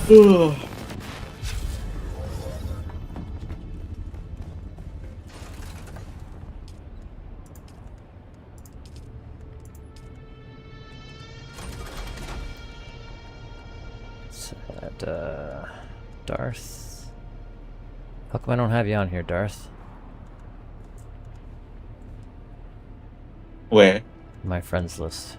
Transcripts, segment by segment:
Ugh. Darth. How come I don't have you on here, Darth? Where? My friends list.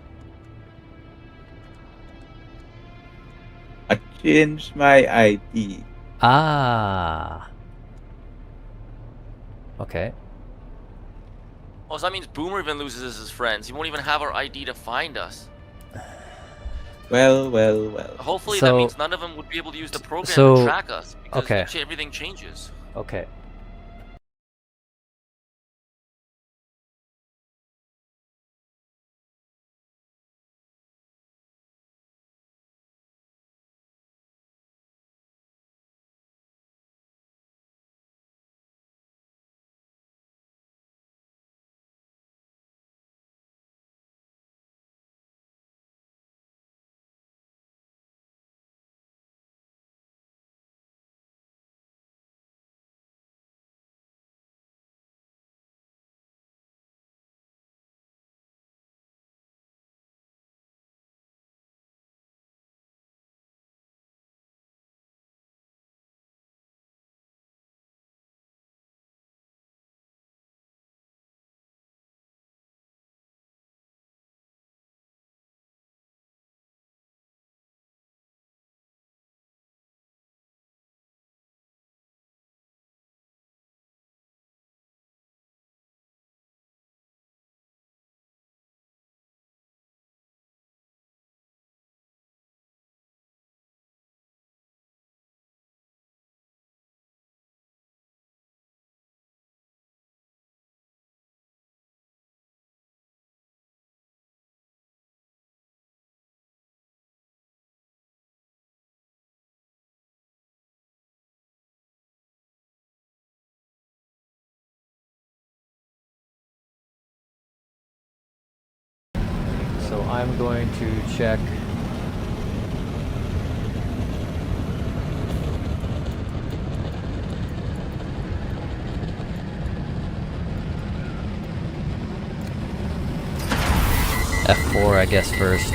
I changed my ID. Ah. Okay. Oh, so that means Boomer even loses his friends. He won't even have our ID to find us. Well, well, well. Hopefully that So- means none of them would be able to use the program so- to track us because okay. everything changes. Okay. So I'm going to check. F4, I guess, first.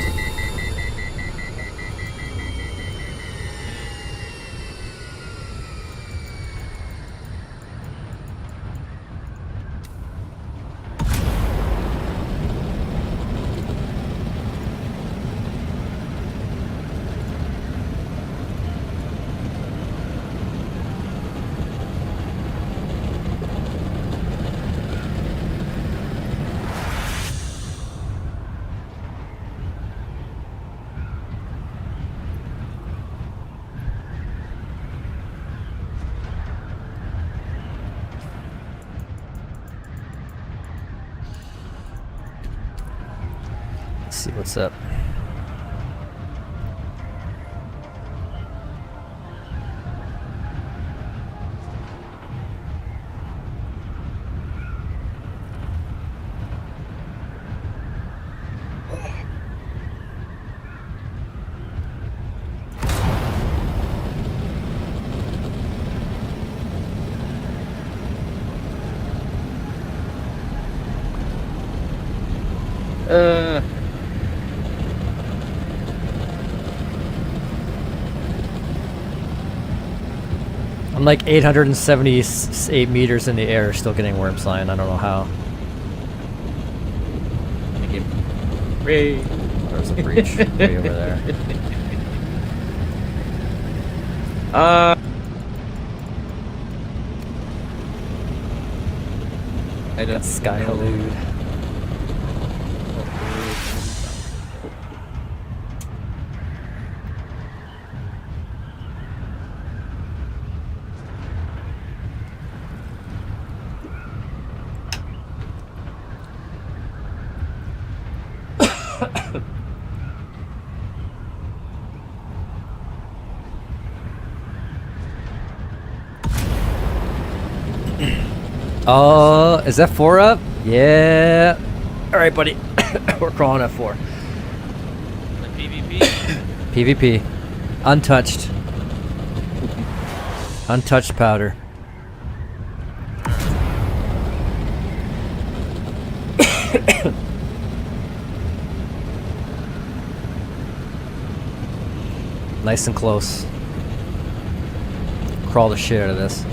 Let's see what's up. I'm like 878 meters in the air, still getting worm sign. I don't know how. Ray. There's a breach way over there. I don't Sky know. elude. Oh, is that 4 up? Yeah. All right, buddy. We're crawling at 4. The PvP. PvP. Untouched. Untouched powder. Nice and close. Crawl the shit out of this.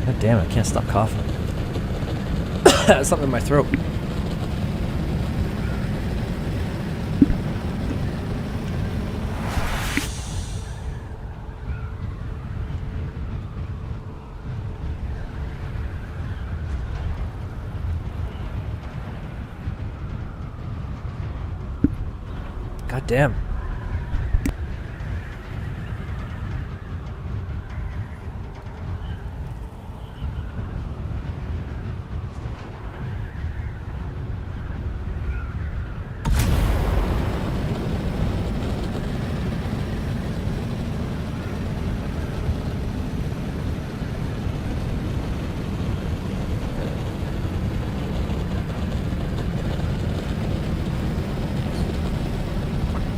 God damn it, I can't stop coughing. There's something in my throat. God damn.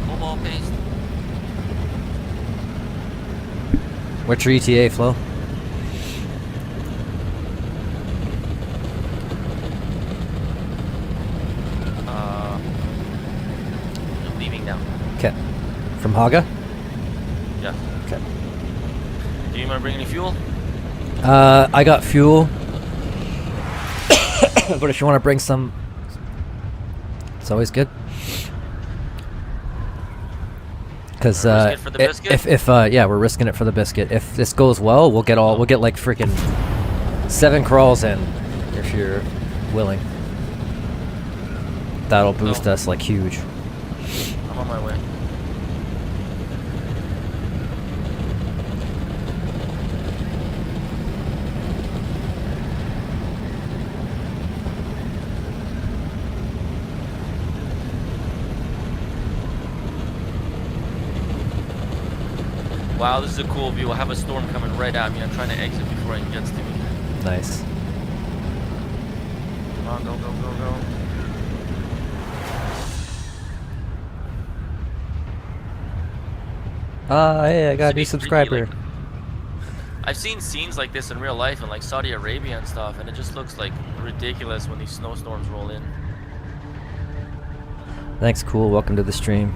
Cobalt paste. What's your ETA, Flo? I'm leaving now. Okay. From Haga? Yeah. Okay. Do you want to bring any fuel? I got fuel. But if you want to bring some, it's always good. Because Risk it for the biscuit? if yeah, we're risking it for the biscuit. If this goes well, we'll get like freaking 7 crawls in, if you're willing. That'll boost us like huge. I'm on my way. Wow, this is a cool view. I have a storm coming right at me. I'm trying to exit before it gets to me. Nice. Come on, go, go, go, go. Hey, I got a Should be new subscriber. freaky, I've seen scenes like this in real life in like Saudi Arabia and stuff, and it just looks like ridiculous when these snowstorms roll in. Thanks, cool. Welcome to the stream.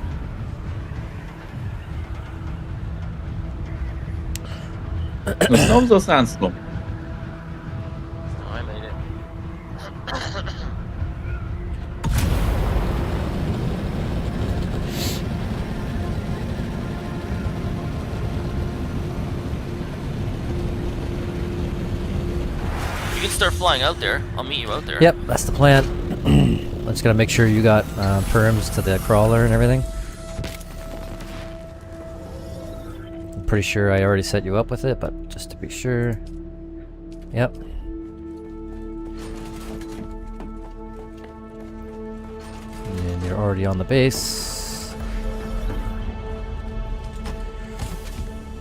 No storms or sandstorm? Oh, I made it. You can start flying out there. I'll meet you out there. Yep, that's the plan. I'm just gonna make sure you got perms to the crawler and everything. I'm pretty sure I already set you up with it, but just to be sure. Yep. And you're already on the base.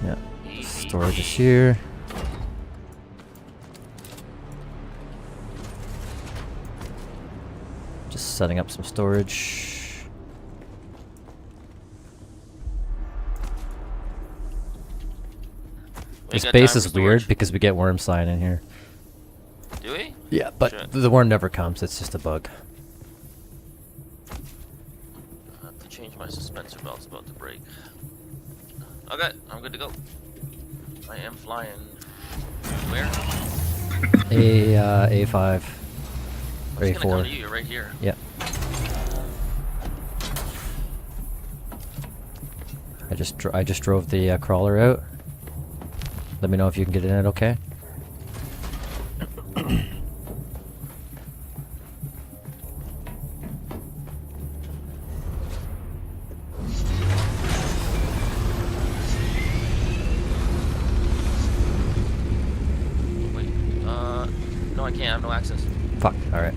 Yep. Storage is here. Just setting up some storage. This base is weird because we get worm sign in here. Do we? Yeah, but Shit. the worm never comes. It's just a bug. I have to change my suspensor belt's about to break. Okay, I'm good to go. I am flying. Where? A5 or I'm just gonna come A4. to you. You're right here. Yep. I just drove the crawler out. Let me know if you can get in it. Okay. Wait. No, I can't. I have no access. Fuck. All right.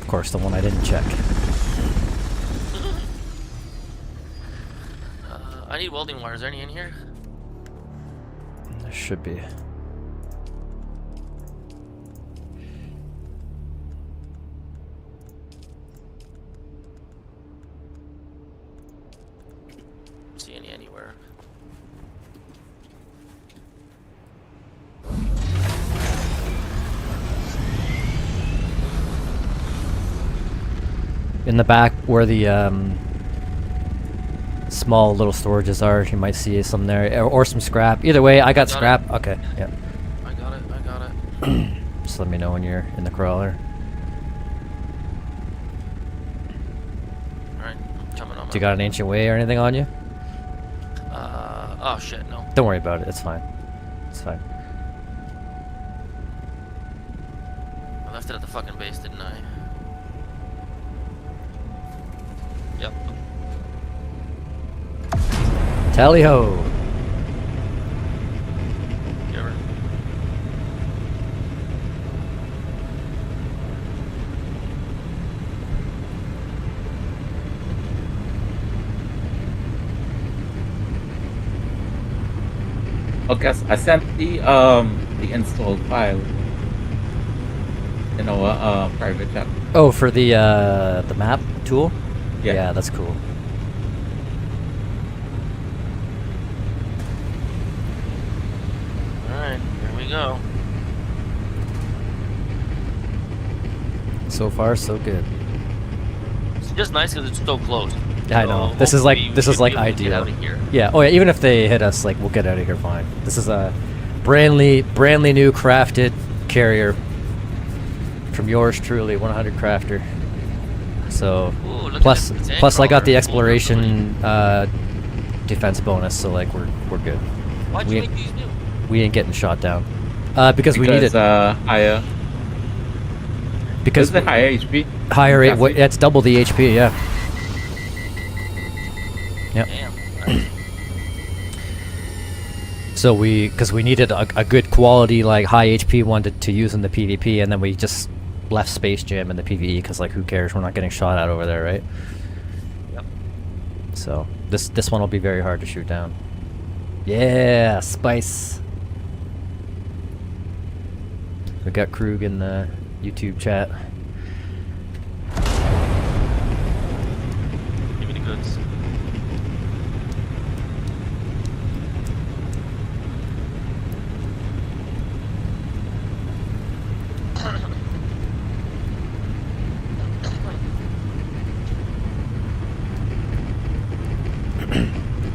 Of course, the one I didn't check. I need welding wire. Is there any in here? There should be. in the back where the small little storages are. You might see some there, or some scrap. Either way, I got scrap. Okay, yeah. I got it. Just let me know when you're in the crawler. Alright, coming on. Do you got an ancient way or anything on you? Oh shit, no. Don't worry about it. It's fine. It's fine. I left it at the fucking base, didn't I? Yep. Tally ho! You ever? Okay, I sent the installed file in our private chat. Oh, for the map tool? Yeah. Yeah, that's cool. Alright, here we go. So far, so good. It's just nice because it's so close. Yeah, I know. So This is like hopefully this we is should like be able to get ideal. out of here. Yeah. Oh yeah. Even if they hit us, like we'll get out of here fine. This is a brandly new crafted carrier from yours truly, 100 crafter. So Ooh, look at plus this tank plus I got the crawler. exploration defense bonus, so like we're good. Why'd we- you make these new? We ain't getting shot down. Because we need it. Higher. Because Is it higher HP? higher rate. Exactly. It's double the HP. Yeah. Yep. Damn. So because we needed a good quality, like high HP one to use in the PvP, and then we just left Space Jam in the PvE because like who cares? We're not getting shot at over there, right? Yep. So this one will be very hard to shoot down. Yeah, spice. We got Krug in the YouTube chat. Give me the goods.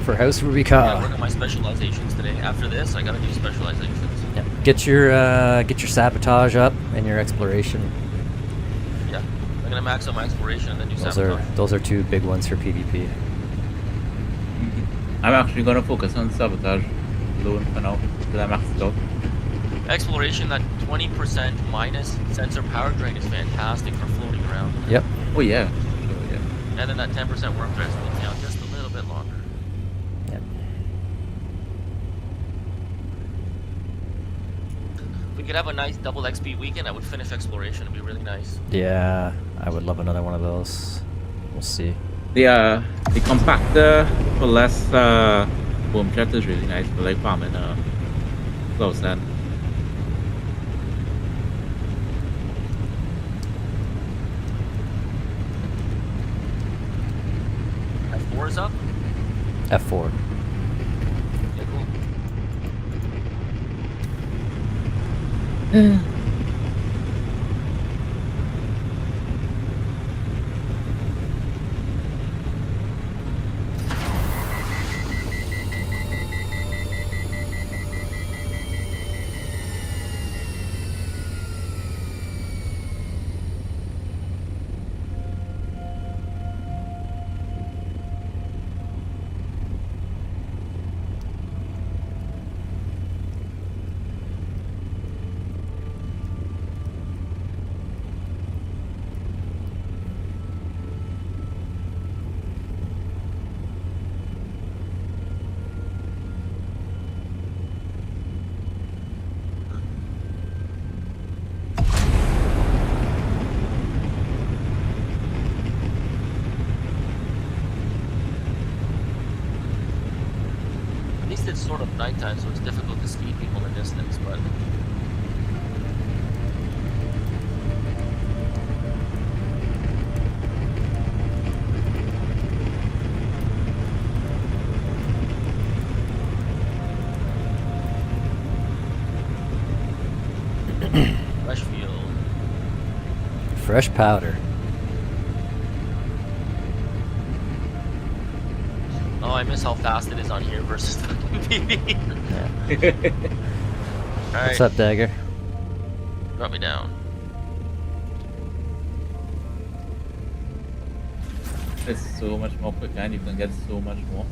For House Yeah, Rubika. work on my specializations today. After this, I gotta do specializations. Yeah. Get your sabotage up and your exploration. Yeah, I'm gonna max out my exploration and then do sabotage. Those are two big ones for PvP. I'm actually gonna focus on sabotage alone for now till I'm maxed out. Exploration, that 20% minus sensor power drain is fantastic for floating around. Yep. Oh yeah. Sure, yeah. And then that 10% work rest will count just a little bit longer. Yep. If we could have a nice double XP weekend, I would finish exploration. It'd be really nice. Yeah, I would love another one of those. We'll see. The compactor for less boom jet is really nice for like farming close end. F4 is up? F4. Yeah, cool. At least it's sort of nighttime, so it's difficult to see people in the distance, but... Fresh field. Fresh powder. I miss how fast it is on here versus the PvP. Alright, What's up, Dagger? drop me down. It's so much more quick and you can get so much more.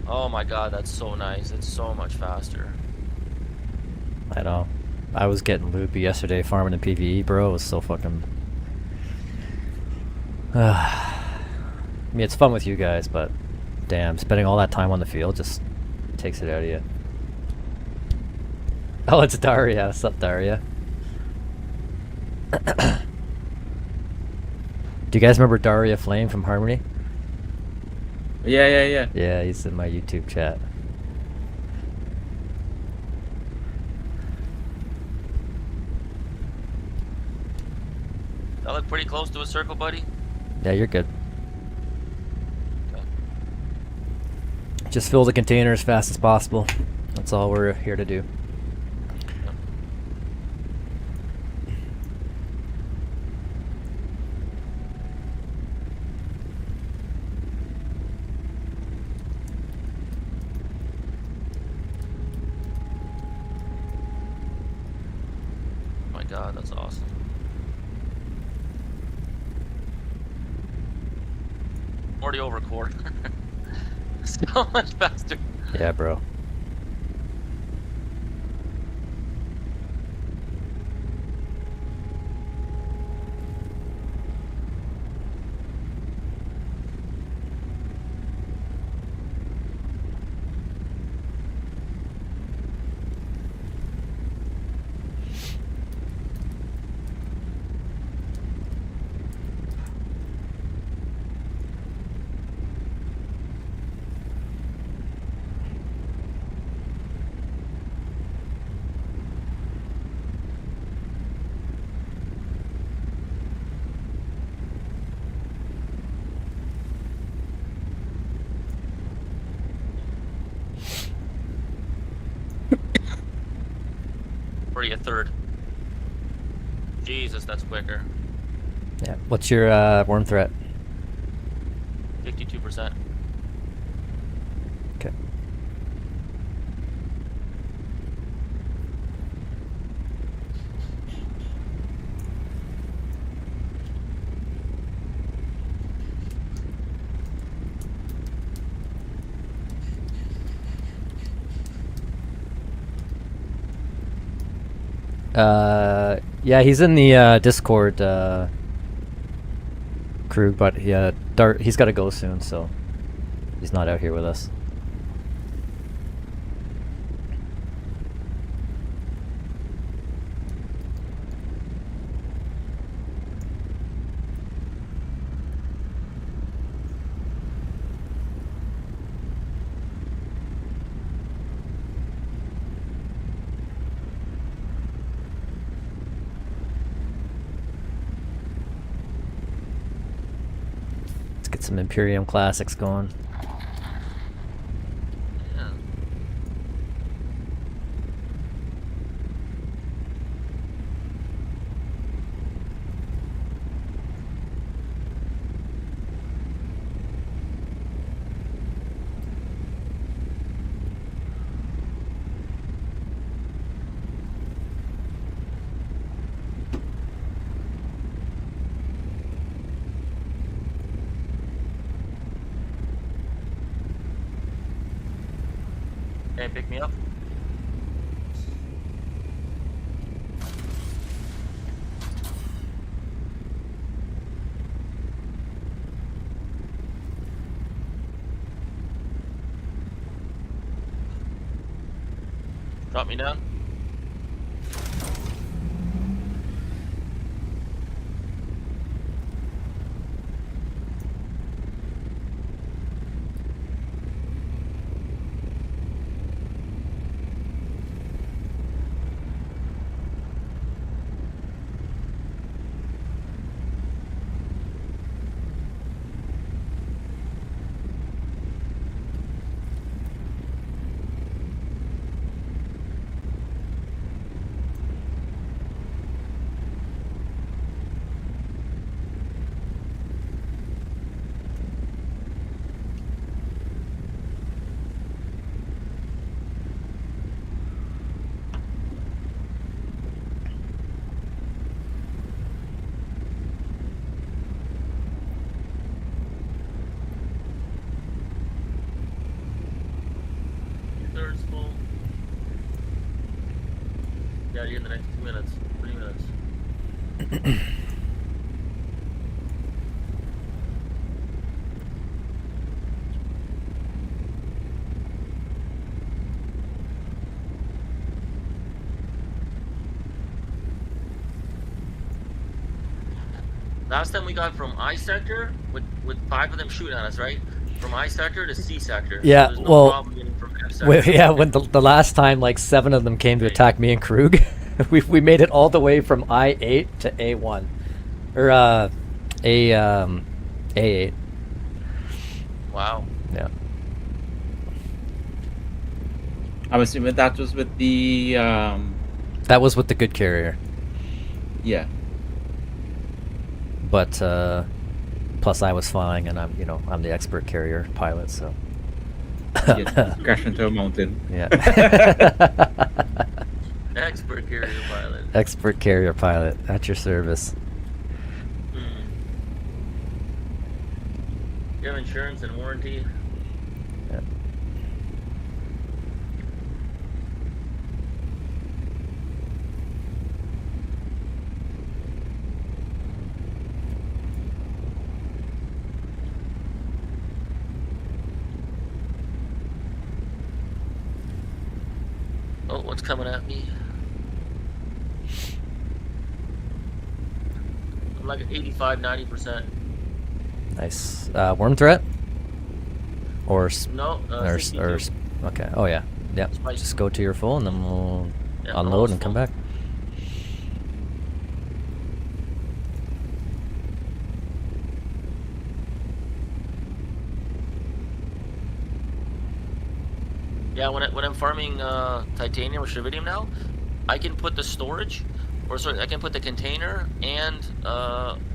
Oh my god, that's so nice. It's so much faster. I know. I was getting loopy yesterday farming in PvE, bro. It was so fucking... I mean, it's fun with you guys, but damn, spending all that time on the field just takes it out of you. Oh, it's Daria. What's up, Daria? Do you guys remember Daria Flame from Harmony? Yeah. Yeah, he's in my YouTube chat. That look pretty close to a circle, buddy? Yeah, you're good. Okay. Just fill the container as fast as possible. That's all we're here to do. Oh my god, that's awesome. Already over quarter. So much faster. Yeah, bro. Already a third. Jesus, that's quicker. Yeah. What's your worm threat? 52%. Okay. Yeah, he's in the Discord crew, but yeah, he's got to go soon, so he's not out here with us. Let's get some Imperium Classics going. Yeah. Hey, pick me up. Drop me down. the next 2 minutes, 3 minutes. Last time we got from I sector with 5 of them shooting at us, right? From I sector to C sector. Yeah, There's no well, problem getting from F sector. Yeah, when the last time like 7 of them came to attack me and Krug, we made it all the way from I-8 to A1, or A8. Wow. Yeah. I'm assuming that was with the That was with the good carrier, yeah. but plus I was flying, and I'm the expert carrier pilot, so. You crash into a mountain. Yeah. Expert carrier pilot. Expert carrier pilot at your service. You have insurance and warranty? Yeah. Oh, what's coming at me? I'm like at 85, 90%. Nice. Worm threat? Or No, or 62. okay. Oh yeah. Yeah. Spicy. Just go to your full, and then we'll Yeah, unload almost and come full. back. Yeah, when I'm farming titanium or sheridium now, I can put the storage, or sorry, I can put the container and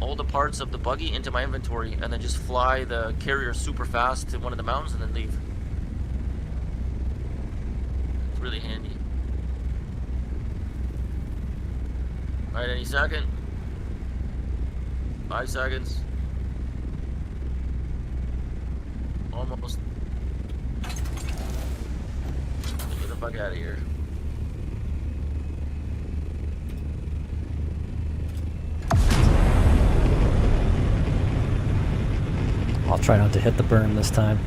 all the parts of the buggy into my inventory, and then just fly the carrier super fast to one of the mountains and then leave. It's really handy. All right, any second. 5 seconds. Almost. Get the fuck out of here. I'll try not to hit the berm this time.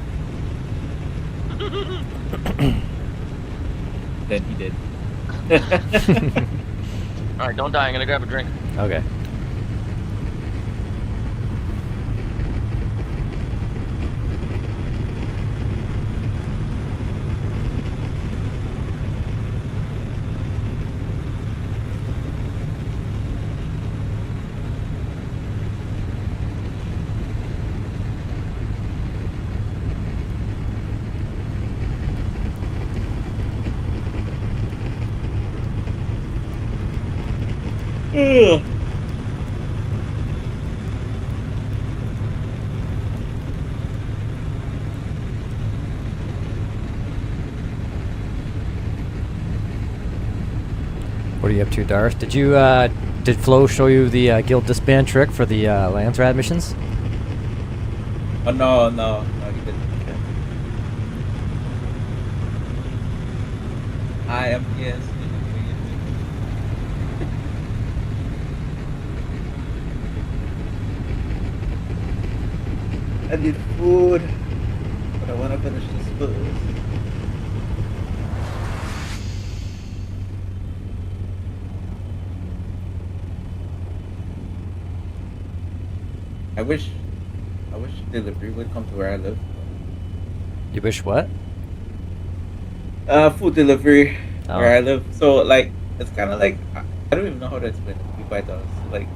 Then he did. Alright, don't die. I'm gonna grab a drink. Okay. Ugh. What are you up to, Darth? Did Flo show you the guild disband trick for the Landsrad missions? Oh no, he didn't. Okay. I am yes. I need food, but I want to finish this first. I wish delivery would come to where I live. You wish what? Food delivery Oh. where I live. So like, it's kind of like I don't even know how to explain it. To be quite honest, like,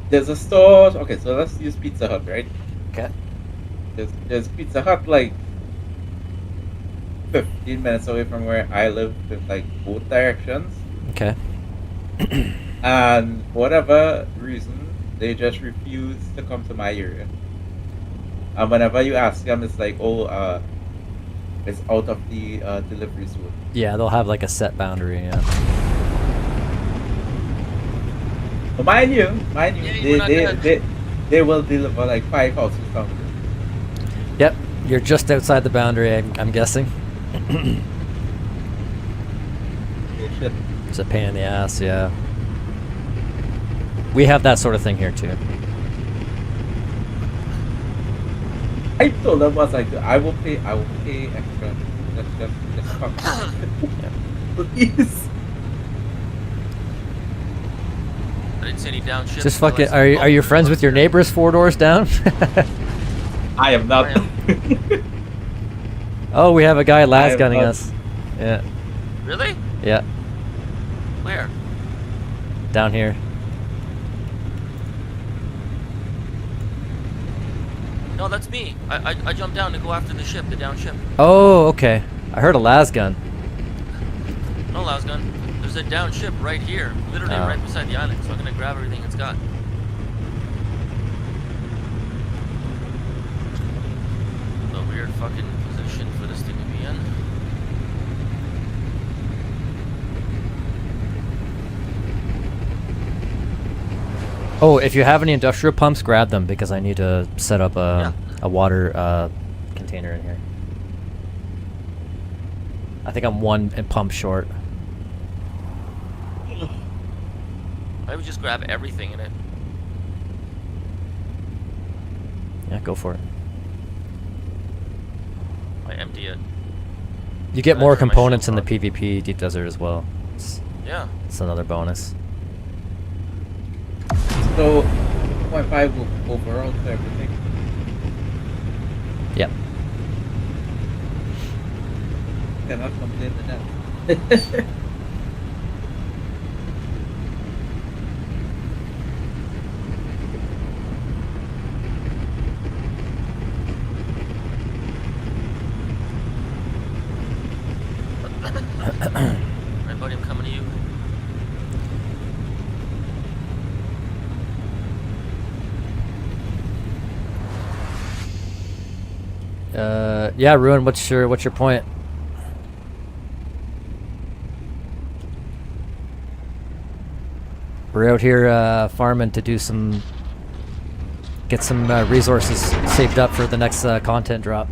there's a store. Okay, so let's use Pizza Hut, right? Okay. There's Pizza Hut like 15 minutes away from where I live, with like both directions. Okay. And for whatever reason, they just refuse to come to my area. And whenever you ask them, it's like, oh, it's out of the delivery zone. Yeah, they'll have like a set boundary. Yeah. But mind you, Yeah, they will deliver like 5 houses down the road. Yep. You're just outside the boundary. I'm guessing. shit. It's a pain in the ass, yeah. We have that sort of thing here too. I told them was like, I will pay extra. Just come. Please. I didn't see any downshift. Just fucking. Are you friends with your neighbors 4 doors down? I am not. Oh, we have a guy las am gunning not- us. Yeah. Really? Yeah. Where? Down here. No, that's me. I jumped down to go after the ship, the down ship. Oh, okay. I heard a las gun. No, Lasgun. There's a down ship right here, literally Oh. right beside the island. So I'm gonna grab everything it's got. The weird fucking position for this thing to be in. Oh, if you have any industrial pumps, grab them because I need to set up a water container in here. I think I'm one pump short. I would just grab everything in it. Yeah, go for it. I empty it. You get I more turn my components in the shield PvP Deep Desert as well. Yeah. It's another bonus. So 2.5 will overall to everything. Yep. Cannot complain to that. Right, buddy, I'm coming to you. Yeah, Ruin, what's your point? We're out here farming to do get some resources saved up for the next content drop.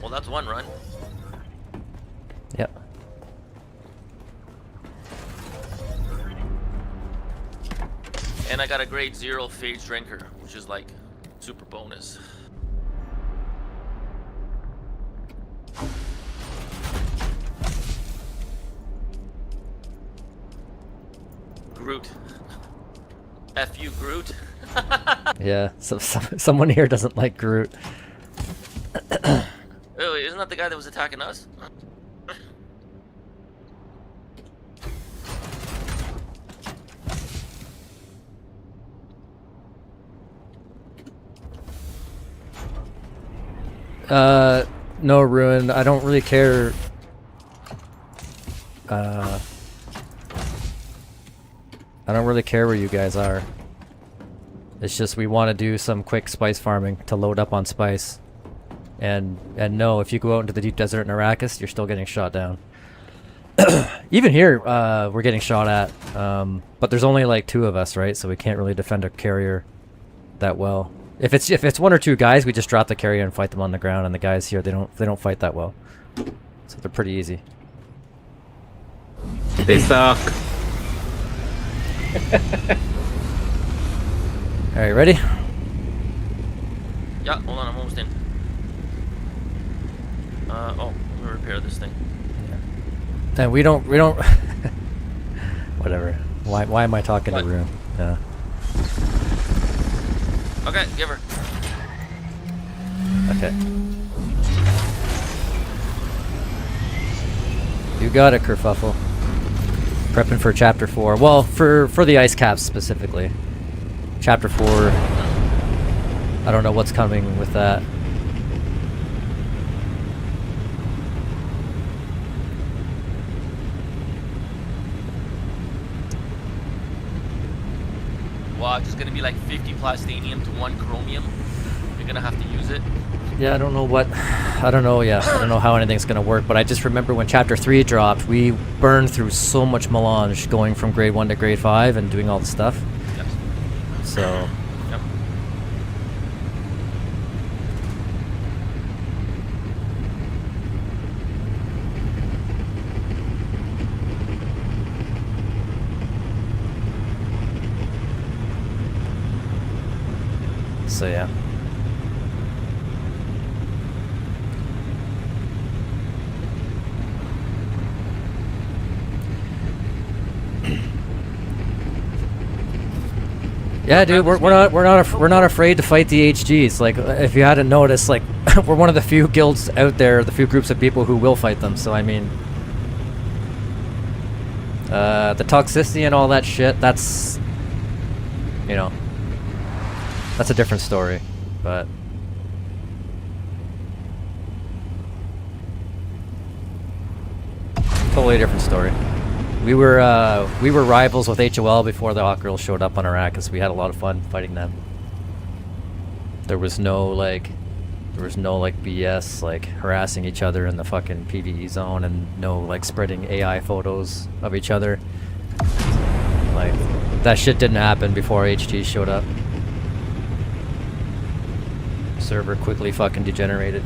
Well, that's one run. Yep. And I got a grade 0 phage drinker, which is like super bonus. Groot. F you, Groot. Yeah. So someone here doesn't like Groot. Oh, isn't that the guy that was attacking us? No, Ruin. I don't really care. I don't really care where you guys are. It's just we want to do some quick spice farming to load up on spice. And no, if you go out into the deep desert in Arrakis, you're still getting shot down. Even here, we're getting shot at. But there's only like 2 of us, right? So we can't really defend a carrier that well. If it's 1 or 2 guys, we just drop the carrier and fight them on the ground. And the guys here, they don't fight that well. So they're pretty easy. They suck. All right, ready? Yeah, hold on, I'm almost in. Oh, I'm gonna repair this thing. And we don't. Whatever. Why am I talking What? to Ruin? Yeah. Okay, give her. Okay. You got it, Kerfuffle. Prepping for Chapter 4. Well, for the ice caps specifically. Chapter 4. I don't know what's coming with that. Watch, it's gonna be like 50 plastinium to 1 chromium. you're gonna have to use it. Yeah, I don't know what, I don't know, yeah, I don't know how anything's gonna work, but I just remember when Chapter 3 dropped, we burned through so much melange going from grade 1 to grade 5 and doing all the stuff. Yes. So, Yep. so yeah. Yeah, dude, we're not afraid to fight the HGs. Like, if you hadn't noticed, like, we're one of the few guilds out there, the few groups of people who will fight them. So I mean, the toxicity and all that shit, that's, you know, that's a different story, but. Totally different story. We were rivals with HOL before the Hawk Girls showed up on Iraq, because we had a lot of fun fighting them. There was no BS like harassing each other in the fucking PvE zone, and no like spreading AI photos of each other. Like, that shit didn't happen before HG showed up. Server quickly fucking degenerated.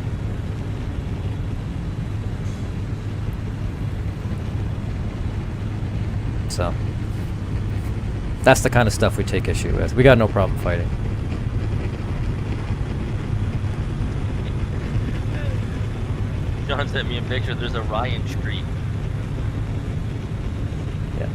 So, that's the kind of stuff we take issue with. We got no problem fighting. John sent me a picture. There's a Ryan Street. Yeah.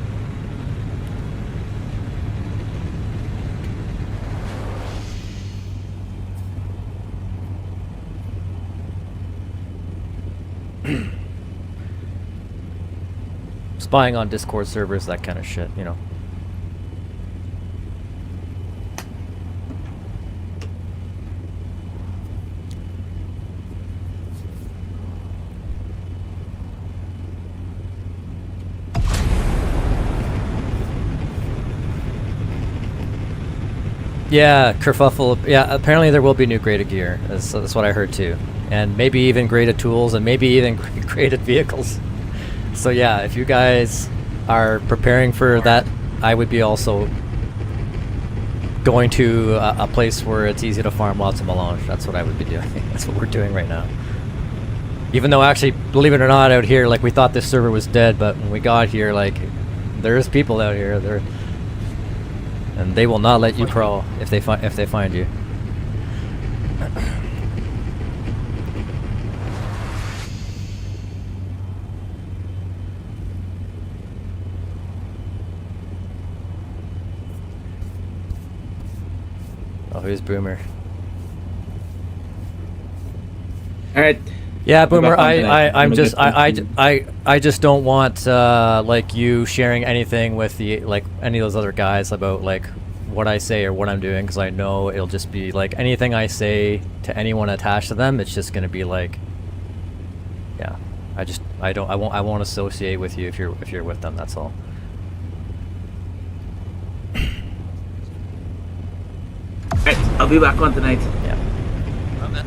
Spying on Discord servers, that kind of shit, you know. Yeah, kerfuffle. Yeah, apparently there will be new graded gear. That's what I heard too. And maybe even graded tools, and maybe even graded vehicles. So yeah, if you guys are preparing for that, I would be also going to a place where it's easy to farm lots of melange. That's what I would be doing. That's what we're doing right now. Even though, actually, believe it or not, out here, like, we thought this server was dead, but when we got here, like, there's people out here. And they will not let you crawl if they find you. Oh, who's Boomer? All right. Yeah, Boomer. I'm I just don't want like you sharing anything with the any of those other guys about like what I say or what I'm doing, because I know it'll just be like anything I say to anyone attached to them. It's just gonna be like, yeah. I won't associate with you if you're with them. That's all. Alright, I'll be back on tonight. Yeah. Okay.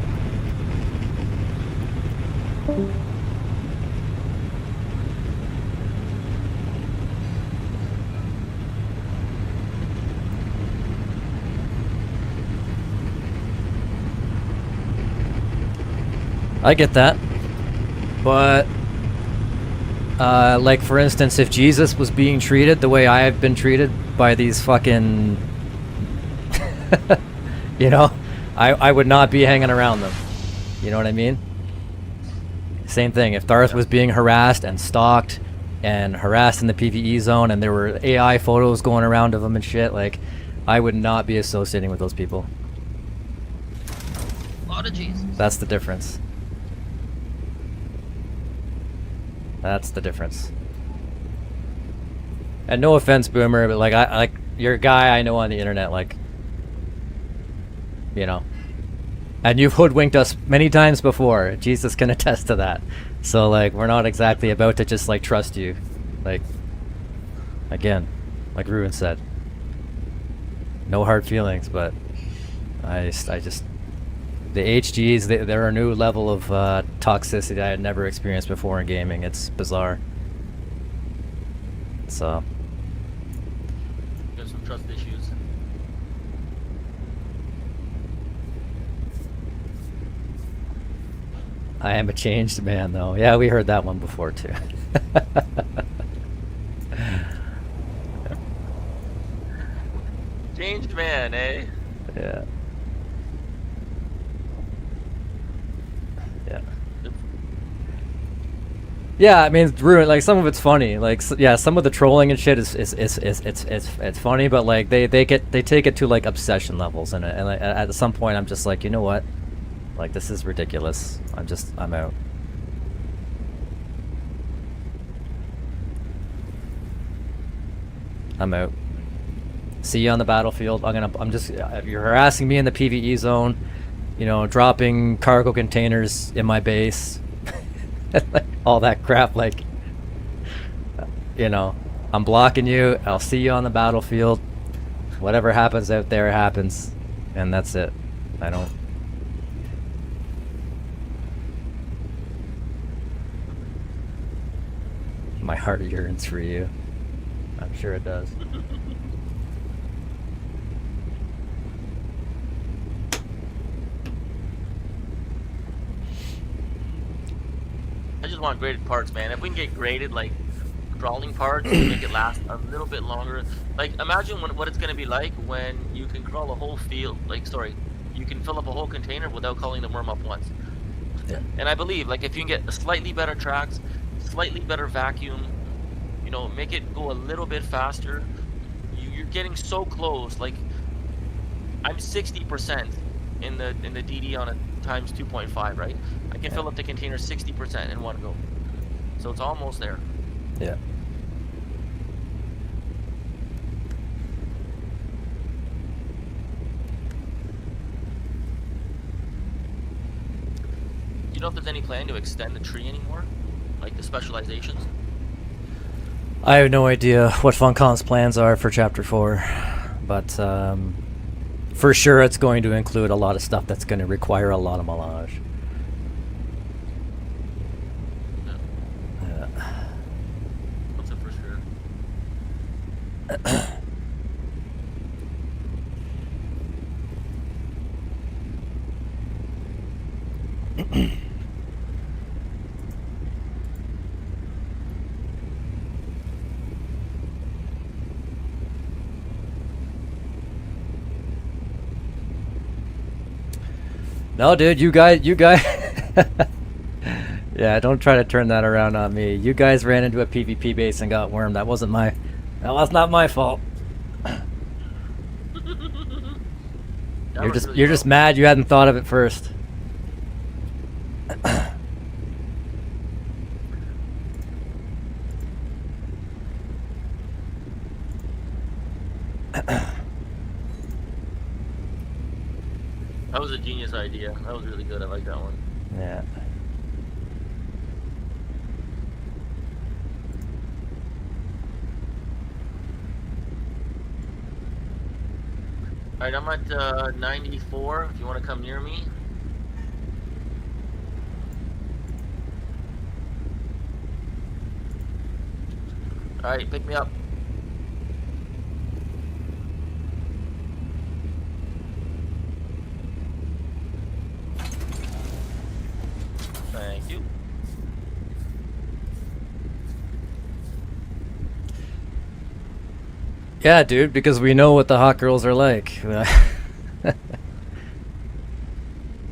I get that, but like for instance, if Jesus was being treated the way I have been treated by these fucking, you know, I would not be hanging around them. You know what I mean? Same thing. If Darth was being harassed and stalked and harassed in the PvE zone, and there were AI photos going around of him and shit, like, I would not be associating with those people. Lot of Jesus. That's the difference. That's the difference. And no offense, Boomer, but like you're a guy I know on the internet, like, you know. And you've hoodwinked us many times before. Jesus can attest to that. So like, we're not exactly about to just like trust you. Like, again, like Ruin said, no hard feelings, but I just The HGs, they're a new level of toxicity I had never experienced before in gaming. It's bizarre. So, There's some trust issues. I am a changed man, though. Yeah, we heard that one before, too. Changed man, eh? Yeah. Yeah. Yeah, I mean, it's ruined. Like, some of it's funny. Like, yeah, some of the trolling and shit is it's funny, but like they take it to like obsession levels, and like, at some point I'm just like, you know what, like this is ridiculous. I'm out. I'm out. See you on the battlefield. You're harassing me in the PvE zone, you know, dropping cargo containers in my base, like, all that crap. Like, you know, I'm blocking you. I'll see you on the battlefield. Whatever happens out there happens, and that's it. I don't. My heart yearns for you. I'm sure it does. I just want graded parts, man. If we can get graded, like, crawling parts and make it last a little bit longer. Like, imagine what it's going to be like when you can crawl a whole field, you can fill up a whole container without calling the worm up once. Yeah. And I believe, like, if you can get slightly better tracks, slightly better vacuum, you know, make it go a little bit faster, you're getting so close. Like, I'm 60% in the DD on a times 2.5, right? I can fill up the container 60% in one go. So it's almost there. Yeah. Do you know if there's any plan to extend the tree anymore? Like the specializations? I have no idea what Funcon's plans are for Chapter 4, but for sure it's going to include a lot of stuff that's going to require a lot of melange. What's it for sure? No, dude, you guys. Yeah, don't try to turn that around on me. You guys ran into a PvP base and got wormed. That was not my fault. You're just mad you hadn't thought of it first. That was a genius idea. That was really good. I like that one. Yeah. Alright, I'm at 94, if you want to come near me. Alright, pick me up. Thank you. Yeah, dude, because we know what the hot girls are like. Yeah,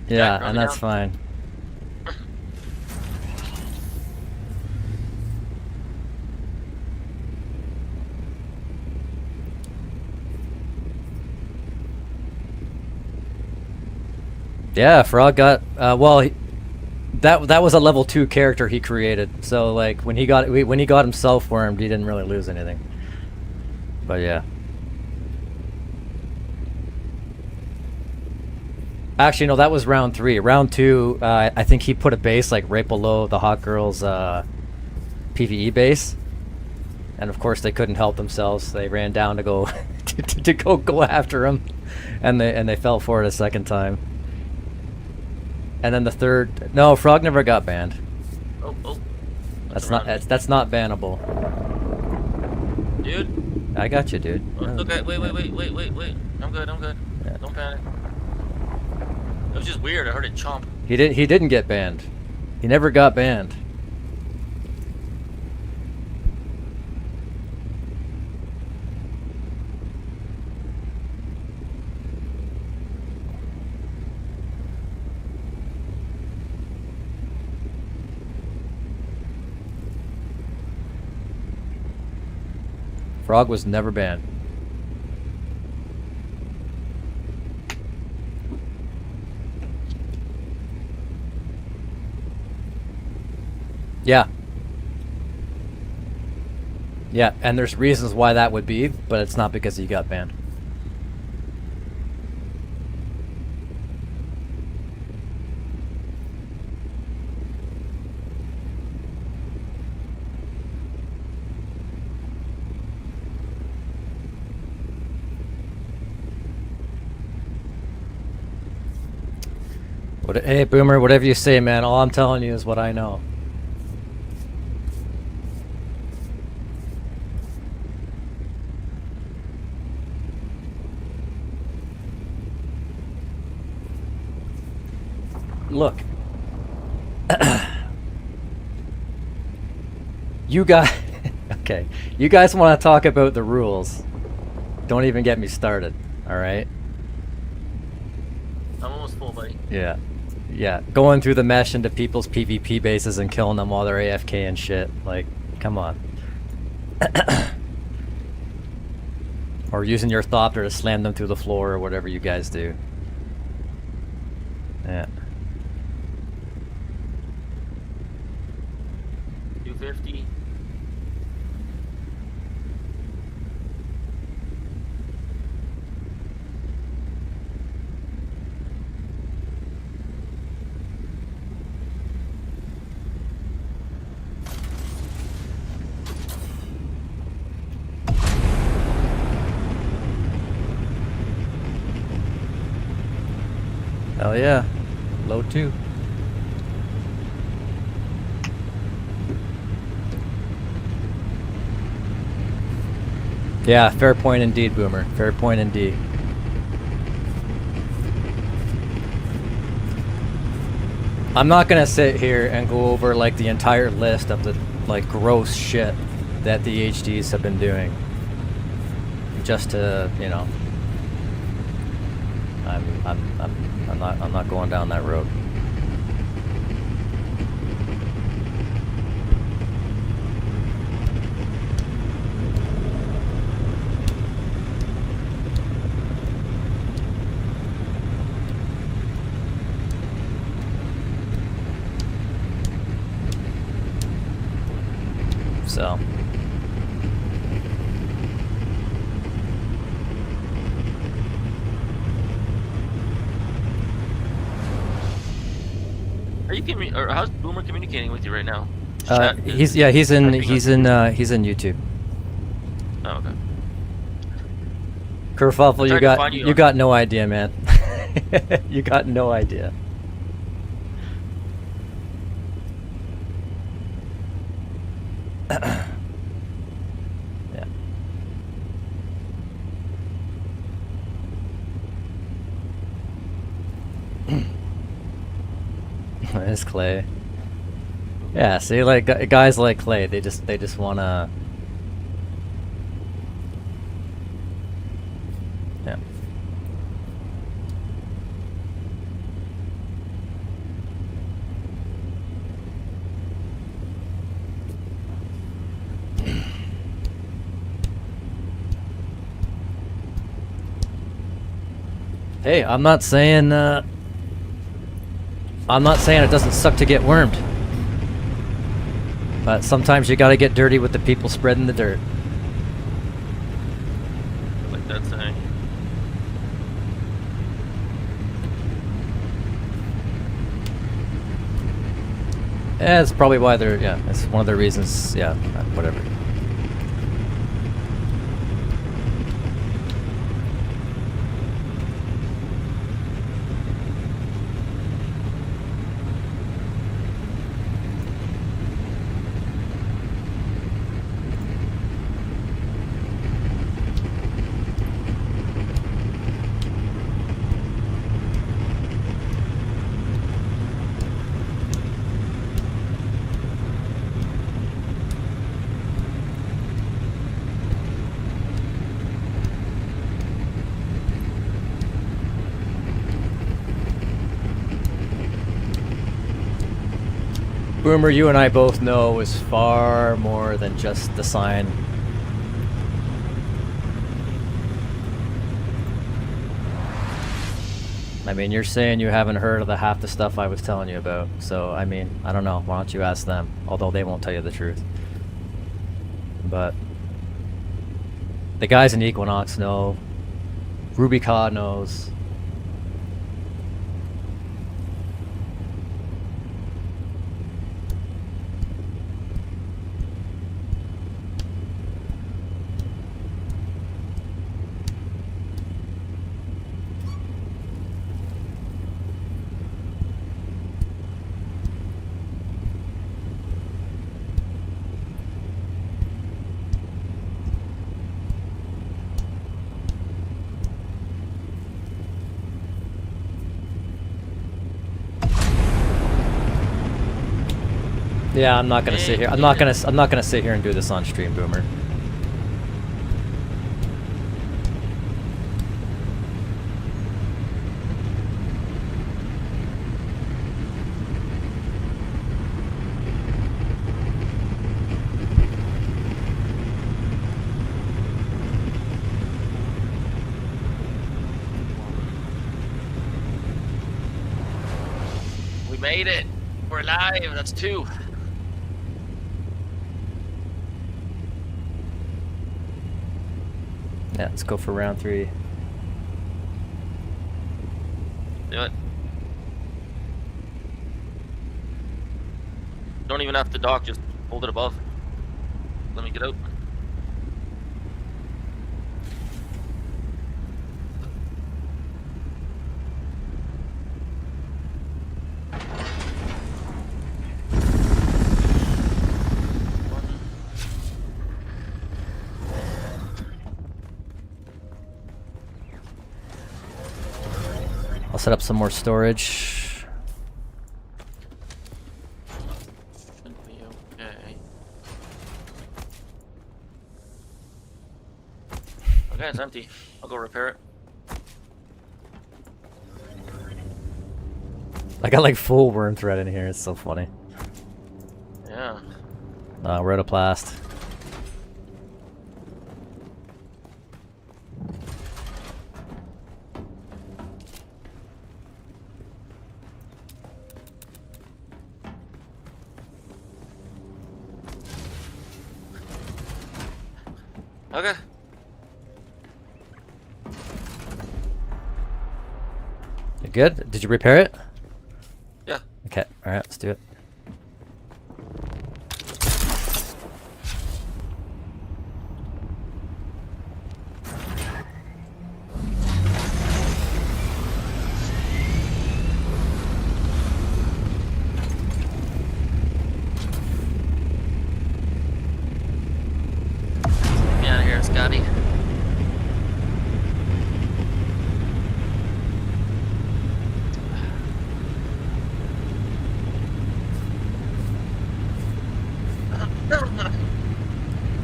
and that's fine. Yeah, Frog got that was a level 2 character he created. So like when he got himself wormed, he didn't really lose anything. But yeah. Actually, no, that was round 3. Round 2, I think he put a base like right below the hot girls' PvE base, and of course they couldn't help themselves. They ran down to go to go after him, and they fell for it a second time. And then the third, no, Frog never got banned. Oh. That's not that's not bannable. Dude. I got you, dude. Oh, okay, wait. I'm good. Yeah. Don't panic. It was just weird. I heard it chomp. He didn't get banned. He never got banned. Frog was never banned. Yeah. Yeah, and there's reasons why that would be, but it's not because he got banned. Hey, Boomer, whatever you say, man. All I'm telling you is what I know. Look. You guys... Okay. You guys want to talk about the rules. Don't even get me started, alright? I'm almost full, buddy. Yeah. Yeah, going through the mesh into people's PvP bases and killing them while they're AFK and shit. Like, come on. Or using your thopter to slam them through the floor or whatever you guys do. Yeah. 250. Hell yeah. Low 2. Yeah, fair point indeed, Boomer. Fair point indeed. I'm not gonna sit here and go over like the entire list of the like gross shit that the HDs have been doing. Just to, you know, I'm not going down that road. So. Are you giving me, or how's Boomer communicating with you right now? Chat is He's in typing up. he's in YouTube. Oh, okay. Kerfuffle, I you tried to got find you you on- got no idea, man. You got no idea. Yeah. It's Clay. Yeah, see, like guys like Clay, they just wanna. Yeah. Hey, I'm not saying it doesn't suck to get wormed. But sometimes you gotta get dirty with the people spreading the dirt. Like that saying. Yeah, it's probably why they're, yeah, it's one of the reasons, yeah, whatever. Boomer, you and I both know is far more than just the sign. I mean, you're saying you haven't heard of half the stuff I was telling you about. So, I mean, I don't know. Why don't you ask them? Although they won't tell you the truth. But the guys in Equinox know. Ruby Ka knows. Yeah, I'm not gonna sit here. I'm not gonna sit here and do this on stream, Boomer. We made it. We're live. That's 2. Yeah, let's go for round 3. Do it. Don't even have to dock, just hold it above. Let me get out. I'll set up some more storage. Should be okay. Okay, it's empty. I'll go repair it. I got like full worm thread in here. It's so funny. Yeah. Rotoplast. Okay. You good? Did you repair it? Yeah. Okay, alright, let's do it. Get me out of here, Scotty.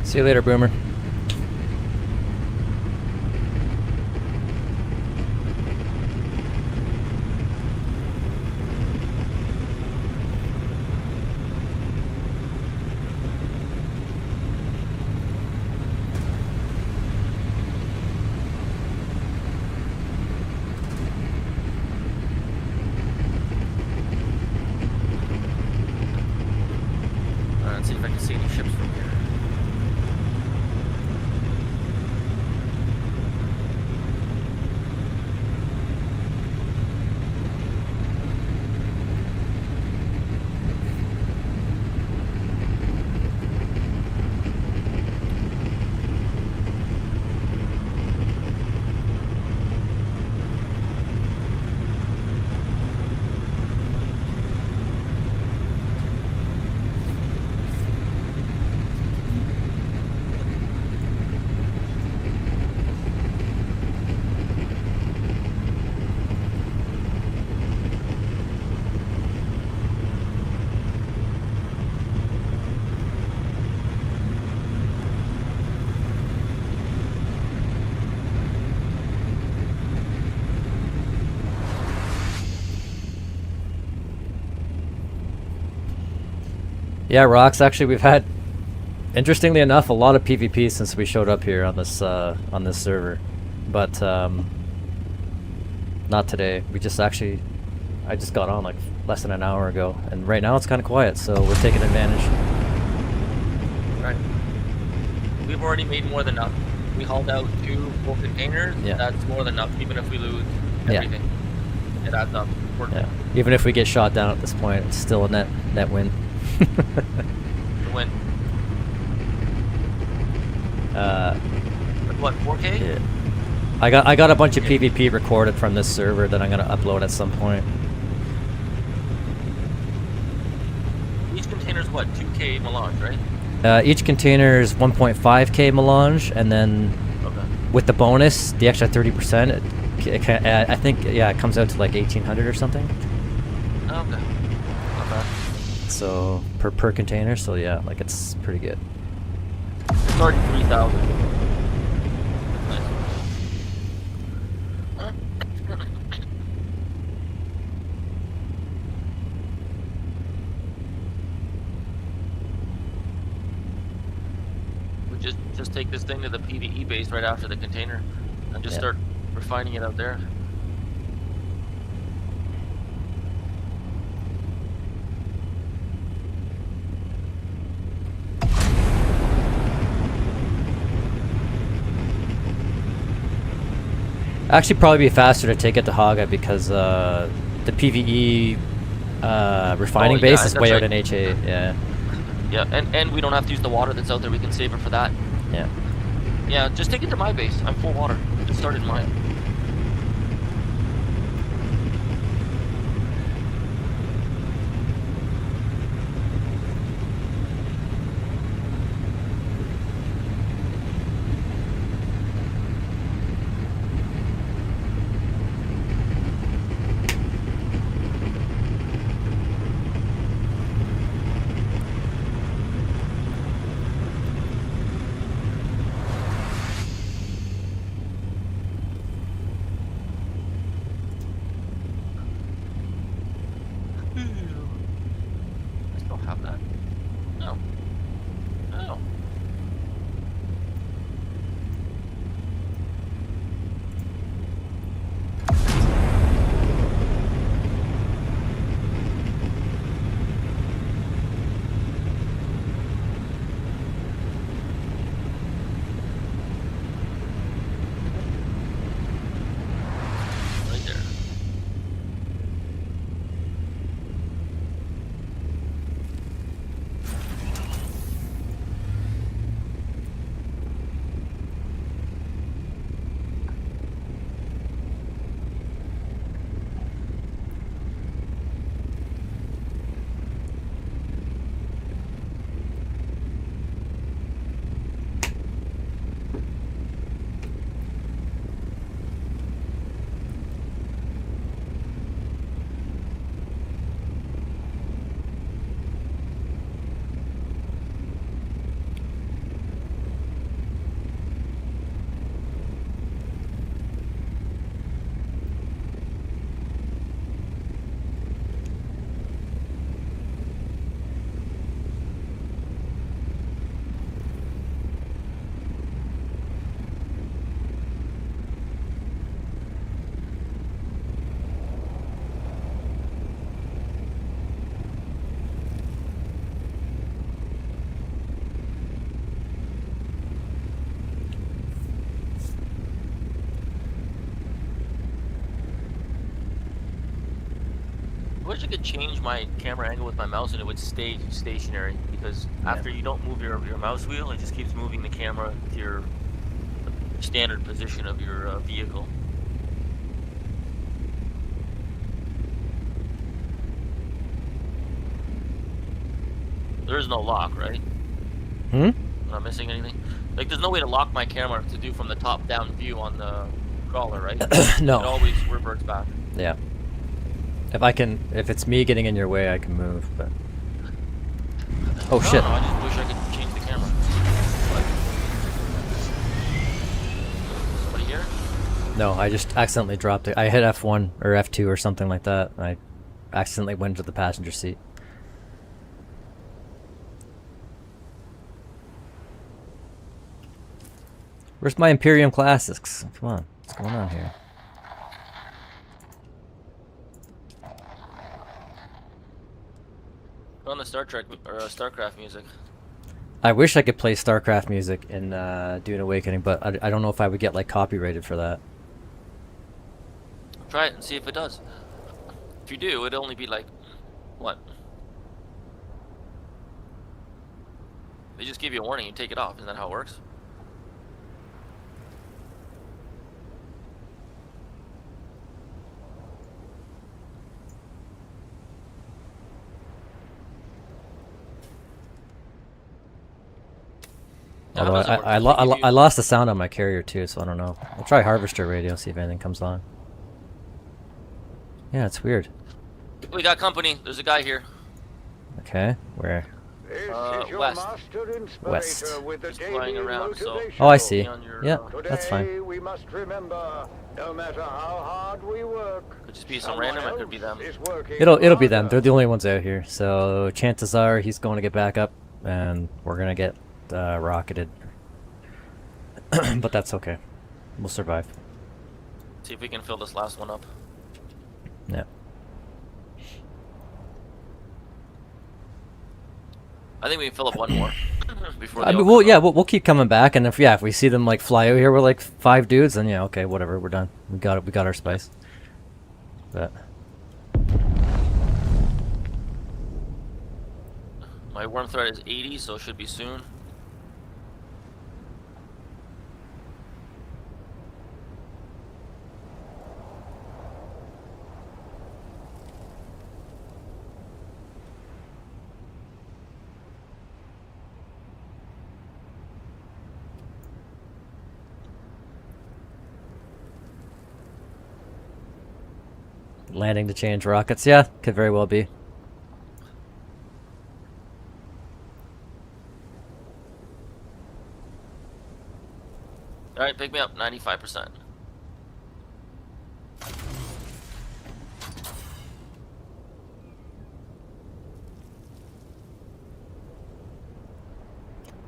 See you later, Boomer. Let's see if I can see any ships from here. Yeah, rocks. Actually, we've had, interestingly enough, a lot of PvP since we showed up here on this server, but not today. We just actually, I just got on like less than an hour ago, and right now it's kind of quiet, so we're taking advantage. Right. We've already made more than enough. We hauled out 2 full containers. Yeah. That's more than enough, even if we lose everything. It adds up. Yeah. Even if we get shot down at this point, it's still a net win. The win. What, 4K? Yeah. I got a bunch of PvP recorded from this server that I'm gonna upload at some point. Each container's what, 2K melange, right? Each container is 1.5k melange, and then with the bonus, the extra 30%, I think, yeah, it comes out to like 1,800 or something. Okay. Not bad. So per container, so yeah, like it's pretty good. It's already 3,000. Nice. We just take this thing to the PvE base right after the container, and just start refining it out there. Actually, probably be faster to take it to Haga because the PvE refining base is way out in HA. Yeah. Yeah, and we don't have to use the water that's out there. We can save it for that. Yeah. Yeah, just take it to my base. I'm full water. Just started mine. I still have that. No. No. Right there. I wish I could change my camera angle with my mouse and it would stay stationary, because after you don't move your mouse wheel, it just keeps moving the camera to your standard position of your vehicle. There is no lock, right? Hmm? I'm not missing anything? Like, there's no way to lock my camera to do from the top-down view on the crawler, right? No. It always reverts back. Yeah. If it's me getting in your way, I can move, but... Oh, shit. No, I just wish I could change the camera. What? Somebody here? No, I just accidentally dropped it. I hit F1 or F2 or something like that. I accidentally went into the passenger seat. Where's my Imperium Classics? Come on, what's going on here? On the Star Trek or StarCraft music. I wish I could play StarCraft music in Dune Awakening, but I don't know if I would get like copyrighted for that. Try it and see if it does. If you do, it'd only be like, what? They just give you a warning, you take it off. Isn't that how it works? Yeah, Although how does it work? I Does it give you- I lost the sound on my carrier too, so I don't know. I'll try Harvester Radio, see if anything comes on. Yeah, it's weird. We got company. There's a guy here. Okay, where? West. West. Just flying around, so... Oh, I see. Be on your, Yeah, that's fine. We must remember, no matter how hard we work, Could just be some random, it could be them. It'll be them. They're the only ones out here. So chances are he's going to get back up, and we're gonna get rocketed. But that's okay. We'll survive. See if we can fill this last one up. Yeah. I think we can fill up one more before. I mean, we'll keep coming back, and if we see them like fly out here with like 5 dudes, then yeah, okay, whatever, we're done. We got it. We got our spice. But My worm threat is 80, so it should be soon. landing to change rockets, yeah, could very well be. All right, pick me up. 95%.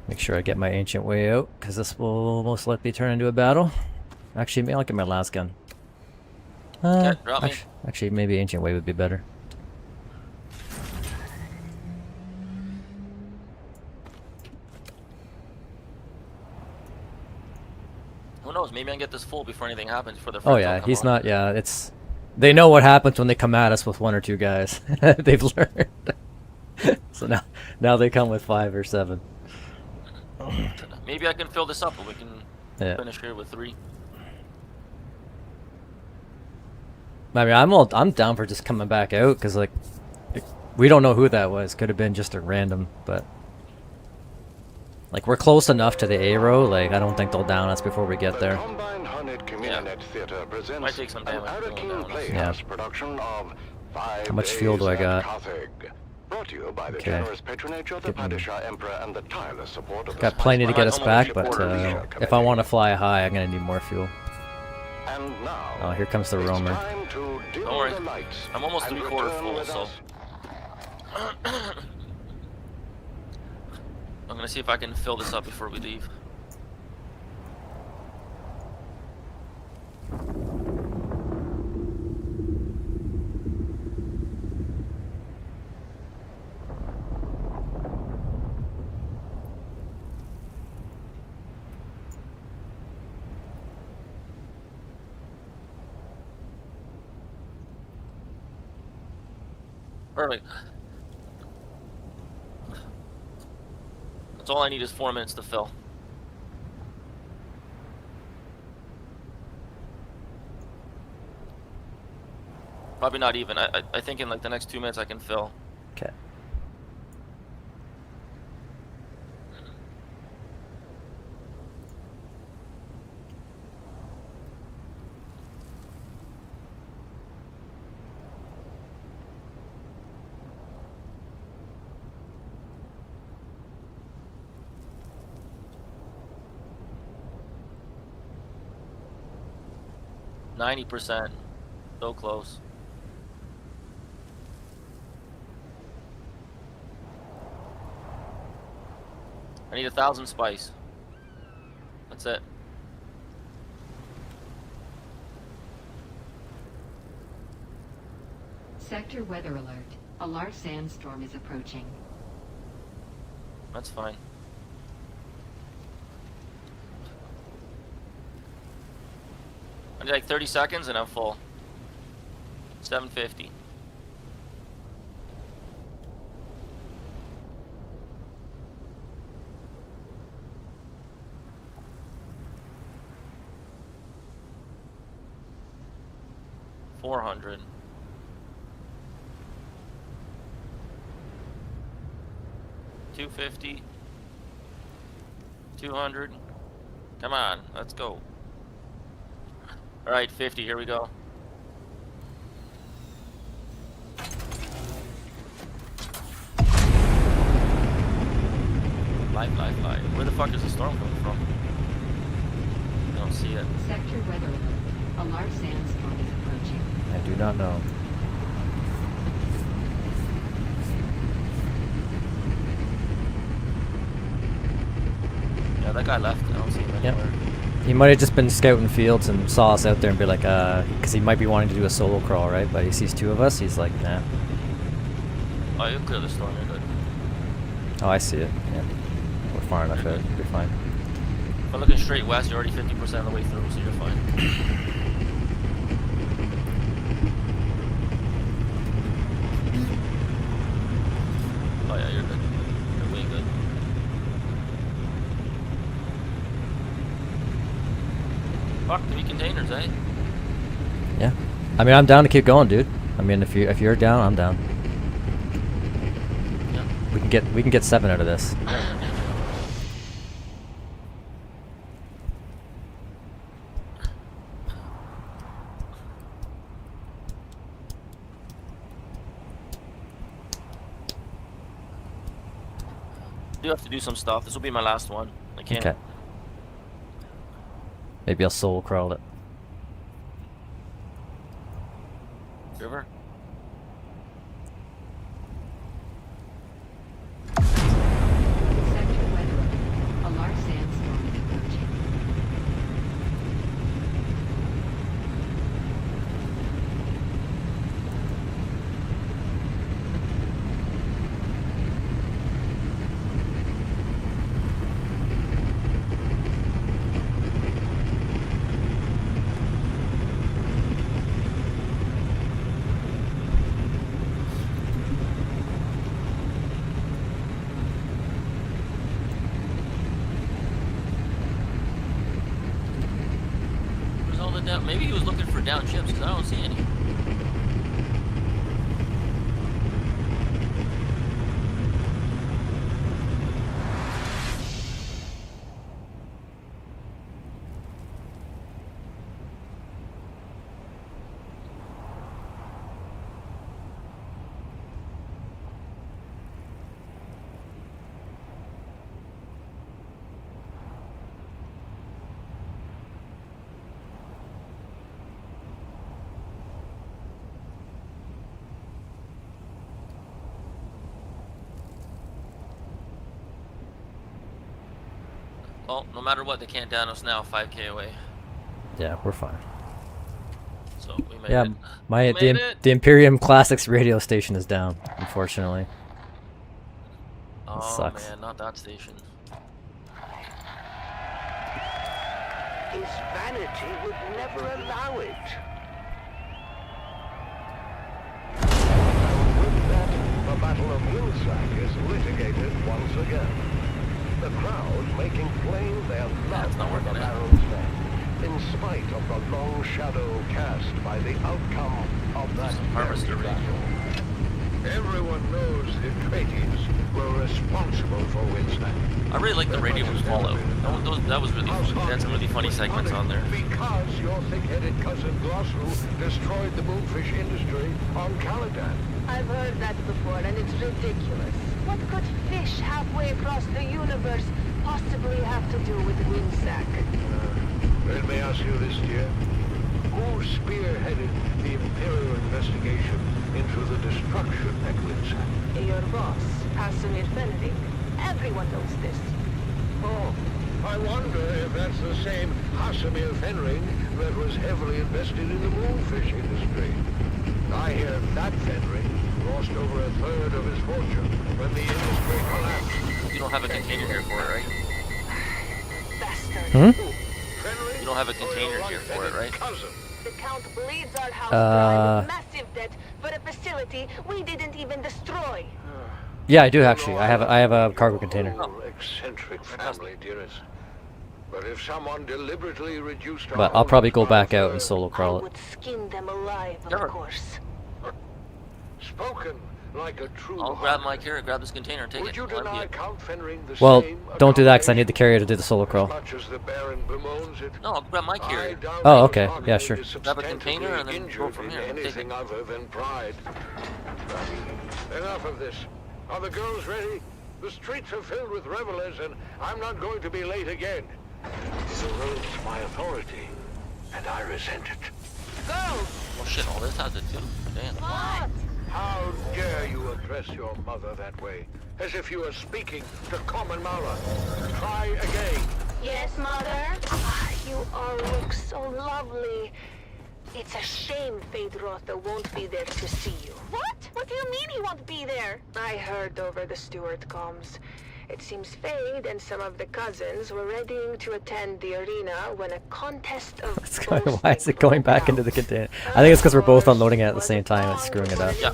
Make sure I get my ancient way out, because this will most likely turn into a battle. Actually, maybe I'll get my last gun. Okay, drop me. Actually, maybe ancient way would be better. Who knows? Maybe I can get this full before anything happens. Before the Oh yeah, he's not. Yeah, it's. They know what happens when they come at us with 1 or 2 guys. They've learned. So now they come with 5 or 7. Maybe I can fill this up, and we can Yeah. finish here with 3. I mean, I'm down for just coming back out, because like, we don't know who that was. Could have been just a random, but like we're close enough to the A row. Like I don't think they'll down us before we get there. Might take some damage. Yeah. How much fuel do I got? Brought to you by the Okay. generous patronage of the Padishah Emperor and the tireless support of the Got plenty to get us Almost back, but if I want to fly high, I'm gonna need more fuel. And now, Oh, here comes the it's roamer. time to dim Don't worry. the lights I'm almost and 3/4 return full, with so us. I'm gonna see if I can fill this up before we leave. Perfect. That's all I need is 4 minutes to fill. Probably not even. I think in like the next 2 minutes I can fill. Okay. %. So close. I need 1,000 spice. That's it. Sector weather alert. A large sandstorm is approaching. That's fine. I need like 30 seconds and I'm full. 750. $400. $250. $200. Come on, let's go. All right, 50. Here we go. Live. Where the fuck is the storm coming from? I don't see it. Sector weather alert. A large sandstorm is approaching. I do not know. Yeah, that guy left. I don't see him Yep. anywhere. He might have just been scouting fields and saw us out there and be like, because he might be wanting to do a solo crawl, right? But he sees two of us, he's like, nah. Oh, you'll clear the storm. You're good. Oh, I see it. Yeah. We're far enough out. We're fine. But looking straight west, you're already 50% of the way through, so you're fine. Oh yeah, you're good. You're way good. Fuck, 3 containers, eh? Yeah. I mean, I'm down to keep going, dude. I mean, if you're down, I'm down. Yeah. We can get 7 out of this. I do have to do some stuff. This will be my last one. I can't. Okay. Maybe I'll solo crawl it. River? Sector weather alert. A large sandstorm is approaching. Where's all the down? Maybe he was looking for down chips because I don't see any. Well, no matter what, they can't down us now. 5K away. Yeah, we're fine. So we made Yeah, it. my We made it. the Imperium Classics radio station is down, unfortunately. Oh sucks. man, not that station. His vanity would never allow it. With that, the Battle of Wilsack is litigated once again. The crowd making plain their love not for the working out. Baron's death, in spite of the long shadow cast by the outcome of that Some harvester very radio. battle. Everyone knows the Atreides were responsible for Wilsack. I really like the radio with Fallout. That was really funny. That's some really funny segments on there. Because your thick-headed cousin Glossu destroyed the moonfish industry on Caladan. I've heard that before, and it's ridiculous. What could fish halfway across the universe possibly have to do with Windsack? Let me ask you this, dear. Who spearheaded the Imperial investigation into the destruction at Windsack? Your boss, Casimir Fenring. Everyone knows this. Oh, I wonder if that's the same Casimir Fenring that was heavily invested in the moonfish industry. I hear that Fenry lost over a third of his fortune when the industry collapsed. You don't have a container here for it, right? Bastard. Hmm? Fenry? You don't have a container here for it, right? Cousin. The Count bleeds our house dry with Uh, massive debt for a facility we didn't even destroy. yeah, I do actually. I have a cargo container. Oh, eccentric family, dearest. But if someone deliberately reduced our But I'll probably go holdings by a back out and third, solo I crawl it. would skin them alive, of Sure. course. Spoken like a true I'll grab my heart. carrier, grab this container, and take Would it. you I'll empty deny it. Count Fenring the Well, same don't do that because I need the accommodation? carrier to do the solo As crawl. much as the Baron bemoans it, No, I'll grab my I carrier. doubt Oh, your okay. target Yeah, sure. is Grab a container and then substantively go from injured here. in Take anything it. other than pride. Enough of this. Are the girls ready? The streets are filled with revelers, and I'm not going to be late again. It erodes my authority, and I resent it. Go! Oh shit, all this has it too? Damn. What? How dare you address your mother that way? As if you were speaking to common Mala. Try again. Yes, Mother? Ah, you all look so lovely. It's a shame Fedrotha won't be there to see you. What? What do you mean he won't be there? I heard over the steward comms. It seems Fade and some of the cousins were readying to attend the arena when a contest of Why is it going back into the container? I think it's because we're both unloading it at the same time. It's screwing it up. Yeah.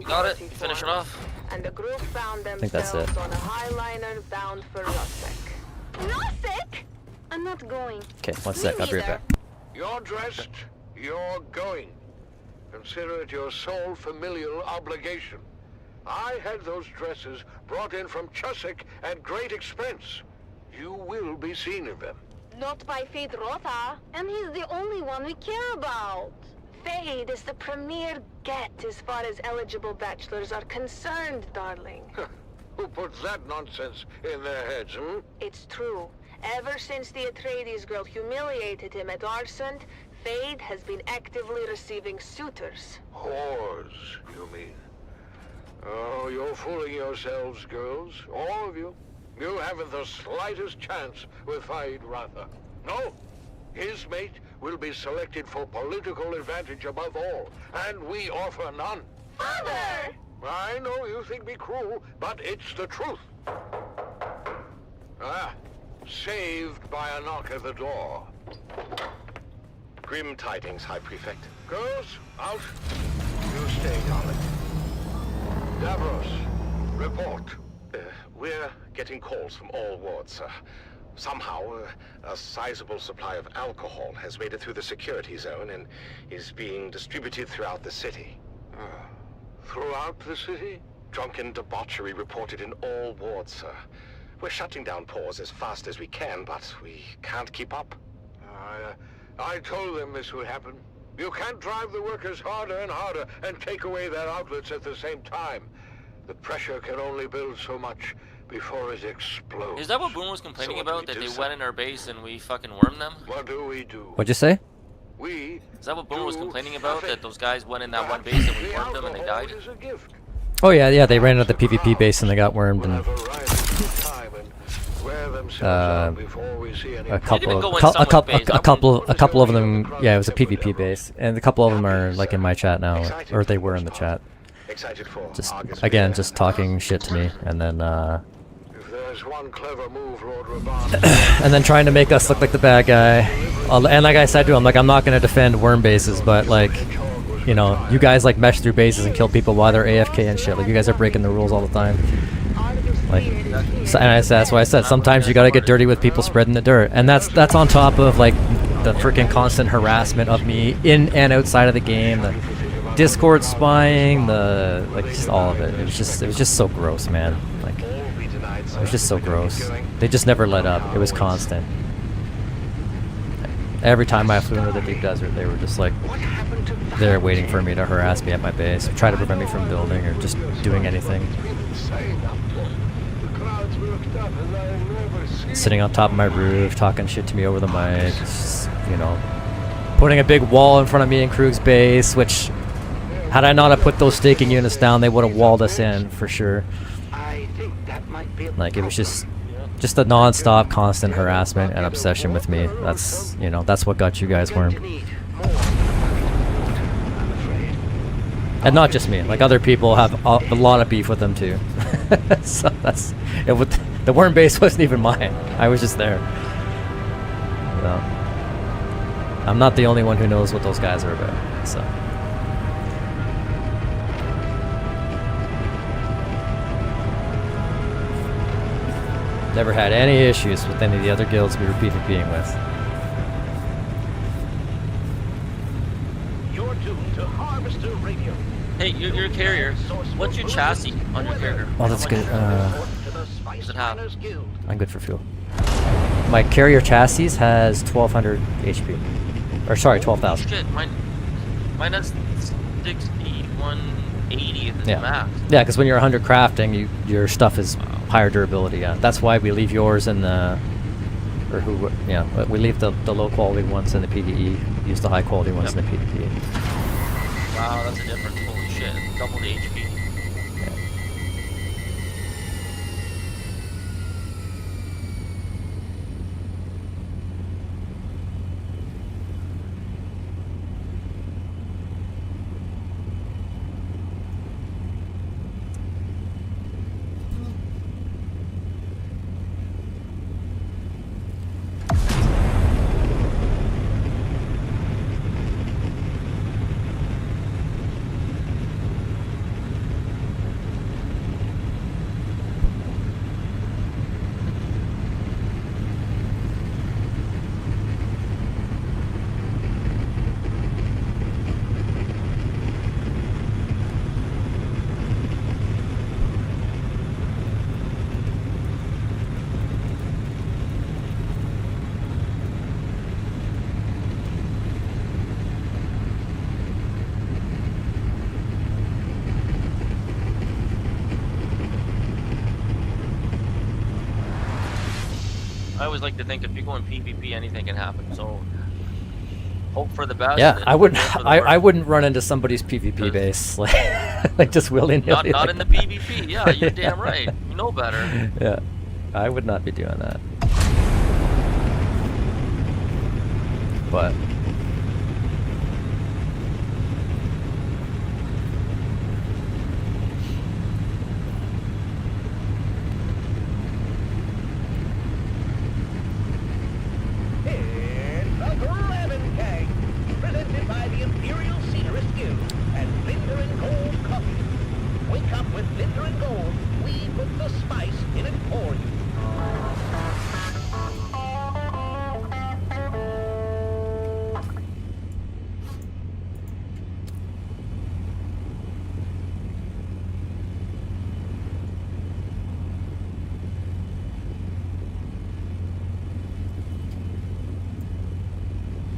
Got it. Finish it off. And the group found think that's themselves it. on a highliner bound for Rosek. Rosek? I'm not going. Okay, one sec. I'll be right back. You're dressed. You're going. Consider it your sole familial obligation. I had those dresses brought in from Chusik at great expense. You will be seen in them. Not by Fedrotha. And he's the only one we care about. Fade is the premier get as far as eligible bachelors are concerned, darling. Who puts that nonsense in their heads, hmm? It's true. Ever since the Atreides girl humiliated him at Arsent, Fade has been actively receiving suitors. Whores, you mean? Oh, you're fooling yourselves, girls. All of you. You haven't the slightest chance with Faid Ratha. No. His mate will be selected for political advantage above all, and we offer none. Father! I know you think me cruel, but it's the truth. Ah, saved by a knock at the door. Grim tidings, High Prefect. Girls, out. You stay, darling. Davros, report. We're getting calls from all wards, sir. Somehow, a sizable supply of alcohol has made it through the security zone and is being distributed throughout the city. Throughout the city? Drunken debauchery reported in all wards, sir. We're shutting down pores as fast as we can, but we can't keep up. I told them this would happen. You can't drive the workers harder and harder and take away their outlets at the same time. The pressure can only build so much before it explodes. Is that what Boone was complaining So what do about? we That do, they sir? went in our base and we fucking wormed them? What do we do? What'd you say? We Is that what Boone was do complaining about? nothing. That those guys went in that one Perhaps base and we the wormed them and they alcohol died? is a gift. Oh yeah, they ran at the PvP base and they got wormed We'll and have a rising time and wear themselves out before we see any a didn't couple, go in a someone's couple, base. a couple of them. Yeah, it was a PvP base, and a couple of them are like in my chat now, or they were in the chat. Excited for Just Argus again, Fair. just talking shit to me, and then If there's one clever move, Lord Raban. and then trying to make us look like the bad guy. And like I said to him, like I'm not gonna defend worm bases, but like, you know, you guys like mesh through bases and kill people while they're AFK and shit. Like you guys are breaking the rules all the time. Like, so, and that's why I said sometimes you gotta get dirty with people spreading the dirt, and that's on top of like the freaking constant harassment of me in and outside of the game, the Discord spying, the like just all of it. It was just so gross, man. Like it was just so gross. They just never let up. It was constant. Every time I flew into the deep desert, they were just like there waiting for me to harass me at my base, try to prevent me from building or just doing anything. Sitting on top of my roof, talking shit to me over the mic, just, you know, putting a big wall in front of me in Krug's base, which, had I not have put those staking units down, they would have walled us in for sure. Like, it was just a non-stop, constant harassment and obsession with me. That's, you know, that's what got you guys wormed. And not just me. Like other people have a lot of beef with them too. So that's it. The worm base wasn't even mine. I was just there. So I'm not the only one who knows what those guys are about. So. Never had any issues with any of the other guilds we were PvPing with. You're tuned to Harvester Radio. Hey, you're a carrier. What's your chassis on your carrier? Oh, that's good. Does it have? I'm good for fuel. My carrier chassis has 1200 HP. Or sorry, 12,000. Shit, mine has 6180 is Yeah. max. Yeah, because when you're 100 crafting, your stuff is higher durability. Yeah, that's why we leave yours in the, but we leave the low quality ones in the PvE. Use the high quality ones in the PvP. Wow, that's a difference. Holy shit, double the HP. I always like to think if you go in PvP, anything can happen. So hope for the best. Yeah, and I wouldn't. pray for the I worst. wouldn't run into somebody's PvP base like just willy nilly. Not in the PvP. Yeah, you're damn right. You know better. Yeah, I would not be doing that. But And the Grabbin' Keg, presented by the Imperial Scenerist Guild and Linder and Gold Coffee. Wake up with Linder and Gold. We put the spice in it for you.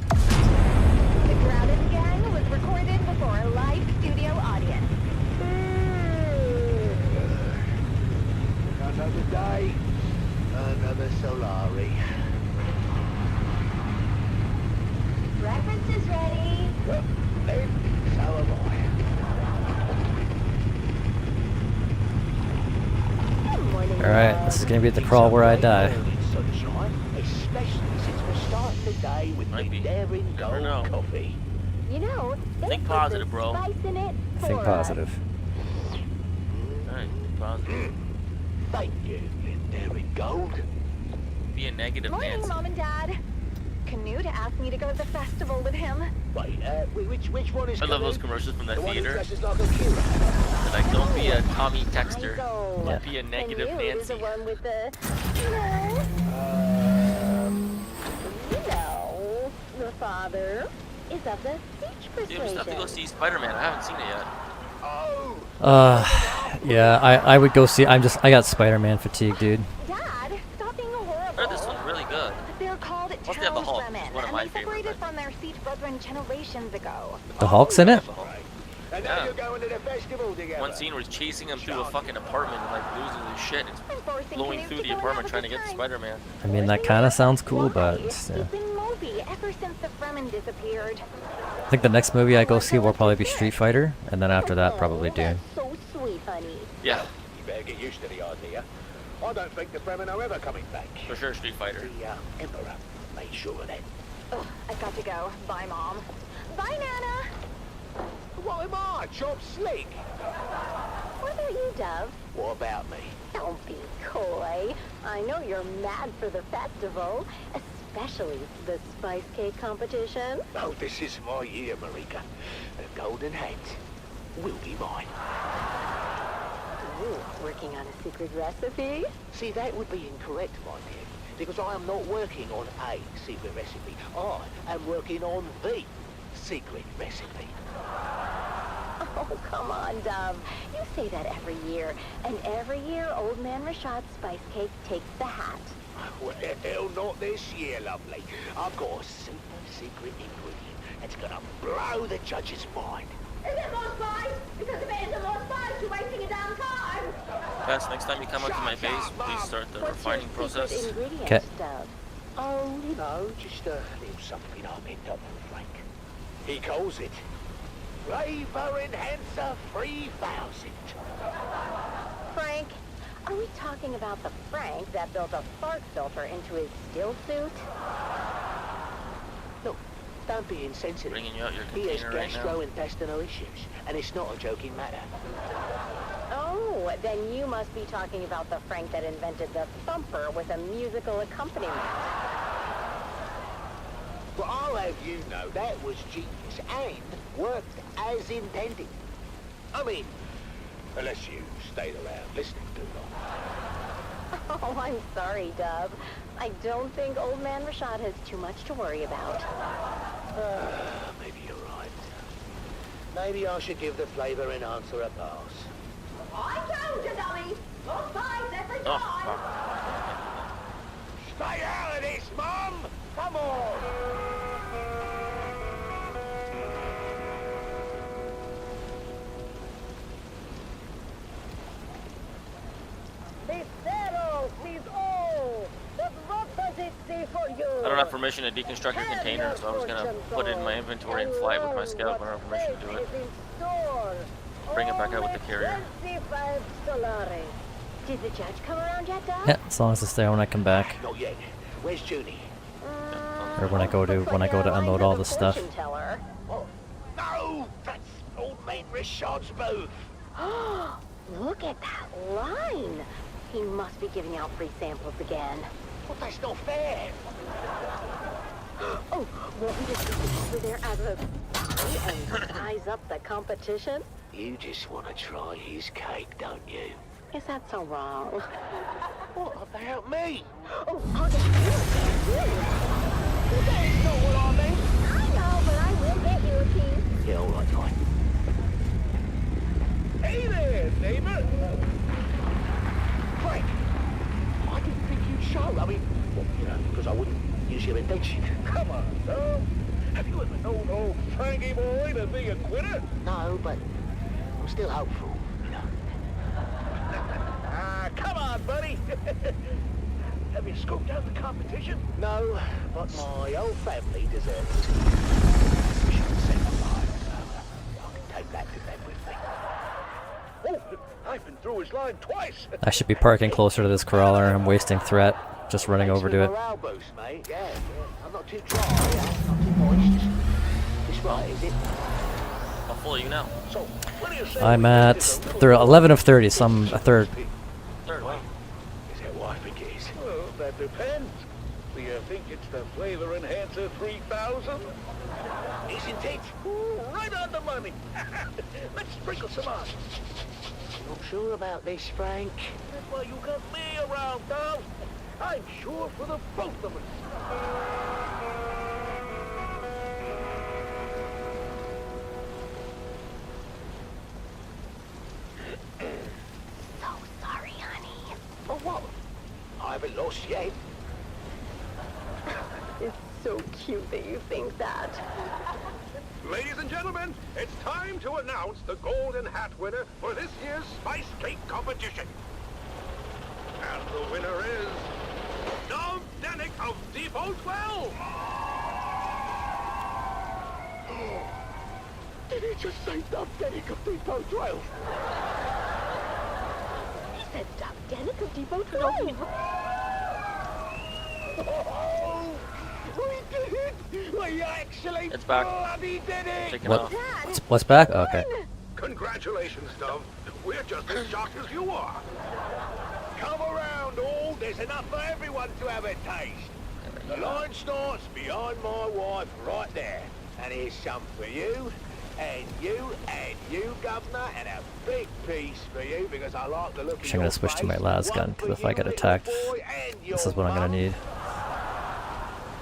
The Grabbin' Gang was recorded before a live studio audience. Another day, another Solari. Breakfast is ready. And so am I. Good morning. all right, this is gonna be the crawl where I die. Sunshine, especially since we're starting the day with Might be. Linder and Never know. Gold Coffee. You know, they Think put positive, the bro. spice in it Think for positive. Alright, positive. Thank you, Linder and Gold. Be a us. negative Morning, Nancy. Mom and Dad. Canute asked me to go to the festival with him. Wait, which one is I love those Canute? commercials from that The one who theater. dresses like a hero. They're like, don't be a Tommy Texter. Michael. Yeah. Be a negative Canute is the Nancy. one with the, the father is of the siege Dude, we still have to go persuasion. see Spider-Man. I haven't seen it yet. Oh, Yeah, I would go see. I got Spider-Man fatigue, dude. Dad, stop being horrible. I heard this one's really good. They're called Plus they have the Hulk, Fremen, which is one of and my they favorite, separated but- from their siege brethren generations ago. The Hulk's in it. and Yeah. now you're going to the festival together. One scene where he's chasing him through a fucking apartment and like losing his shit. It's I'm forcing blowing Canute through to the go and apartment have a trying to good get to time. Spider-Man. I mean, that kind of sounds cool, but Why? yeah. It's been Moby ever since the Fremen disappeared. I think the next movie I go see will probably be Street Fighter, and then after that, probably Oh, Dune. that's so sweet, honey. Yeah, You better get used to the idea. I don't think the Fremen are ever coming back. for sure, Street Fighter. The Emperor made sure of that. Ugh, I've got to go. Bye, Mom. Bye, Nana. Why, Marge? chop slick. What about you, Dove? What about me? Don't be coy. I know you're mad for the festival, especially the spice cake competition. Oh, this is my year, Marika. The golden hat will be mine. Ooh, working on a secret recipe? See, that would be incorrect, my dear, because I am not working on a secret recipe. I am working on the secret recipe. Oh, come on, Dove. You say that every year, and every year Old Man Rashad's spice cake takes the hat. Well, not this year, lovely. I've got a super secret ingredient that's gonna blow the judge's mind. Is it more spice? Because if it isn't more spice, you're wasting a damn time. Guys, next time you come out to my base, please start the refining process. What's your secret ingredient, 'Kay. Dove? Oh, you know, just a little something I picked up from Frank. He calls it Flavor Enhancer 3000. Frank? Are we talking about the Frank that built a fart filter into his still suit? Look, don't be insensitive. Bringing you out your He has container right now. gastrointestinal issues, and it's not a joking matter. Oh, then you must be talking about the Frank that invented the thumper with a musical accompaniment. But I'll have you know that was genius and worked as intended. I mean, unless you stayed around listening too long. Oh, I'm sorry, Dove. I don't think Old Man Rashad has too much to worry about. Maybe you're right. Maybe I should give the flavor enhancer a pass. I told you, dummy! More spice every Oh, time! fuck. Stay out of this, Mum! Come on! I don't have permission to deconstruct your container, so I was gonna put it in my inventory and fly it with my scout, but I don't have permission to do it. Bring it back out with the carrier. Did the judge come around yet, Dove? Yeah, as long as it's there when I come back, Not yet. Where's Junie? or when I go to unload all the stuff. Oh, no! That's Old Man Rashad's booth! Look at that line! He must be giving out free samples again. Well, that's not fair! Oh, want me to take it over there as a and size up the competition? You just want to try his cake, don't you? Is that so wrong? What about me? Oh, I'll get you. That's not what I meant! I know, but I will get you a piece. Yeah, all right, fine. Hey there, neighbor! Frank! I didn't think you'd show. I mean, well, you know, because I wouldn't use your invention. Come on, Tom. Have you ever known old Frankie boy to be a quitter? No, but I'm still hopeful, you know. Ah, come on, buddy. Have you scoped out the competition? No, but my whole family deserves it. We should set fire, so I can take that to bed with me. Oh, I've been through his line twice. I should be parking closer to this crawler. I'm wasting threat, just running over to it. Morale boost, mate. Yeah. I'm not too dry, not too moist. Just right, is it? How full are you now? So, what do you say I'm we at just did a little 11 of 30, so I'm a third. Third way. Is that what I think it is? Well, that depends. Do you think it's the Flavor Enhancer 3000? Isn't it? Ooh, right on the money. Let's sprinkle some on. Not sure about this, Frank. That's why you got me around, Dove. I'm sure for the both of us. So sorry, honey. For what? I haven't lost yet. It's so cute that you think that. Ladies and gentlemen, it's time to announce the Golden Hat winner for this year's Spice Cake competition. And the winner is Dove Denick of Depot 12. Did he just say Dove Denick of Depot 12? He said Dove Denick of Depot 12. Oh, we did it! We actually It's back. bloody did it! Taking What? off. What's back? Okay. Congratulations, Dove. We're just as shocked as you are. Come around, all. There's enough for everyone to have a taste. The line starts behind my wife right there. And here's some for you, and you, Governor, and a big piece for you because I like the look of Actually, I'm gonna switch to my las gun because if I get attacked, this is what I'm gonna need.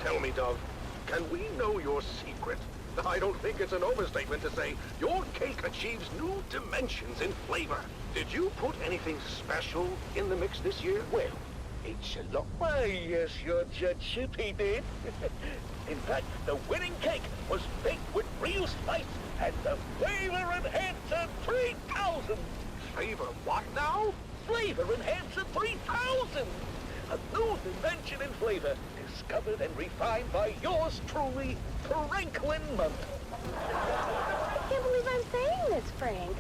Tell me, Dove, can we know your secret? I don't think it's an overstatement to say your cake achieves new dimensions in flavor. Did you put anything special in the mix this year? Well, it's a lot. Why, yes, your judgeship, he did. In fact, the winning cake was baked with real spice and the Flavor Enhancer 3000. Flavor what now? Flavor Enhancer 3000! A new invention in flavor, discovered and refined by yours truly, Franklin Monk. I can't believe I'm saying this, Frank.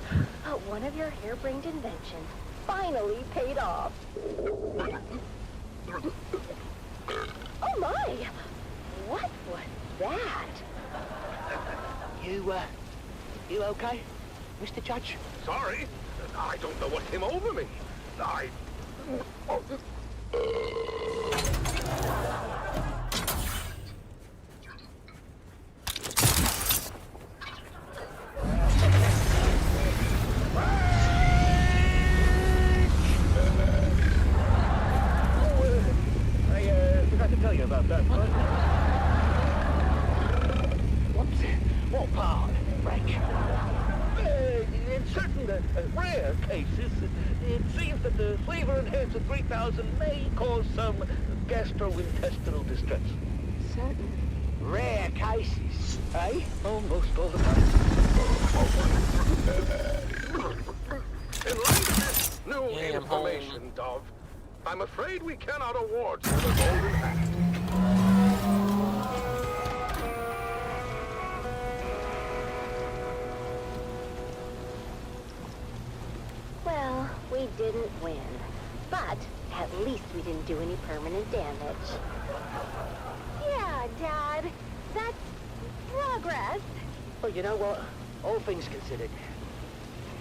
One of your harebrained inventions finally paid off. Oh my! What was that? You okay, Mr. Judge? Sorry, I don't know what came over me. I forgot to tell you about that. What part, Frank? In certain rare cases, it seems that the Flavor Enhancer 3000 may cause some gastrointestinal distress. Certain. Rare cases, eh? Almost all the time. In light of this new Yeah, I'm information, Dove, I'm afraid we cannot award you the golden hat. Well, we didn't win. But at least we didn't do any permanent damage. Yeah, Dad. That's progress. Well, you know what? All things considered,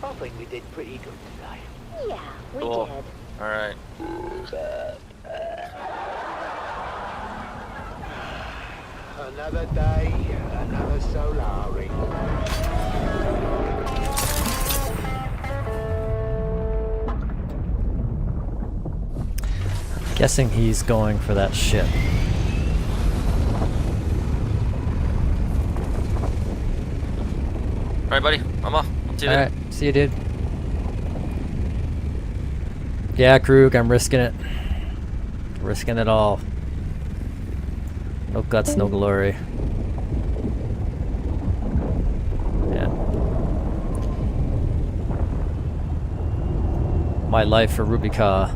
I think we did pretty good today. Yeah, we Cool. did. All right. Another day, another Solari. Guessing he's going for that ship. All right, buddy. I'm off. I'll see you Alright, then. see you, dude. Yeah, Krug, I'm risking it. Risking it all. No guts, no glory. Yeah. My life for Rubika.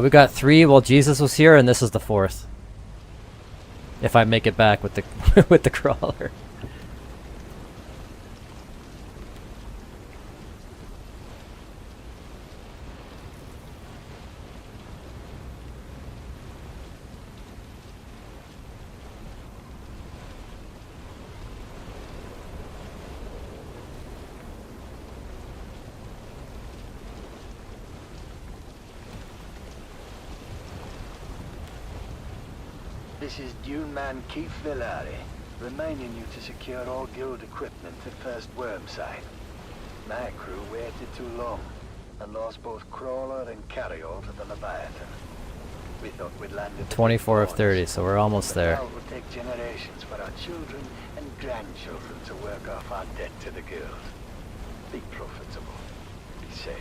We got 3 while Jesus was here, and this is the 4th. If I make it back with the with the crawler. This is Dune man Keith Villari, reminding you to secure all guild equipment at first worm site. My crew waited too long and lost both crawler and carryall to the Leviathan. We thought we'd land at the 24 big of 30, ports, so we're almost but there. now it will take generations for our children and grandchildren to work off our debt to the guild. Be profitable. Be safe.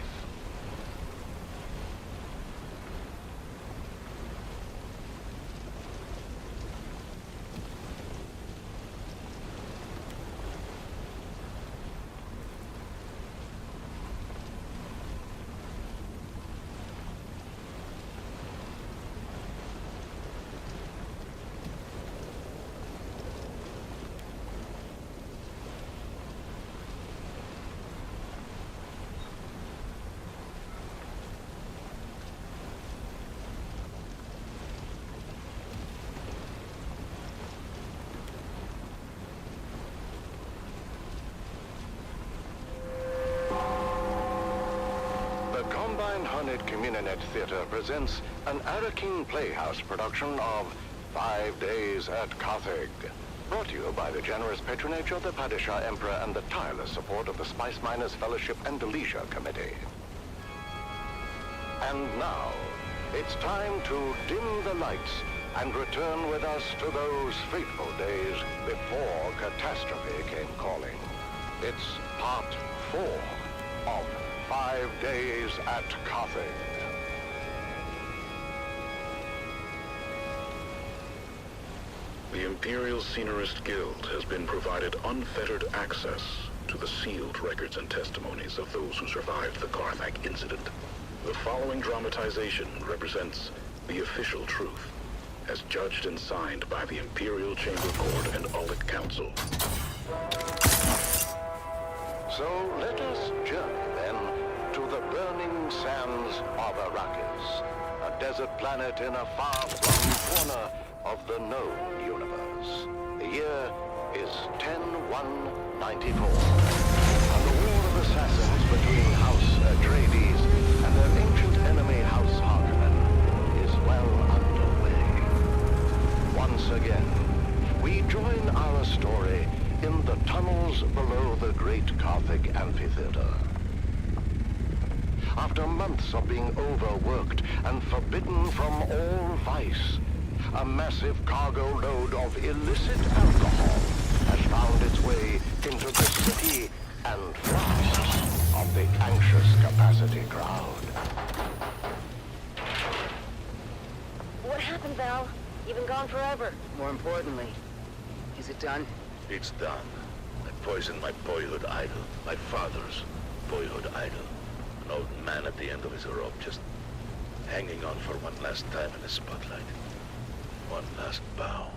The Combined Hornet Communinet Theater presents an Arakin Playhouse production of 5 Days at Carthage. Brought to you by the generous patronage of the Padishah Emperor and the tireless support of the Spice Miners Fellowship and the Leisure Committee. And now, it's time to dim the lights and return with us to those fateful days before catastrophe came calling. It's part 4 of 5 Days at Carthage. The Imperial Scenarist Guild has been provided unfettered access to the sealed records and testimonies of those who survived the Carthage incident. The following dramatization represents the official truth, as judged and signed by the Imperial Chamber Court and Aulit Council. So let us journey then to the burning sands of Arrakis, a desert planet in a far-flung corner of the known universe. The year is 10-1-94, and the war of assassins between House Atreides and their ancient enemy House Harkonnen is well underway. Once again, we join our story in the tunnels below the great Carthage amphitheater. After months of being overworked and forbidden from all vice, a massive cargo load of illicit alcohol has found its way into the city and flasks of the anxious capacity crowd. What happened, Val? You've been gone forever. More importantly, is it done? It's done. I poisoned my boyhood idol, my father's boyhood idol. An old man at the end of his rope, just hanging on for one last time in the spotlight. One last bow.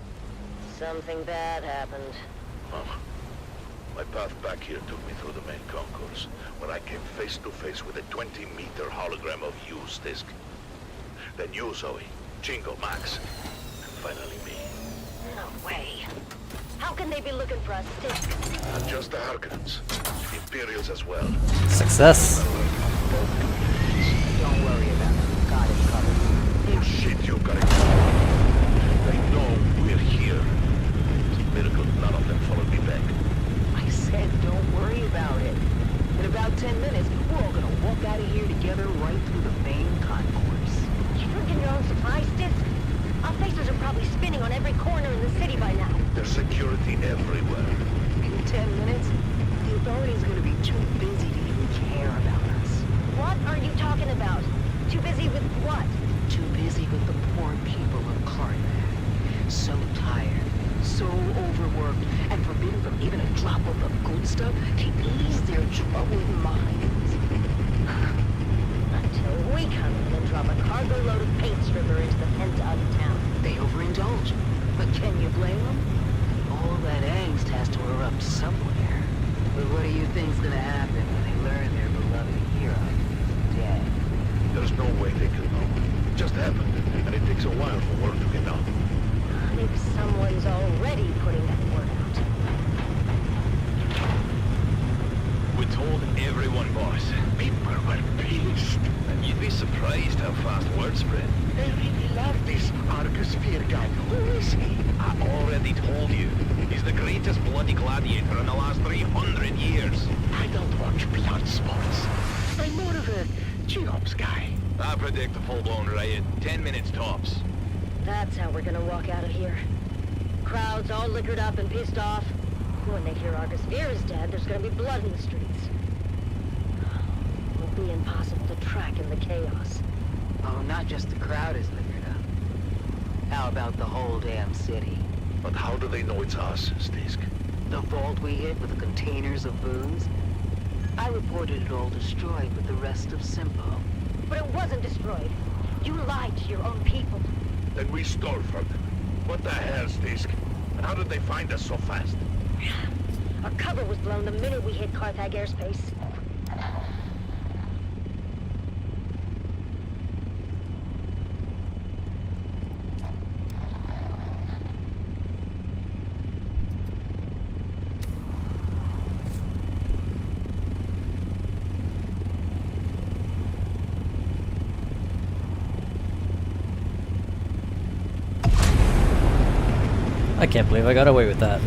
Something bad happened. Mama, my path back here took me through the main concourse, when I came face to face with a 20-meter hologram of you, Stisk. Then you, Zoe, Jingle, Max, and finally me. No way. How can they be looking for us, Stick? Not just the Harkonnens, the Imperials as well. Success. Don't worry about it. Got it covered. Bullshit, you got it. They know we're here. It's a miracle none of them followed me back. I said don't worry about it. In about 10 minutes, we're all gonna walk out of here together right through the main concourse. You bringing your own supplies, Stick? Our faces are probably spinning on every corner in the city by now. There's security everywhere. In 10 minutes, the authorities are gonna be too busy to even care about us. What are you talking about? Too busy with what? Too busy with the poor people of Carthage. So tired, so overworked, and forbidden from even a drop of the good stuff to ease their troubled minds. Until we come in and drop a cargo load of paint stripper into the Penta town. They overindulge. But can you blame them? All that angst has to erupt somewhere. But what do you think's gonna happen when they learn their beloved hero is dead? There's no way they can know. It just happened, and it takes a while for word to get out. I think someone's already putting that word out. We told everyone, boss. People were pissed. And you'd be surprised how fast word spread. They really love this Argosphere guy. Who is he? I already told you. He's the greatest bloody gladiator in the last 300 years. I don't watch blood sports. I'm more of a jobs guy. I predict a full-blown riot. 10 minutes tops. That's how we're gonna walk out of here. Crowds all liquored up and pissed off. When they hear Argus Veer is dead, there's gonna be blood in the streets. It'll be impossible to track in the chaos. Oh, not just the crowd is liquored up. How about the whole damn city? But how do they know it's us, Stisk? The vault we hit with the containers of booze? I reported it all destroyed with the rest of Simpo. But it wasn't destroyed. You lied to your own people. Then we stole from them. What the hell, Stisk? And how did they find us so fast? Our cover was blown the minute we hit Carthag airspace. I can't believe I got away with that.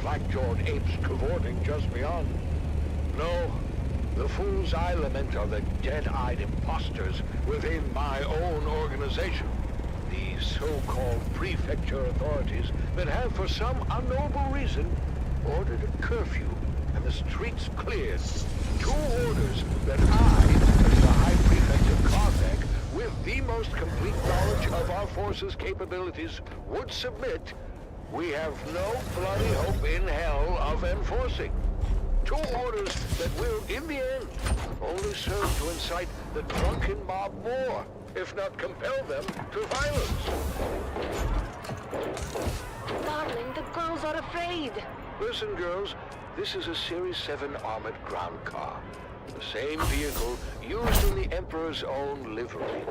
slack-jawed apes cavorting just beyond. No, the fools I lament are the dead-eyed imposters within my own organization. These so-called prefecture authorities that have, for some unknowable reason, ordered a curfew and the streets cleared. 2 orders that I, as the High Prefect of Carthag, with the most complete knowledge of our forces' capabilities, would submit, we have no bloody hope in hell of enforcing. 2 orders that will, in the end, only serve to incite the drunken mob more, if not compel them to violence. Darling, the girls are afraid. Listen, girls, this is a Series 7 armored ground car. The same vehicle used in the Emperor's own livery.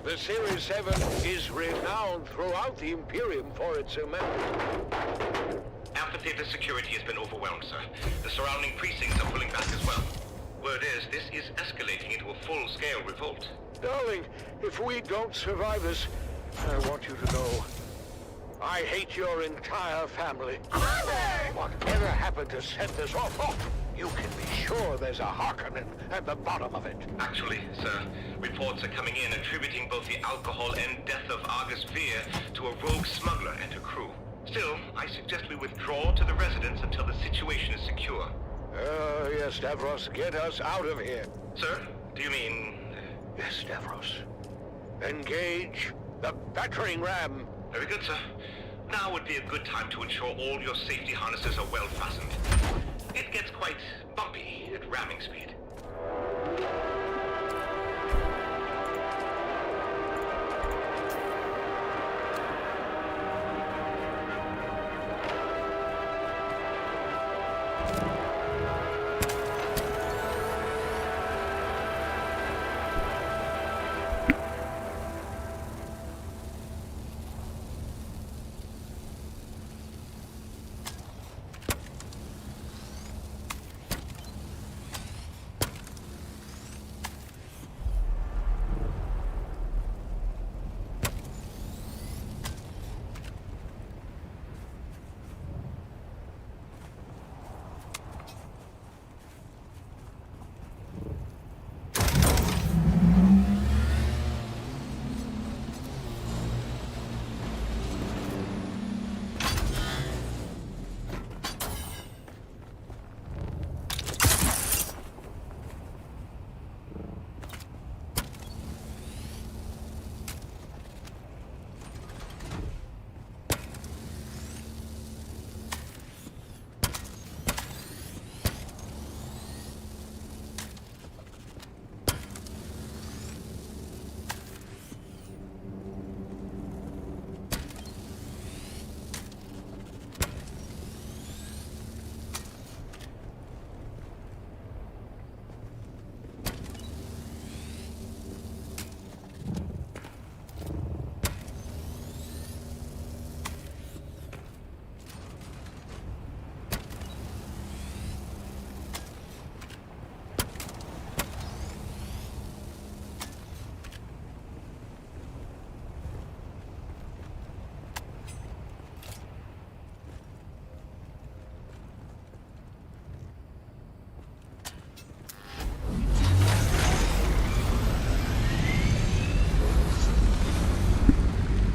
The Series 7 is renowned throughout the Imperium for its immense. Amphitheater security has been overwhelmed, sir. The surrounding precincts are pulling back as well. Word is, this is escalating into a full-scale revolt. Darling, if we don't survive this, I want you to know, I hate your entire family. Mother! Whatever happened to set this off? Oh, you can be sure there's a Harkonnen at the bottom of it. Actually, sir, reports are coming in attributing both the alcohol and death of Argus Veer to a rogue smuggler and her crew. Still, I suggest we withdraw to the residence until the situation is secure. Yes, Stavros, get us out of here. Sir, do you mean... Yes, Stavros. Engage the battering ram. Very good, sir. Now would be a good time to ensure all your safety harnesses are well fastened. It gets quite bumpy at ramming speed.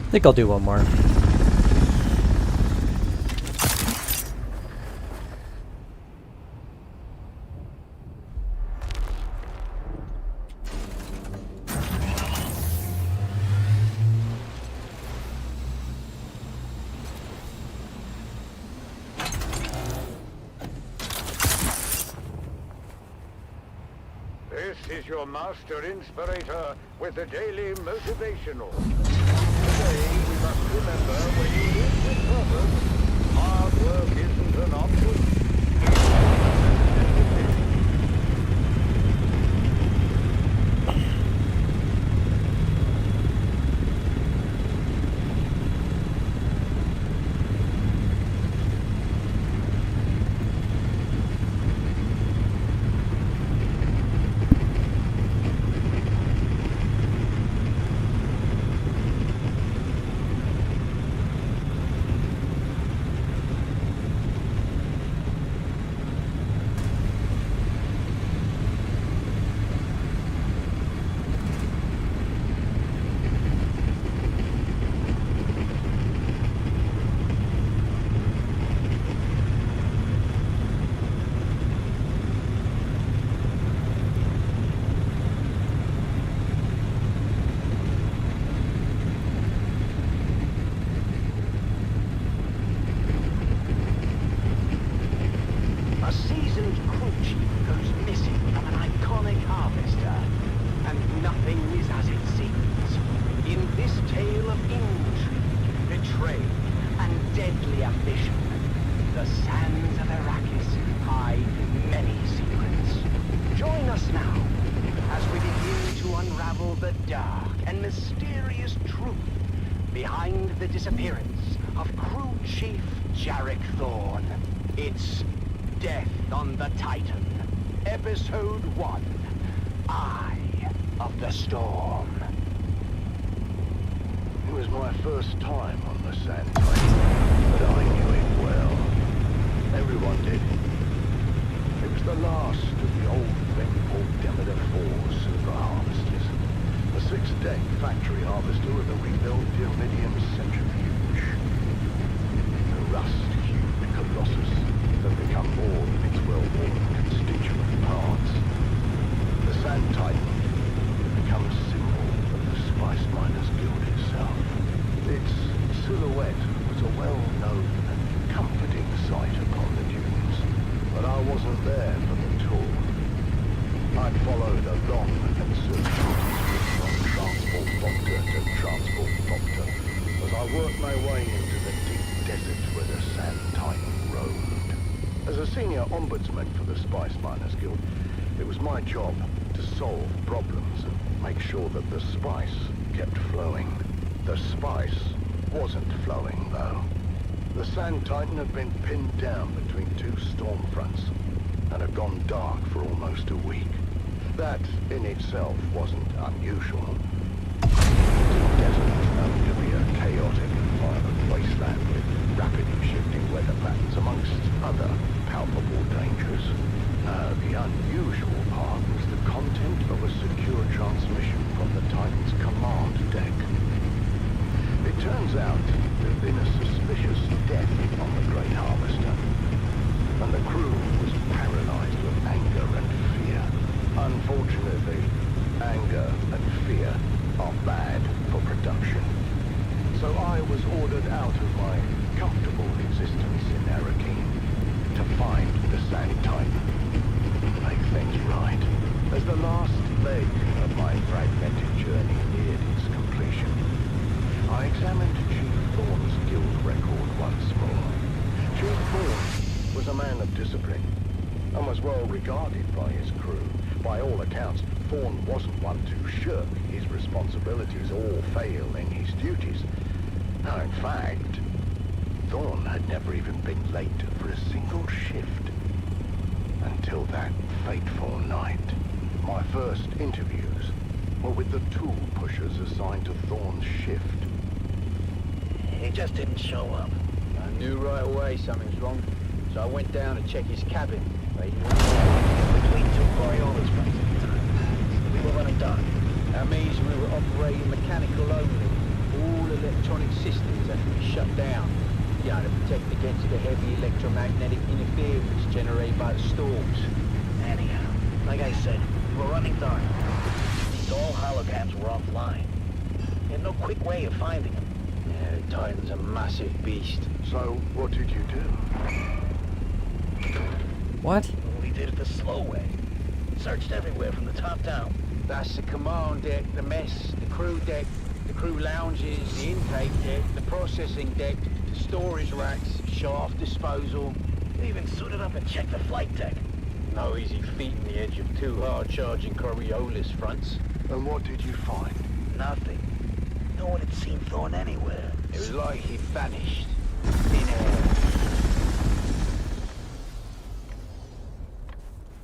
I think I'll do one more. This is your master inspirator with the daily motivational. Today we must remember when you live with purpose, hard work isn't an option. A seasoned crew chief goes missing from an iconic harvester, and nothing is as it seems. In this tale of intrigue, betrayal, and deadly ambition, the sands of Arrakis hide many secrets. Join us now as we begin to unravel the dark and mysterious truth behind the disappearance of crew chief Jarek Thorne. It's Death on the Titan, Episode 1, Eye of the Storm. It was my first time on the Sand Titan, but I knew it well. Everyone did. It was the last of the old Vengeful Demeter 4 super harvesters. A 6-deck factory harvester with a rebuilt Iridium centrifuge. A rust-hued colossus that become more than its well-worn constituent parts. The Sand Titan had become a symbol of the Spice Miners Guild itself. Its silhouette was a well I worked my way into the deep desert where the Sand Titan roamed. As a senior ombudsman for the Spice Miners Guild, it was my job to solve problems and make sure that the spice kept flowing. The spice wasn't flowing, though. The Sand Titan had been pinned down between two storm fronts and had gone dark for almost a week. That, in itself, wasn't unusual. The desert was known to be a chaotic and violent wasteland with rapidly shifting weather patterns, amongst other palpable dangers. The unusual part was the content of a secure transmission from the Titan's command deck. It turns out there'd been a suspicious death on the Great Harvester, and the crew was paralyzed with anger and fear. Unfortunately, anger and fear are bad for production. So I was ordered out of my comfortable existence in Arakeen to find the Sand Titan, make things right. As the last leg of my fragmented journey neared its completion, I examined Chief Thorne's guild record once more. Chief Thorne was a man of discipline and was well regarded by his crew. By all accounts, Thorne wasn't one to shirk his responsibilities or fail in his duties. No, in fact, Thorne had never even been late for a single shift. Until that fateful night. My first interviews were with the tool pushers assigned to Thorne's shift. He just didn't show up. I knew right away something was wrong, so I went down to check his cabin. But he was between two Coriolis frames at the time. We were running dark. That means we were operating mechanical only. All electronic systems had to be shut down. You know, to protect against the heavy electromagnetic interference generated by the storms. Anyhow, like I said, we were running dark. All holograms were offline. We had no quick way of finding them. Yeah, the Titan's a massive beast. So, what did you do? What? We did it the slow way. Searched everywhere from the top down. That's the command deck, the mess, the crew deck, the crew lounges, the intake deck, the processing deck, the storage racks, shaft disposal. We even suited up and checked the flight deck. No easy feat in the edge of two hard-charging Coriolis fronts. And what did you find? Nothing. No one had seen Thorne anywhere. It was like he vanished. In air.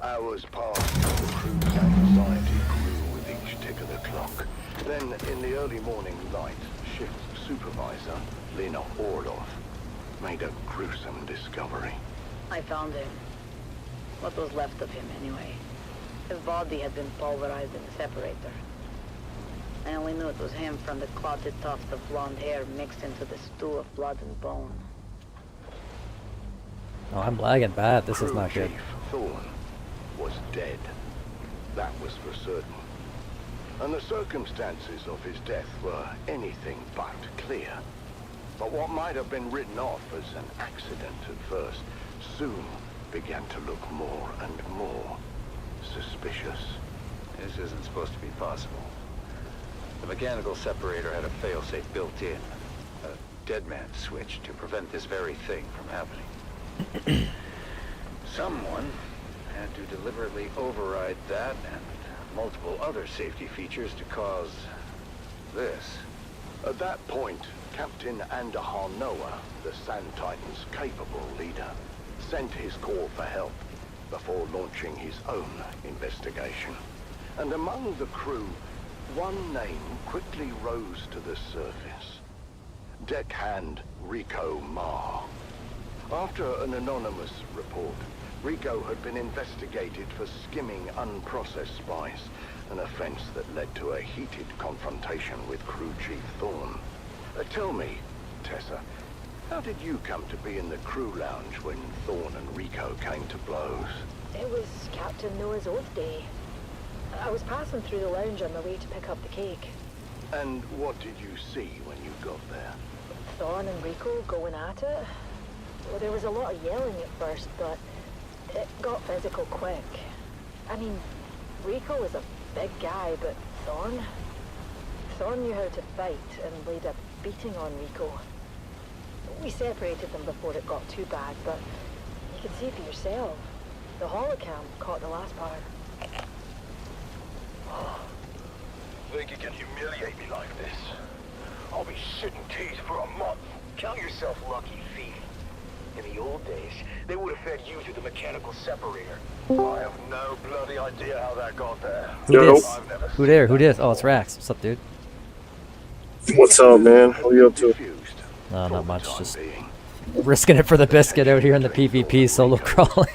Hours passed as the crew's anxiety grew with each tick of the clock. Then, in the early morning light, shift supervisor, Lena Orloff, made a gruesome discovery. I found him. What was left of him, anyway. His body had been pulverized in the separator. I only knew it was him from the clotted tuft of blonde hair mixed into the stew of blood and bone. Oh, I'm lagging bad. This is Crew not good. Chief Thorne was dead. That was for certain. And the circumstances of his death were anything but clear. But what might have been written off as an accident at first soon began to look more and more suspicious. This isn't supposed to be possible. The mechanical separator had a failsafe built in, a dead man switch to prevent this very thing from happening. Someone had to deliberately override that and multiple other safety features to cause this. At that point, Captain Andahar Noah, the Sand Titan's capable leader, sent his call for help before launching his own investigation. And among the crew, one name quickly rose to the surface. Deckhand Rico Marr. After an anonymous report, Rico had been investigated for skimming unprocessed spice, an offense that led to a heated confrontation with Crew Chief Thorne. Tell me, Tessa, how did you come to be in the crew lounge when Thorne and Rico came to blows? It was Captain Noah's Oath Day. I was passing through the lounge on my way to pick up the cake. And what did you see when you got there? Thorne and Rico going at it. Well, there was a lot of yelling at first, but it got physical quick. I mean, Rico was a big guy, but Thorn knew how to fight and laid a beating on Rico. We separated them before it got too bad, but you can see for yourself. The holocam caught the last part. Think you can humiliate me like this? I'll be shitting teeth for a month. Count yourself lucky, thief. In the old days, they would have fed you through the mechanical separator. I have no bloody idea how that got there. Who dis? Who there? Who dis? Oh, it's Rax. What's up, dude? What's up, man? What are you up to? No, not much. Just risking it for the biscuit out here in the PvP solo crawling.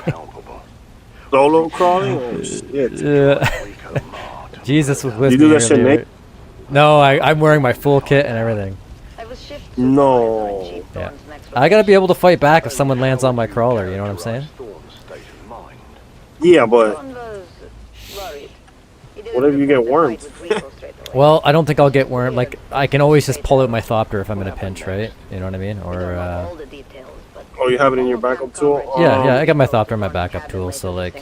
Solo crawling? Oh, shit. Yeah. Jesus was with You me do that shit, earlier. Nick? No, I'm wearing my full kit and everything. No. Yeah. I gotta be able to fight back if someone lands on my crawler, you know what I'm saying? Yeah, but what if you get wormed? Well, I don't think I'll get wormed. Like, I can always just pull out my Thopter if I'm in a pinch, right? You know what I mean? Or, Oh, you have it in your backup tool? yeah, I got my Thopter in my backup tool, so, like,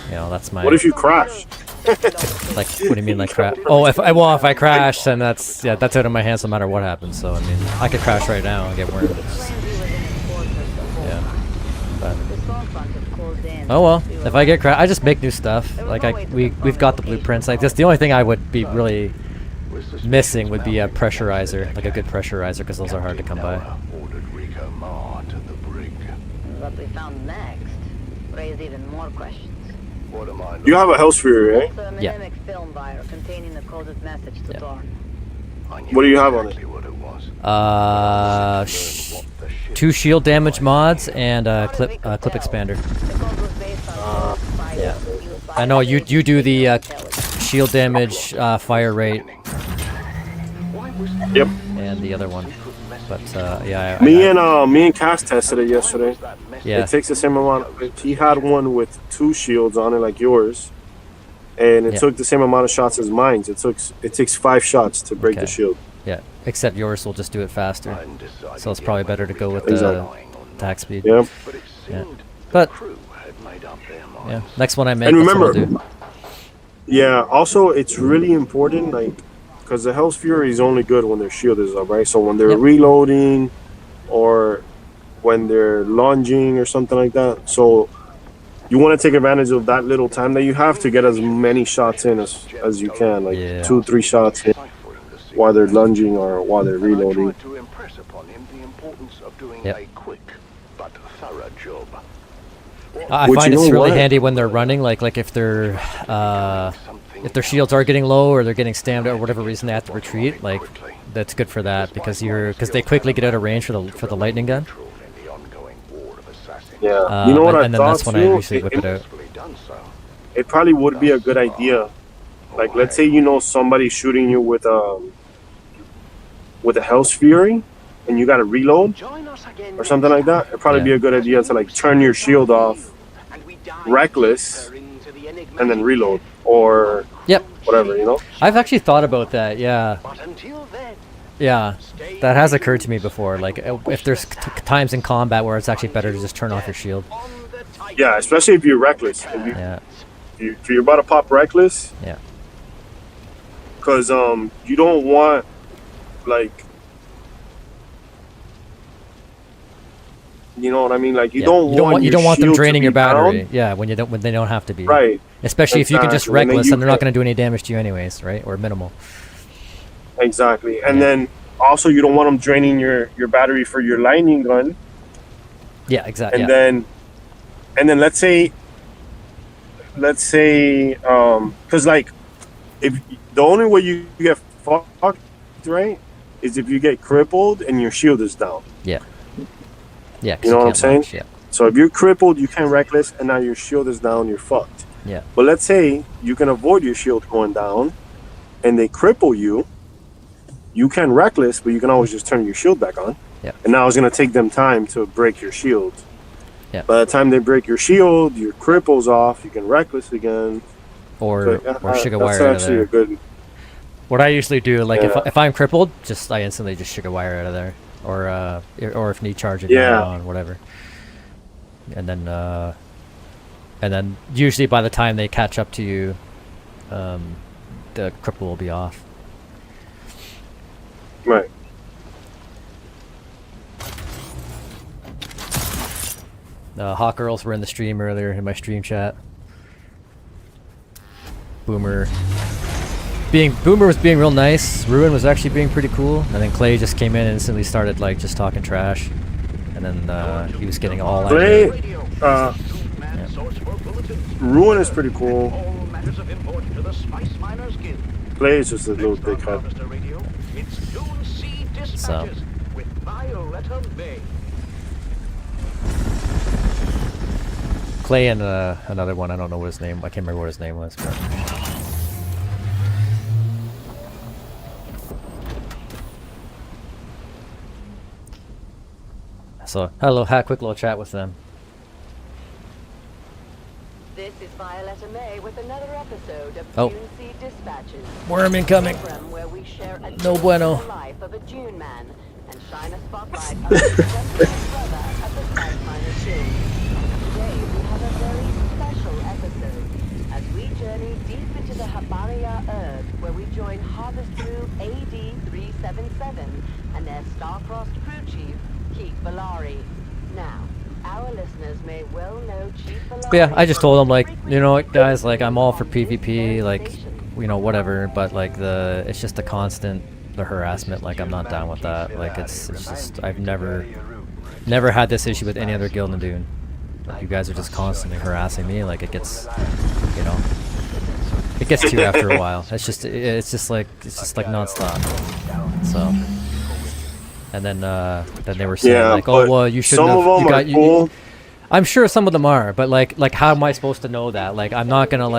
you know, that's my... What if you crash? Like, what do you mean, like, crash? Oh, if I crash, then that's out of my hands no matter what happens, so, I mean, I could crash right now and get wormed. Yeah. But... Oh well, if I get I just make new stuff. Like we've got the blueprints. Like the only thing I would be really missing would be a pressurizer, like a good pressurizer, because those are hard to come by. What we found next raised even more questions. You have a Hell's Fury, right? The mnemonic film wire containing the coded message to Thorn. What do you have on it? 2 shield damage mods and clip expander. Yeah, I know you do the shield damage fire rate. Yep. And the other one, but yeah. Me and Cass tested it yesterday. Yeah. It takes the same amount. He had one with 2 shields on it, like yours, and it took the same amount of shots as mine. It takes 5 shots to break the shield. Yeah, except yours will just do it faster. So it's probably better to go with the attack speed. Yep. Yeah. But yeah, next one I make. And remember, that's what I'll do. Yeah. Also, it's really important, like, because the Hell's Fury is only good when their shield is up, right? So when they're reloading, or when they're lunging or something like that. So you want to take advantage of that little time that you have to get as many shots in as you can, like 2-3 shots in while they're lunging or while they're reloading. Yep. I find it's really handy when they're running, like if their shields are getting low or they're getting stammed out or whatever reason they have to retreat. Like that's good for that because they quickly get out of range for the lightning gun. Yeah, you know what I and then thought that's when too? I usually whip it out. It probably would be a good idea. Like, let's say somebody shooting you with a Hell's Fury, and you got to reload or something like that. It'd probably be a good idea to like turn your shield off, reckless, and then reload or whatever. I've actually thought about that. Yeah. Yeah, that has occurred to me before. Like, if there's times in combat where it's actually better to just turn off your shield. Yeah, especially if you're reckless. If you're about to pop reckless. Yeah. Because you don't want like. You know what I mean? Like you don't want them draining your battery. down. Yeah, when they don't have to be. Right. Especially if you can just reckless, and they're not going to do any damage to you anyways, right? Or minimal. Exactly, and then also you don't want them draining your battery for your lightning gun. Yeah, exactly. And then let's say, because like, if the only way you get fucked, right, is if you get crippled and your shield is down. Yeah. Yeah. You know what I'm saying? Launch, yeah. So if you're crippled, you can't reckless, and now your shield is down, you're fucked. Yeah. But let's say you can avoid your shield going down, and they cripple you. You can reckless, but you can always just turn your shield back on. Yeah. And now it's going to take them time to break your shield. Yeah. By the time they break your shield, your cripple's off. You can reckless again. Or sugar wire out of there. A good. What I usually do, like if I'm crippled, I instantly just sugar wire out of there, or if need charge it on whatever. And then usually by the time they catch up to you, the cripple will be off. Right. Hot girls were in the stream earlier in my stream chat. Boomer was being real nice. Ruin was actually being pretty cool, and then Clay just came in and instantly started like just talking trash, and then he was getting all Clay, yeah. Ruin is pretty cool. Clay is just a little dickhead. So. Clay and another one, I don't know what his name. I can't remember what his name was. But. So, had a quick little chat with them. This is Violetta May with another episode of Oh. Dune Sea Dispatches. Worm incoming. Program where we share a No bueno. the life of a Dune man and shine a spotlight on the adventurous brother of the Spice Miners Guild. Today we have a very special episode as we journey deep into the Habaria Earth where we join Harvest Crew AD-377 and their star-crossed crew chief, Keith Valari. Now, our listeners may well know Chief Valari. But yeah, I just told him like, you know what, guys, like I'm all for PvP, like, you know, whatever, but like it's just the constant, the harassment, like I'm not down with that. Like it's just, I've never had this issue with any other guild in Dune. Like, you guys are just constantly harassing me, like it gets, you know, it gets to you after a while. It's just like nonstop. So. And then they were saying like, oh well, you shouldn't have. Some of them are cool. I'm sure some of them are, but like how am I supposed to know that? Like I'm not gonna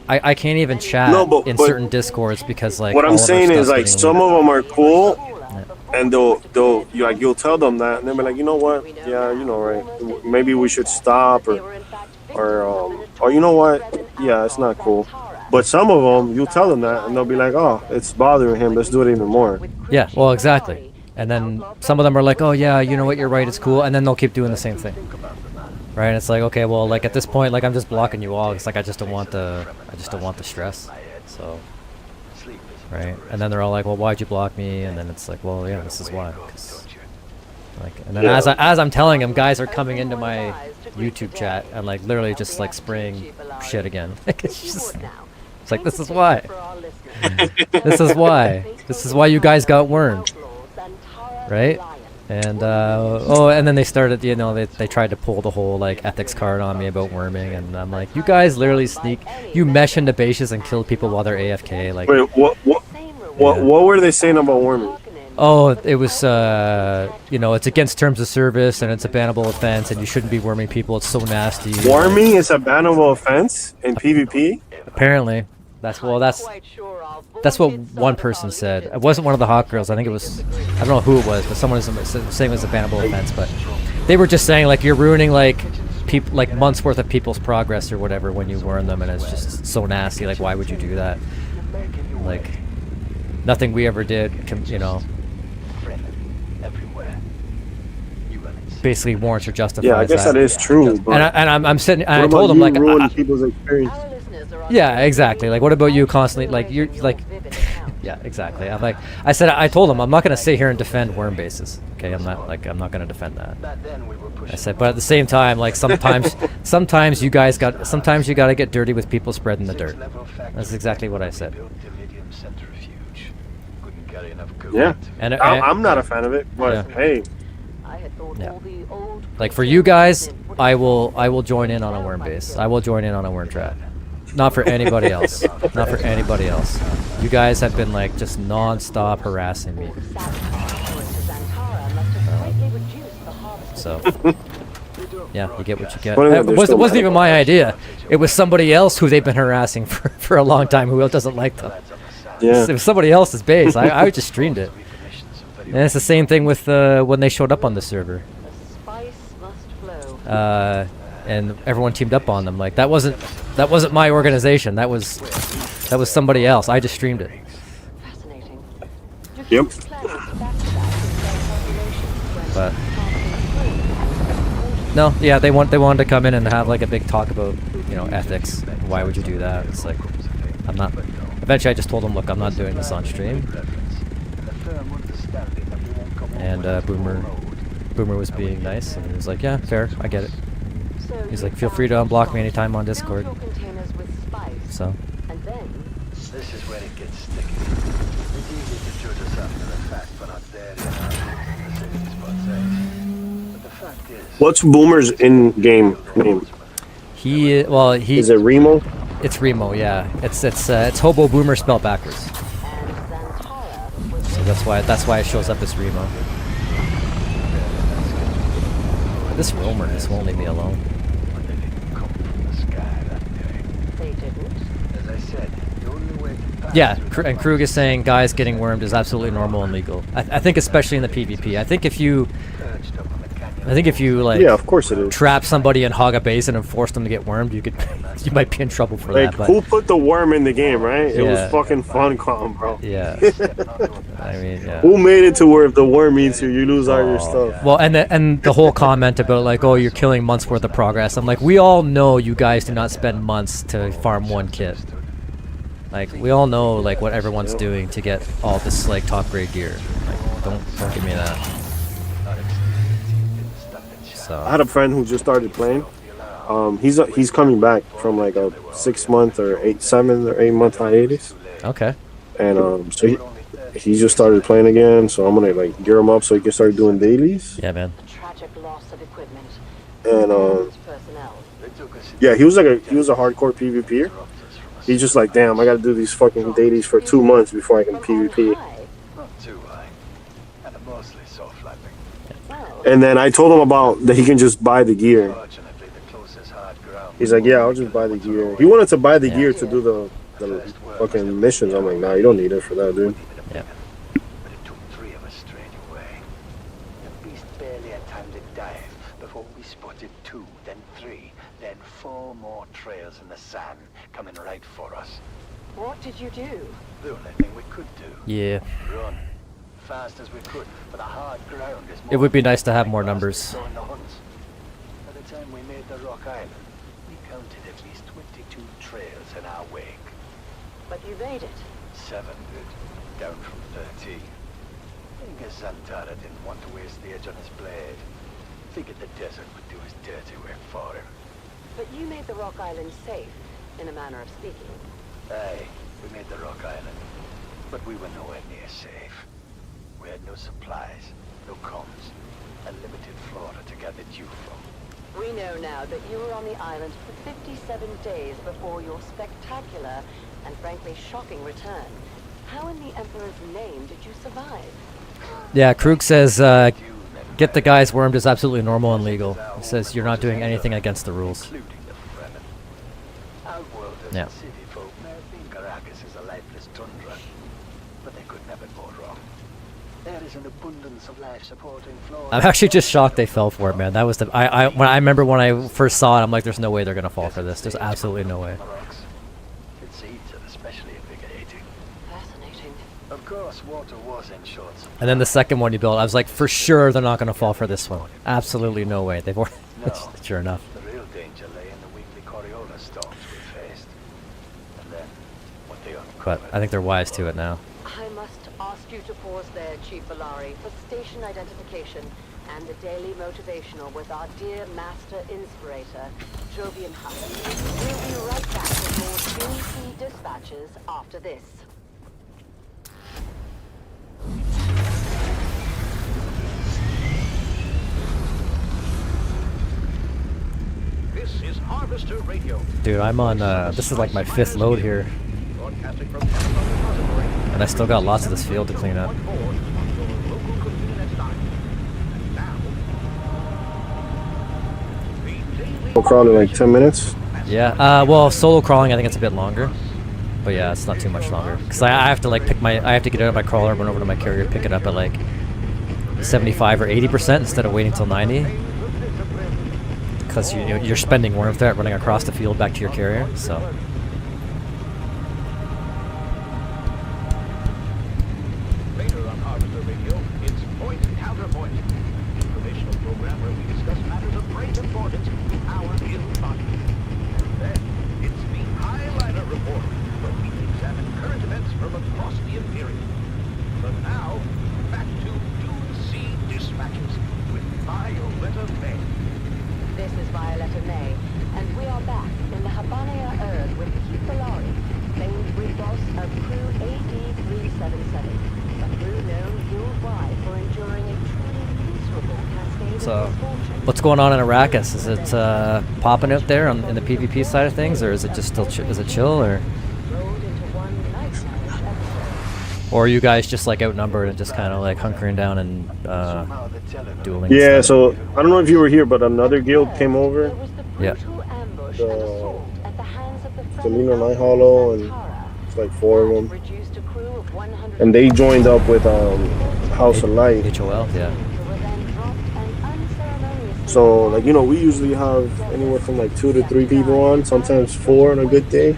I can't even chat in certain discords because like. What I'm saying is like some leaked. of them are cool, and you'll tell them that, and they'll be like, you know what? Yeah, you know, right? Maybe we should stop, or you know what? Yeah, it's not cool. But some of them, you'll tell them that, and they'll be like, oh, it's bothering him. Let's do it even more. Yeah, well, exactly. And then some of them are like, oh yeah, you know what, you're right, it's cool, and then they'll keep doing the same thing, right? And it's like, okay, well, like at this point, like I'm just blocking you all. It's like I just don't want the stress. So, right? And then they're all like, well, why'd you block me? And then it's like, well, yeah, this is why. 'Cause, like, and then as I'm telling them, guys are coming into my YouTube chat and like literally just like spraying shit again. It's like this is why. This is why. This is why you guys got wormed. Right? And and then they started, you know, they tried to pull the whole like ethics card on me about worming, and I'm like, you guys literally you mesh into bases and kill people while they're AFK. Like, wait, what were they saying about worming? Oh, it was you know, it's against terms of service and it's a bannable offense, and you shouldn't be worming people. It's so nasty. Worming is a bannable offense in PvP. Apparently, that's what one person said. It wasn't one of the hot girls. I think it was, I don't know who it was, but someone was saying it was a bannable offense. But they were just saying like you're ruining like months worth of people's progress or whatever when you worm them, and it's just so nasty. Like, why would you do that? Like, nothing we ever did, you know, basically warrants or justifies. Yeah, I guess that is true. But and I'm sitting. And I told him like, ruining people's experience. Yeah, exactly. Like, what about you constantly? Like, you're like, yeah, exactly. I'm like, I told him I'm not gonna sit here and defend worm bases. Okay, I'm not gonna defend that. I said, but at the same time, like sometimes you gotta get dirty with people spreading the dirt. That's exactly what I said. Yeah, and I'm not a fan of it, but yeah. Hey. Yeah. Like for you guys, I will join in on a worm base. I will join in on a worm trap. Not for anybody else. Not for anybody else. You guys have been like just non-stop harassing me. So yeah, you get what you get. It wasn't even my idea. It was somebody else who they've been harassing for a long time who doesn't like them. Yeah. It was somebody else's base. I just streamed it. And it's the same thing with when they showed up on the server. And everyone teamed up on them. Like that wasn't my organization. That was somebody else. I just streamed it. Yep. But no, yeah, they wanted to come in and have like a big talk about, you know, ethics. Why would you do that? It's like, I'm not. Eventually, I just told them, look, I'm not doing this on stream. and Boomer was being nice, and he was like, yeah, fair, I get it. He's like, feel free to unblock me anytime on Discord. So. And then this is where it gets sticky. It's easy to judge us after the fact, but not there yet. But the fact is, What's Boomer's in-game name? He is it Remo? It's Remo, yeah. It's Hobo Boomer spelled backwards. So that's why it shows up as Remo. This Romer just won't leave me alone. they didn't. As I said, the only way to pass Yeah, and Krug is saying guys getting wormed is absolutely normal and legal. I think especially in the PvP. I think if you like, yeah, of course it is. Trap somebody in Hog a Basin and force them to get wormed, you might be in trouble for like, that. But who put the worm in the game, right? It was Yeah. fucking Funcom, bro. Yeah. I mean, yeah. Who made it to where if the worm eats you, you lose all your stuff? Well, and the whole comment about like, oh, you're killing months worth of progress. I'm like, we all know you guys do not spend months to farm one kit. Like, we all know like what everyone's doing to get all this like top grade gear. Like, don't give me that. So. I had a friend who just started playing. He's coming back from like a 6 month or 7 or 8 month hiatus. Okay. And so he just started playing again. So I'm gonna like gear him up so he can start doing dailies. Yeah, man. And yeah, he was a hardcore PvPer. He's just like, damn, I gotta do these fucking dailies for 2 months before I can PvP. Not too high. And mostly soft landing. And then I told him about that he can just buy the gear. He's like, yeah, I'll just buy the gear. He wanted to buy the gear to do the fucking missions. I'm like, nah, you don't need it for that, dude. Yeah. But it took 3 of us straight away. The beast barely had time to dive before we spotted 2, then 3, then 4 more trails in the sand coming right for us. What did you do? The only thing we could do. Yeah. Run. Fast as we could, but the hard ground is more It would be nice to have more numbers. By the time we made the Rock Island, we counted at least 22 trails in our wake. But you made it. 7 did, down from 13. I guess Santara didn't want to waste the edge on his blade. Figured the desert would do his dirty work for him. But you made the Rock Island safe, in a manner of speaking. Aye, we made the Rock Island, but we were nowhere near safe. We had no supplies, no comms, and limited flora to gather dew from. We know now that you were on the island for 57 days before your spectacular and frankly shocking return. How in the Emperor's name did you survive? Yeah, Krug says get the guys wormed is absolutely normal and legal. He says you're not doing anything against the rules. Yeah. City folk may think Caracas is a lifeless tundra, but they couldn't have it more wrong. There is an abundance of life-supporting flora. I'm actually just shocked they fell for it, man. That was the I remember when I first saw it, I'm like, there's no way they're gonna fall for this. There's absolutely no way. Its seeds are especially invigorating. Fascinating. Of course, water was in short supply. And then the second one you built, I was like, for sure they're not gonna fall for this one. Absolutely no way. They've already. No. Sure enough. The real danger lay in the weekly Coriolis storms we faced. And then, what they But I think they're wise to it now. I must ask you to pause there, Chief Valari, for station identification and the daily motivational with our dear Master Inspirator, Jovian Hunt. We'll be right back with more GP dispatches after this. This is Harvester Radio. Dude, I'm on this is like my 5th load here. And I still got lots of this field to clean up. We'll crawl in like 10 minutes. Yeah, well, solo crawling I think it's a bit longer. But yeah, it's not too much longer. Because I have to like I have to get out of my crawler, run over to my carrier, pick it up at like 75 or 80% instead of waiting till 90. Because you're spending worm threat running across the field back to your carrier, so. Later on Harvester Radio, it's Point Counterpoint, the informational program where we discuss matters of great importance to our ill body. Then, it's the Highliner Report, where we examine current events from across the Imperium. But now, back to Dune Sea So, what's going on in Arrakis? Is it popping out there in the PvP side of things, or is it just still is it chill, or are you guys just like outnumbered and just kind of like hunkering down and dueling? Yeah, and stuff? so I don't know if you were here, but another guild came over. Yeah. Selena Night Hollow, and it's like 4 of them. And they joined up with House of Light. HOL, yeah. So, like, you know, we usually have anywhere from like 2 to 3 people on, sometimes 4 on a good day.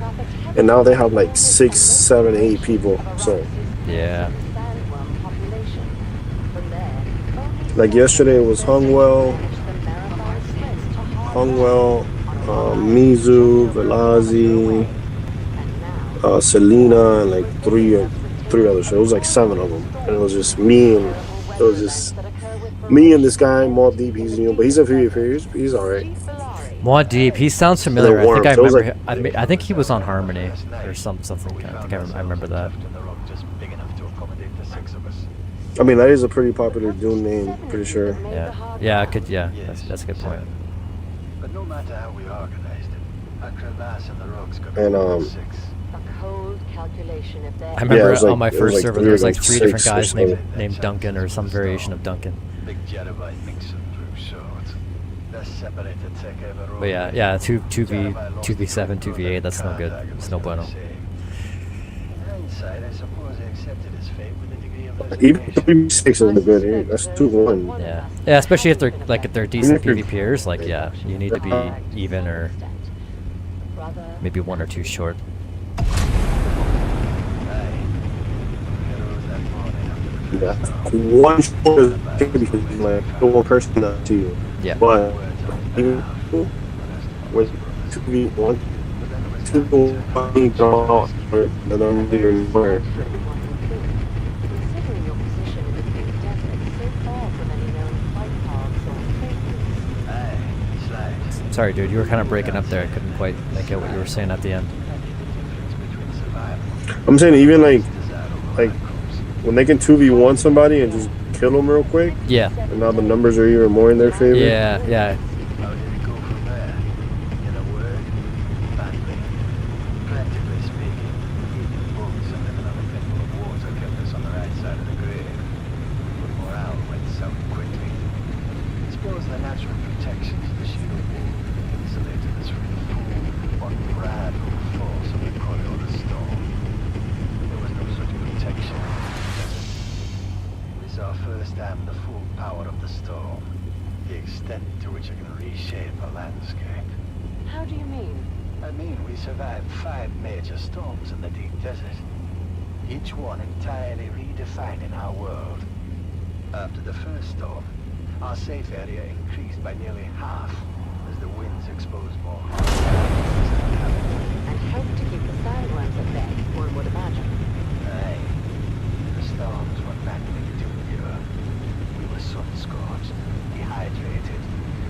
And now they have like 6, 7, 8 people. So, yeah. Like yesterday it was Hungwell, Mizu, Velazi, Selena, and like three others. It was like 7 of them, and it was just me and this guy, Mob Deep. He's new, but he's a PvP. He's all right. Mod Deep, he sounds familiar. I think I So it was remember. I think he was on Harmony or something. I think I remember that. I mean, that is a pretty popular Dune name. Pretty sure. Yeah. Yeah. I could. Yeah. That's a good point. But no matter how we organized it, that crevasse in the rocks got And A cold calculation if I remember it was on my it was first like server 3 there was or like 3 different 6 or guys so. named Duncan or some variation of Duncan. big Jedi mixing through swords. They're separated tech ever. But yeah, 2v7, 2v8. That's no good. It's no bueno. In hindsight, I suppose I accepted his fate with a degree of Even 3v6 is good. Hey, that's 2-1. Yeah. Yeah, especially if they're decent PvPers. Like, yeah, you need to be even or maybe 1 or 2 short. Yeah, 1 short is because like the 1 person up to you. Yeah. But even with 2v1, 2v1 draw or the number even more. Sorry, dude, you were kind of breaking up there. I couldn't quite make out what you were saying at the end. I'm saying even like when they can 2v1 somebody and just kill them real quick. Yeah. And now the numbers are even more in their favor. Yeah, yeah. Practically speaking, eating bugs and living on a pinpool of water kept us on the right side of the grave. But morale went south quickly. I suppose the natural protections of the shield wall insulated us from the full, unbridled force of the Coriolis storm. There was no such protection in the desert. We saw firsthand the full power of the storm, the extent to which it can reshape a landscape. How do you mean? I mean, we survived 5 major storms in the deep desert, each one entirely redefining our world. After the first storm, our safe area increased by nearly half as the winds exposed more And helped to keep the sandworms at bay, one would imagine. Aye. The storms were madly due. We were sun-scorched, dehydrated,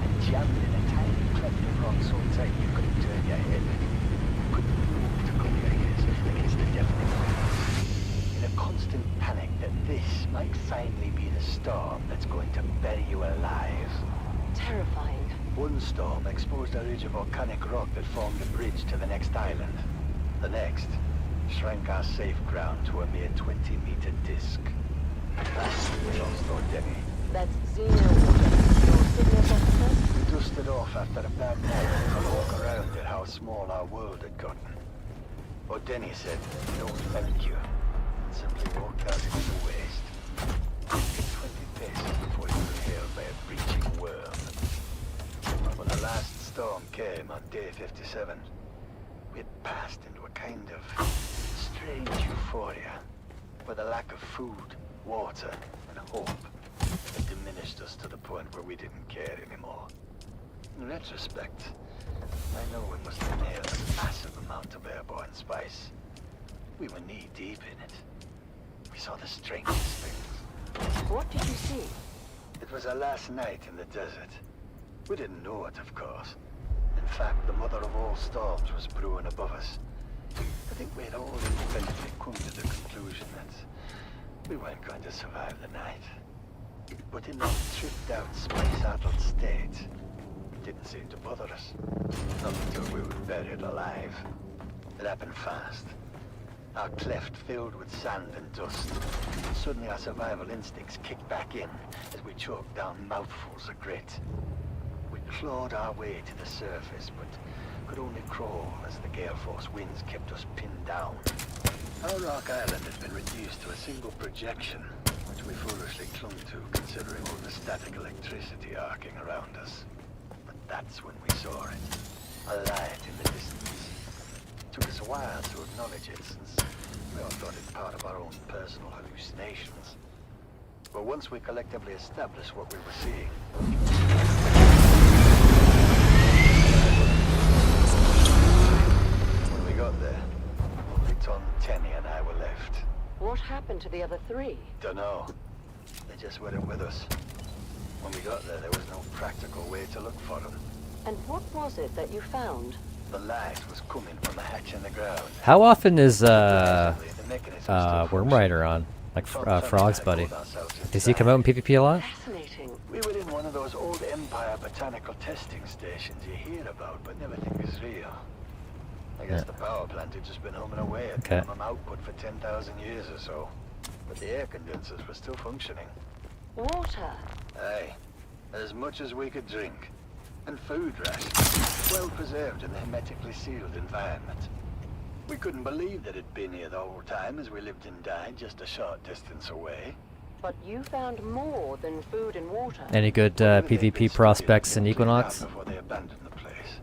and jammed in a tiny cleft of rock so tight you couldn't turn your head. You couldn't move to cover your ears against the deafening winds. In a constant panic that this might finally be the storm that's going to bury you alive. Terrifying. One storm exposed a ridge of volcanic rock that formed a bridge to the next island. The next shrank our safe ground to a mere 20-meter disc. That's when we lost Ordeni. That's Xeno your signals officer? We dusted off after a bad night to walk around at how small our world had gotten. Ordeni said, "No, thank you," and simply walked out into the waste. 20 paces before he was hailed by a breaching worm. When the last storm came on day 57, we had passed into a kind of strange euphoria, where the lack of food, water, and hope had diminished us to the point where we didn't care anymore. In retrospect, I know we must have nailed a massive amount of airborne spice. We were knee-deep in it. We saw the strangest things. What did you see? It was our last night in the desert. We didn't know it, of course. In fact, the mother of all storms was brewing above us. I think we had all independently come to the conclusion that we weren't going to survive the night. But in that tripped-out, spice-addled state, it didn't seem to bother us. Not until we were buried alive. It happened fast. Our cleft filled with sand and dust. Suddenly our survival instincts kicked back in as we choked down mouthfuls of grit. We clawed our way to the surface, but could only crawl as the gale force winds kept us pinned down. Our rock island had been reduced to a single projection, which we foolishly clung to considering all the static electricity arcing around us. But that's when we saw it. A light in the distance. It took us a while to acknowledge it, since we all thought it part of our own personal hallucinations. But once we collectively established what we were seeing, when we got there, only Tom, Tenny, and I were left. What happened to the other 3? Dunno. They just weren't with us. When we got there was no practical way to look for them. And what was it that you found? The light was coming from a hatch in the ground. How often is Worm Rider on? Like Frog's buddy. Does he come out in PvP a lot? Fascinating. We were in one of those old Empire botanical testing stations you hear about, but never think is real. I guess the power plant had just been humming away at minimum output for 10,000 years or so. But the air condensers were still functioning. Water? Aye. As much as we could drink. And food rations, well preserved in a hermetically sealed environment. We couldn't believe that it'd been here the whole time as we lived and died just a short distance away. But you found more than food and water. Any good PvP prospects in Equinox? Before they abandoned the place.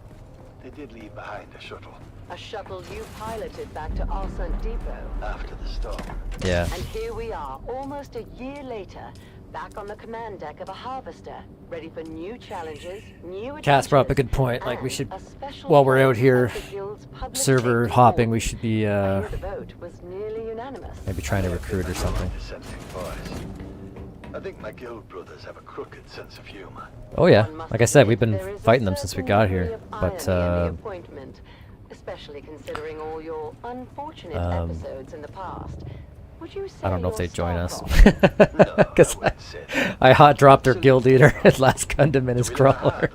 They did leave behind a shuttle. A shuttle you piloted back to Arsent Depot. After the storm. Yeah. And here we are, almost a year later, back on the command deck of a harvester, ready for new challenges, new adventures. Cat's brought up a good point. Like we should, while we're out here server hopping, we should be the vote was nearly unanimous. maybe trying to recruit or something. I think my guild brothers have a crooked sense of humor. Oh yeah, like I said, we've been fighting them since we got here, but especially considering all your unfortunate episodes in the past. Would you say I don't know if you're they'd join us. Starbuck? Because I hot dropped their guild leader at last Gundam in his crawler.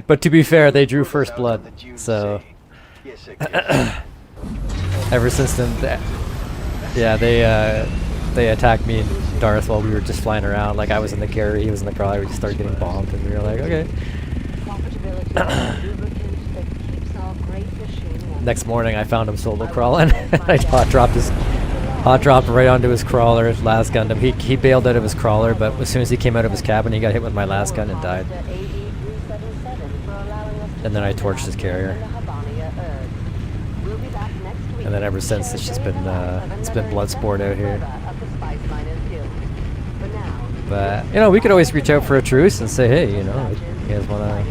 But to be fair, they drew first blood, so ever since then, yeah, they attacked me and Darth while we were just flying around. Like I was in the carry, he was in the crawler. We just started getting bombed, and we were like, okay. Next morning, I found him solo crawling. I hot dropped right onto his crawler. Last Gundam. He bailed out of his crawler, but as soon as he came out of his cabin, he got hit with my last gun and died. And then I torched his carrier. And then ever since, it's been blood sport out here. But you know, we could always reach out for a truce and say, hey, you know, you guys wanna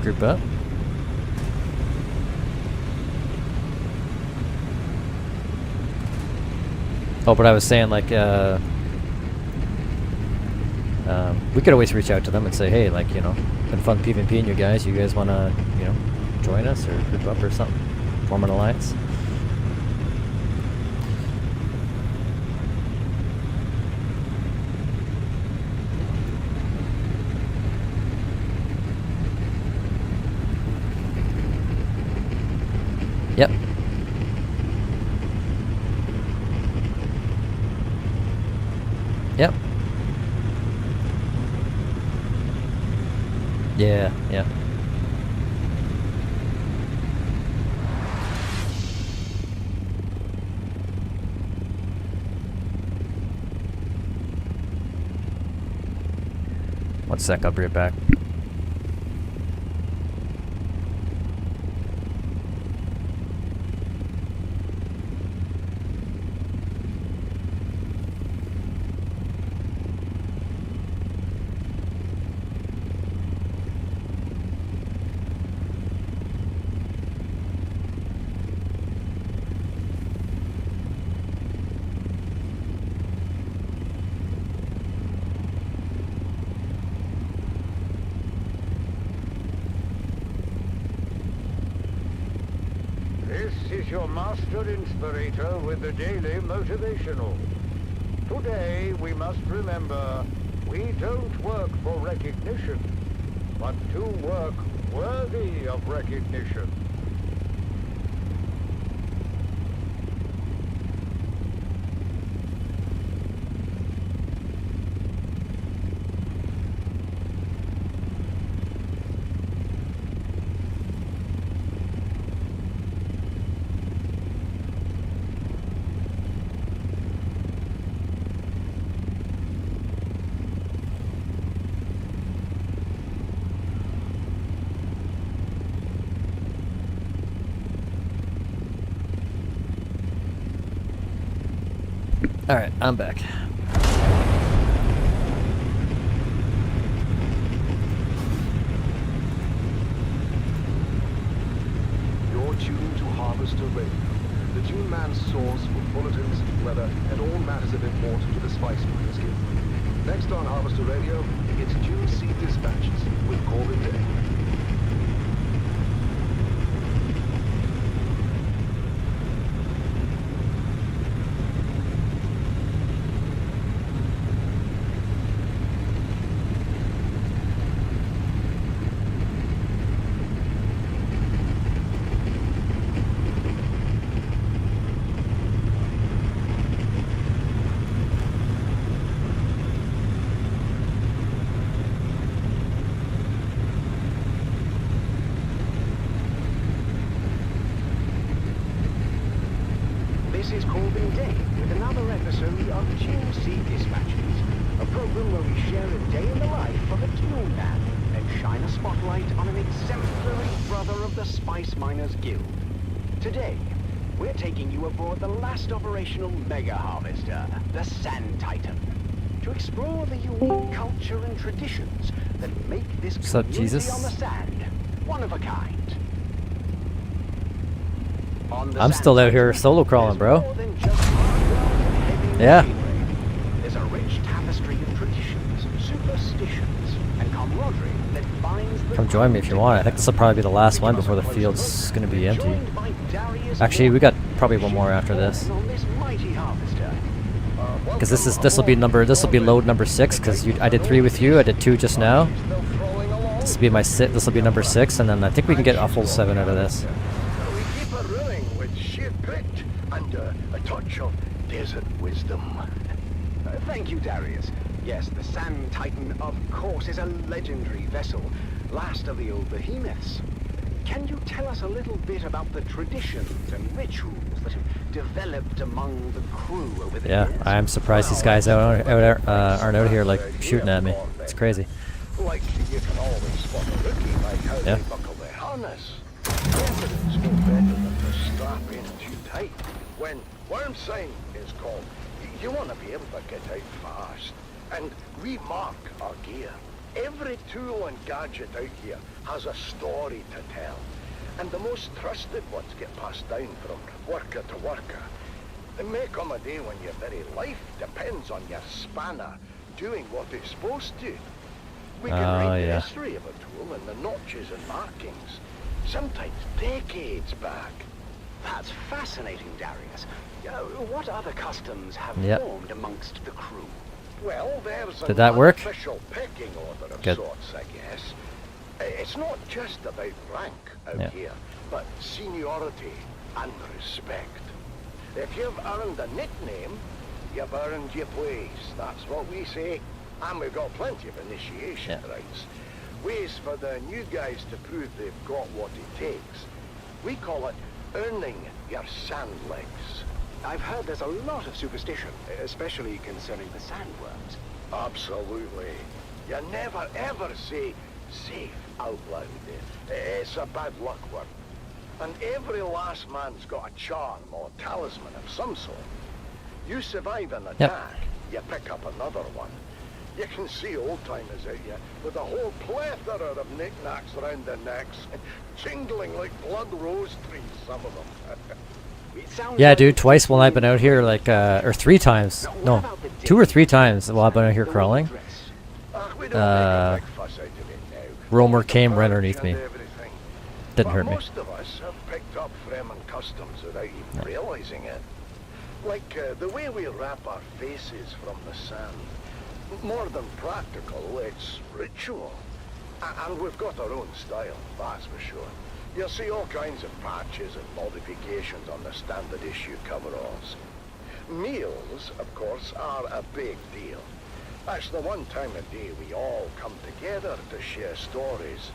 group up? Oh, but I was saying, like, we could always reach out to them and say, hey, like, you know, been fun PvPing you guys. You guys want to, you know, join us or group up or something? Form an alliance? Yep. Yep. Yeah, yeah. One sec, I'll be right back. This is your master inspirator with the daily motivational. Today we must remember, we don't work for recognition, but to work worthy of recognition. Alright, I'm back. You're tuned to Harvester Radio, the Dune Man's source for bulletins, weather, and all matters of import to the Spice Miners Guild. Next on Harvester Radio, it's Dune Sea Dispatches with Corbin Day. This is Corbin Day with another episode of Dune Sea Dispatches, a program where we share a day in the life of a Dune man and shine a spotlight on an exemplary brother of the Spice Miners Guild. Today, we're taking you aboard the last operational mega harvester, the Sand Titan, to explore the unique culture and traditions that make this What's up, community Jesus? on the sand one of a kind. I'm still out here solo crawling, bro. Yeah. There's a rich tapestry of traditions, superstitions, and camaraderie that binds the Come join me if you want. I think this will probably be the last one before the field's gonna be empty. Actually, we got probably one more after this. Because this will be load number 6. Because I did 3 with you. I did 2 just now. This will be this will be number 6, and then I think we can get a full 7 out of this. And a touch of desert wisdom. Thank you, Darius. Yes, the Sand Titan, of course, is a legendary vessel, last of the old behemoths. Can you tell us a little bit about the traditions and rituals that have developed among the crew over the years? Yeah, I'm surprised these guys aren't out here like shooting at me. It's crazy. Like you can always spot a rookie by how Yeah. they buckle their harness. Evidence no better than to strap in too tight. When worm sign is called, you want to be able to get out fast. And we mark our gear. Every tool and gadget out here has a story to tell. And the most trusted ones get passed down from worker to worker. There may come a day when your very life depends on your spanner doing what it's supposed to. We can read the history of a tool and the notches and markings, sometimes decades back. That's fascinating, Darius. What other customs have formed amongst the crew? Well, there's Did that work? official pecking order of Good. sorts, I guess. It's not just about rank out here, but seniority and respect. If you've earned a nickname, you've earned your place. That's what we say. And we've got plenty of initiation rites. Ways for the new guys to prove they've got what it takes. We call it earning your sand legs. I've heard there's a lot of superstition, especially concerning the sandworms. Absolutely. You never ever say safe out loud. It's a bad luck word. And every last man's got a charm or talisman of some sort. You survive an attack, you pick up another one. You can see old-timers out here with a whole plethora of knickknacks around their necks, jingling like blood rose trees, some of them. Yeah, dude, twice while I've been out here, like, or 3 times. No, 2 or 3ee times while I've been out here crawling. Roamer came right underneath me. Didn't hurt me. Most of us have picked up Fremen customs without even realizing it. Like the way we wrap our faces from the sand. More than practical, it's ritual. And we've got our own style, that's for sure. You'll see all kinds of patches and modifications on the standard issue coveralls. Meals, of course, are a big deal. That's the one time of day we all come together to share stories.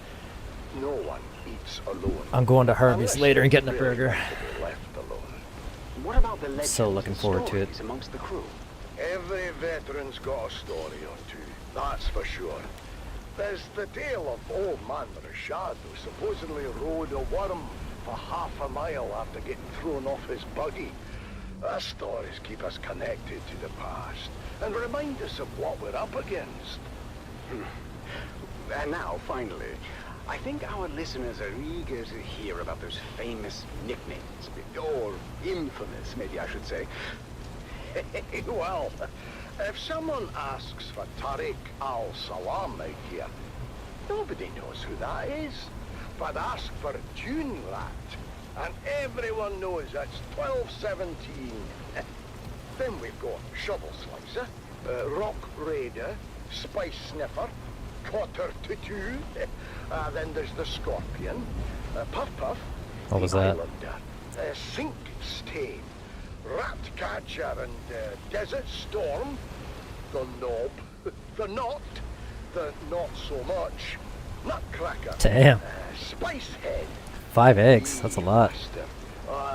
No one eats alone. I'm going to Harvey's later and getting a burger. To be left alone. What about the legends So looking forward to it. stories amongst the crew? Every veteran's got a story or two, that's for sure. There's the tale of old man Rashad, who supposedly rode a worm for half a mile after getting thrown off his buggy. Those stories keep us connected to the past and remind us of what we're up against. And now, finally, I think our listeners are eager to hear about those famous nicknames, or infamous, maybe I should say. Well, if someone asks for Tariq al-Salam out here, nobody knows who that is. But ask for Dune Rat, and everyone knows that's 1217. Then we've got Shovel Slicer, Rock Raider, Spice Sniffer, Cotter Tutu. Then there's the Scorpion, Puff Puff, What was the that? Islander, Sink Stain, Rat Catcher, and Desert Storm, the Knob, the Knot, the Not So Much, Nutcracker, Damn. Spice Head. 5 eggs. That's a lot.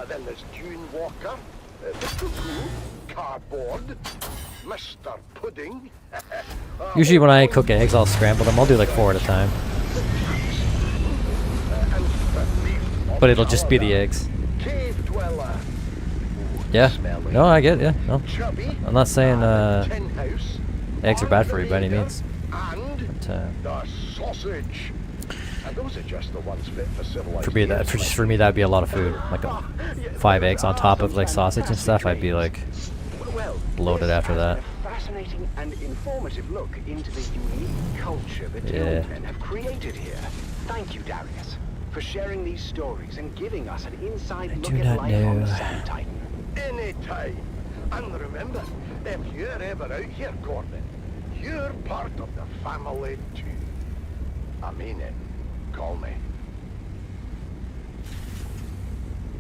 Then there's Dune Walker, the Cuckoo, Cardboard, Mr. Pudding. Usually when I cook eggs, I'll scramble them. I'll do like 4 at a time. But it'll just be the eggs. Cave Dweller, Yeah. No, I get it. Yeah. No. I'm not saying Tin House, eggs are bad for you by any means. and But, the Sausage. And those are just the ones fit for civilized. for me, that'd be a lot of food. Like 5 eggs on top of like sausage and stuff. I'd be like bloated after that. A fascinating and informative look into the unique culture the Yeah. Dune men have created here. Thank you, Darius, for sharing these stories and giving us an inside look do at not life on the know. Sand Titan. Anytime. And remember, if you're ever out here, Gordon, you're part of the family too. I mean it. Call me.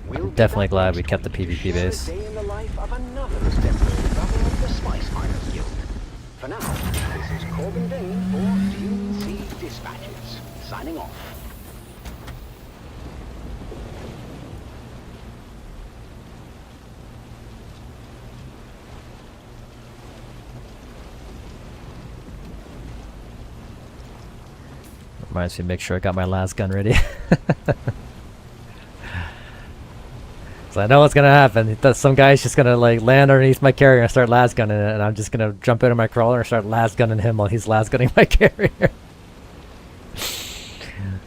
We'll Definitely glad we kept the PvP base. Day in the life of another contemporary brother of the Spice Miners Guild. For now, this is Corbin Dane for DNC Dispatches, signing off. Reminds me to make sure I got my last gun ready. So I know what's gonna happen. Some guy's just gonna like land underneath my carrier and start last gunning it, and I'm just gonna jump out of my crawler and start last gunning him while he's last gunning my carrier.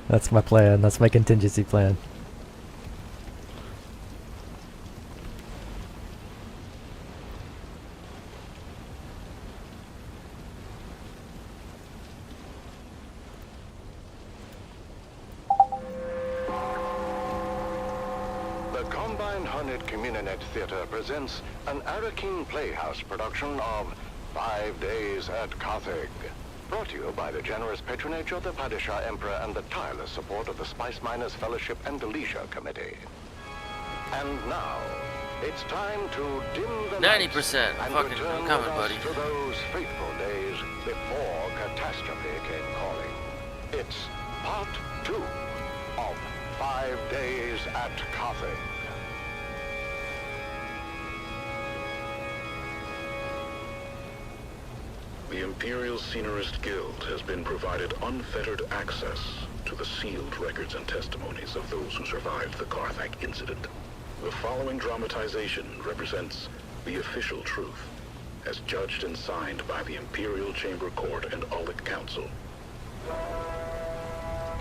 That's my plan. That's my contingency plan. The Combined Hornet Communinet Theater presents an Arakin Playhouse production of 5 Days at Carthage. Brought to you by the generous patronage of the Padishah Emperor and the tireless support of the Spice Miners Fellowship and the Leisure Committee. And now, it's time to dim the 90%. lights and Fucking return I'm coming, with us buddy. to those fateful days before catastrophe came calling. It's part 2 of 5 Days at Carthage. The Imperial Scenarist Guild has been provided unfettered access to the sealed records and testimonies of those who survived the Carthage incident. The following dramatization represents the official truth, as judged and signed by the Imperial Chamber Court and Aulic Council.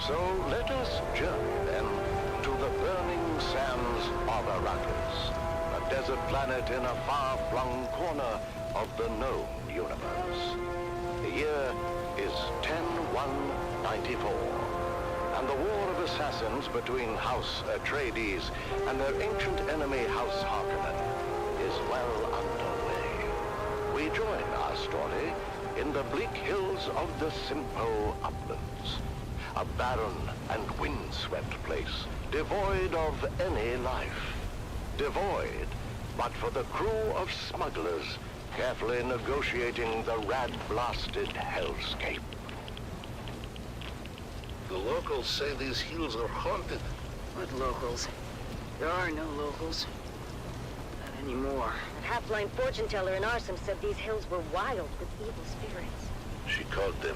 So let us journey then to the burning sands of Arrakis, a desert planet in a far-flung corner of the known universe. The year is 10-194, and the war of assassins between House Atreides and their ancient enemy House Harkonnen is well underway. We join our story in the bleak hills of the Simcoe Uplands. A barren and windswept place, devoid of any life. Devoid, but for the crew of smugglers carefully negotiating the rat-blasted hellscape. The locals say these hills are haunted. What locals? There are no locals. Not anymore. A half-blind fortune teller in Arsum said these hills were wild with evil spirits. She called them.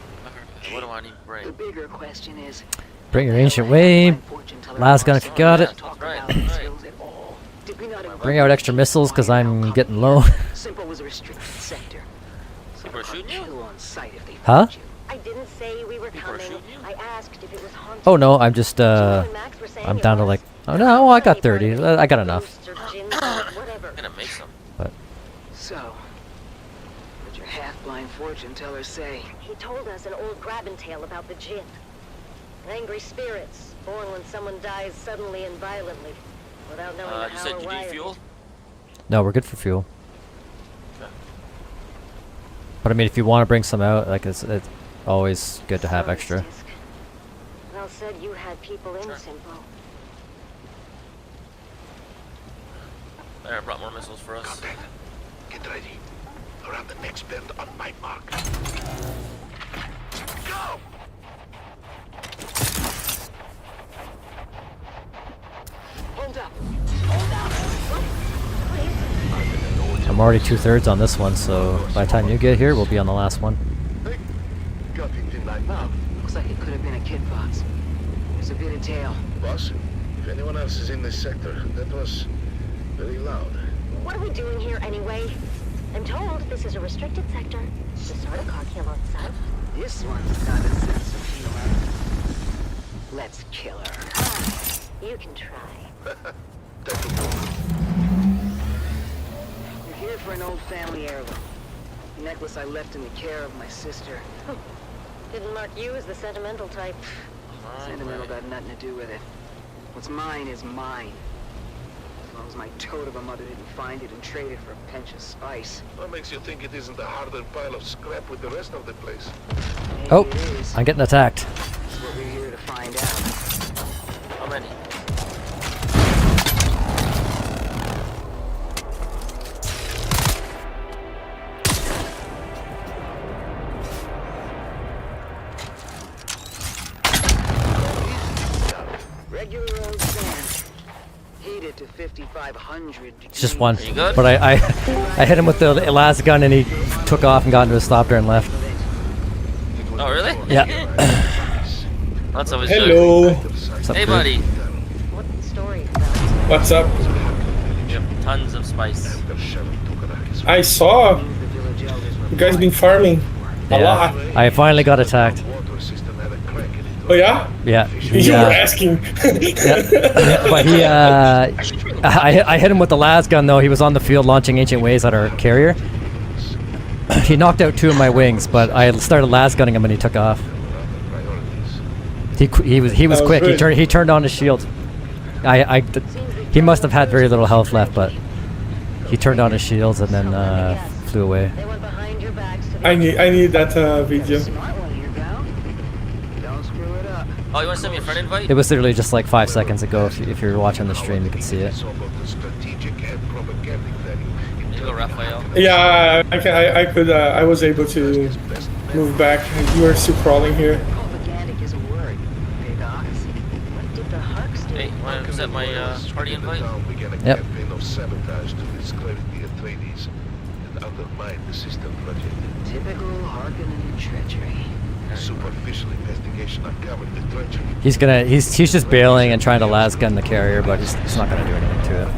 What do I need to bring? The bigger question is, Bring your ancient wave. Last gun if you got it. did we not Bring out extra missiles because I'm getting low. Simple was a restricted sector. People are shooting you? On sight if they Huh? I didn't say we were coming. I asked if it was haunted. Oh no, I'm just I'm down to like. Oh no, I got 30. I got enough. Gonna make some. But So, what'd your half-blind fortune teller say? He told us an old grabbing tale about the Jinn. Angry spirits, born when someone dies suddenly and violently, without knowing You how said or you why. need fuel? no, we're good for fuel. But I mean, if you want to bring some out, like it's always good to have extra. Well said you had people in Simpo. There, I brought more missiles for us. Contact. Get ready. Around the next bend on my mark. Go! Hold up! I'm already 2/3 on this one, so by the time you get here, we'll be on the last one. Got it in line now. Looks like it could have been a kid box. There's a bit of tail. Boss, if anyone else is in this sector, that was very loud. What are we doing here anyway? I'm told this is a restricted sector. The sort of car kill on sight. This one's got a sense of humor. Let's kill her. You can try. We're here for an old family heirloom. A necklace I left in the care of my sister. Didn't mark you as the sentimental type. Sentimental got nothing to do with it. What's mine is mine. As long as my toad of a mother didn't find it and trade it for a pinch of spice. What makes you think it isn't a hardened pile of scrap with the rest of the place? Oh, I'm getting attacked. That's what we're here to find out. How many? Regular old sand. Heated to 5,500 It's just one. Are you good? But I hit him with the last gun and he took off and got into a stop there and left. Oh, really? Yeah. That's always Hello. good. Hey, buddy. What's the story about? What's up? You have tons of spice. I saw you guys been farming a lot. I finally got attacked. Oh yeah? Yeah. You were asking. Yeah. But he, I hit him with the las gun though. He was on the field launching ancient waves at our carrier. He knocked out 2 of my wings, but I started las gunning him and he took off. He was quick. Good. He turned on his shield. He must have had very little health left, but he turned on his shields and then flew away. I need that video. Oh, you want to send me a friend invite? It was literally just like 5 seconds ago. If you're watching the stream, you can see it. There you go, Raphael. Yeah, I could. I was able to move back. You are still crawling here. Hey, want to accept my party invite? Yep. Typical Harkonnen treachery. Superficial investigation uncovered the treachery. He's just bailing and trying to las gun the carrier, but he's not gonna do anything to it.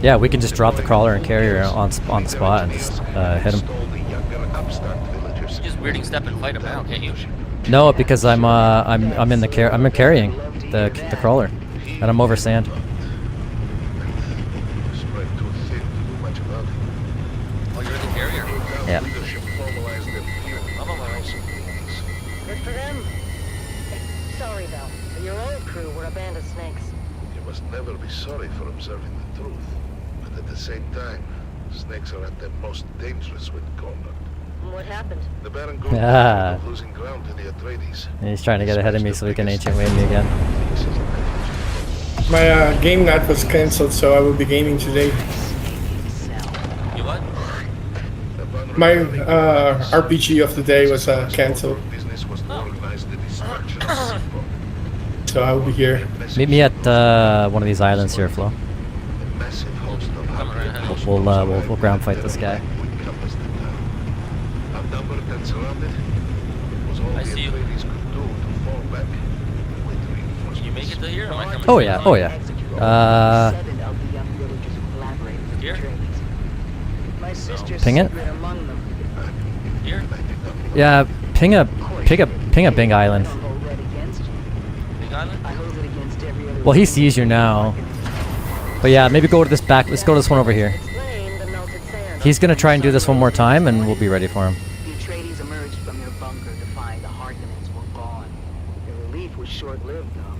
Yeah, we can just drop the crawler and carrier on the spot and just hit him. Just weirding step and fight him now, can't you? No, because I'm in the I'm carrying the crawler, and I'm over sand. Oh, you're the carrier. Yeah. Good for them. Sorry though, but your old crew were abandoned. be sorry for observing the truth, but at the same time, snakes are at their most dangerous when cornered. What happened? The Baron grew Ah. of losing ground to the Atreides. He's trying to get ahead of me so he can ancient wave me again. My game night was cancelled, so I will be gaming today. You what? My RPG of the day was cancelled. So I will be here. Meet me at one of these islands here, Flo. We'll ground fight this guy. I see you. Can you make it to here? Or am I coming Oh to yeah, you? oh yeah. Here? My sister Ping it? secret among them. Here? Yeah, ping a Bing Island. Big Island? Well, he sees you now. But yeah, maybe go to this back. Let's go to this one over here. He's gonna try and do this one more time, and we'll be ready for him. The Atreides emerged from their bunker to find the Harkonnens were gone. Their relief was short-lived, though,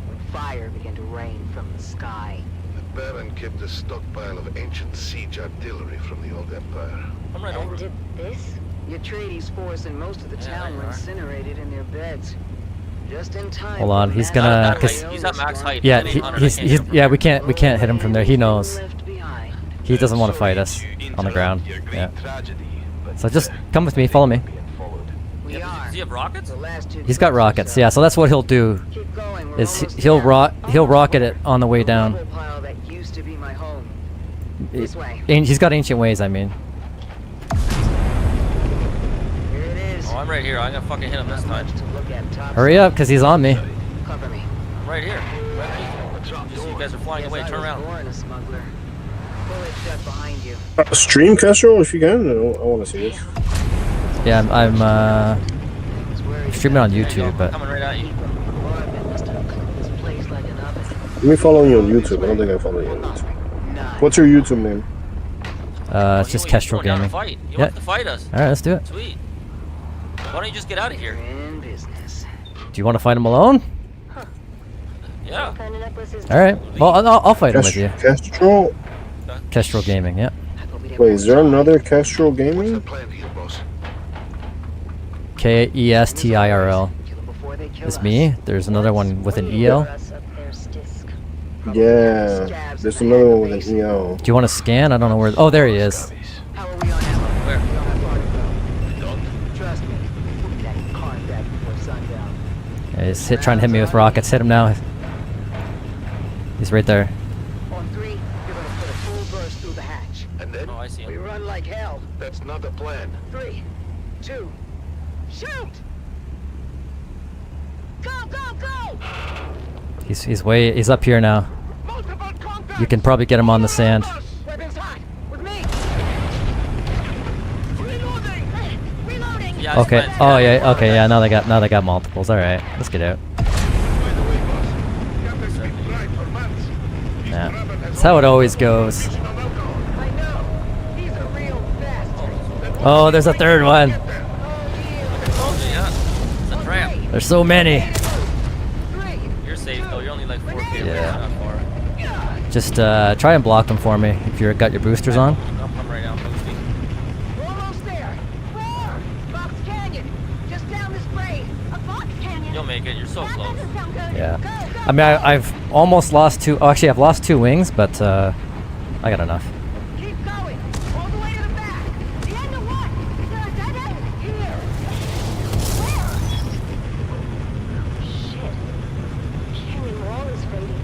when fire began to rain from the sky. The Baron kept a stockpile of ancient siege artillery from the old Empire. I'm right over. Did this? The Atreides force and most of the town were incinerated in their beds. Just in time. Hold on, he's gonna. Cause He's at max height. yeah, He's at 800, I he's can't hit him. yeah. We can't hit him from there. He knows. He doesn't want to fight us on the ground. Yeah. So just come with me. Follow me. Does he have rockets? He's got rockets. Yeah. So that's what he'll do. Is he'll rocket it on the way down. That used to be my home. He's got ancient ways. I mean. Oh, I'm right here. I'm gonna fucking hit him this time. Hurry up, cause he's on me. I'm right here. You see you guys are flying away. Turn around. Stream Castro if you can. I want to see this. Yeah, I'm streaming on YouTube, but Coming right at you. Let me follow you on YouTube. I don't think I follow you on YouTube. What's your YouTube name? it's just Kestrel Down to Gaming. fight. You Yeah. want to fight us? All right, let's do it. Sweet. Why don't you just get out of here? Do you want to fight him alone? Yeah. All right. Well, I'll fight him with you. Kestrel. Kestrel Gaming. Yeah. Wait, is there another Kestrel Gaming? Kestril. It's me. There's another one with an EL. Yeah, there's another one with an EL. Do you want to scan? I don't know where. Oh, there he is. Yeah, he's trying to hit me with rockets. Hit him now. He's right there. On 3, you're gonna put a full burst through the hatch. And then Oh, I see We him. run like hell. that's not the plan. 3, 2, shoot! Go, go, go! He's up here now. You can probably get him on the sand. Weapons hot! With me! Yeah, Okay. Oh yeah. Okay. Yeah. Now they got multiples. All right. Let's get out. Yeah. That's how it always goes. Oh, there's a third one. Yeah. It's a trap. There's so many. You're safe though. You're only like 4K. Yeah. Not far. Just try and block them for me if you've got your boosters on. I'll come right now. Boosting. We're almost there! More! Fox Canyon! Just down this grade! A Fox Canyon! You'll make it. You're so close. Yeah. I mean, I've almost lost two. Oh, actually, I've lost 2 wings, but I got enough. Keep going! All the way to the back! The end of what? Is there a dead end? Here! Shit. Canyon wall is fading.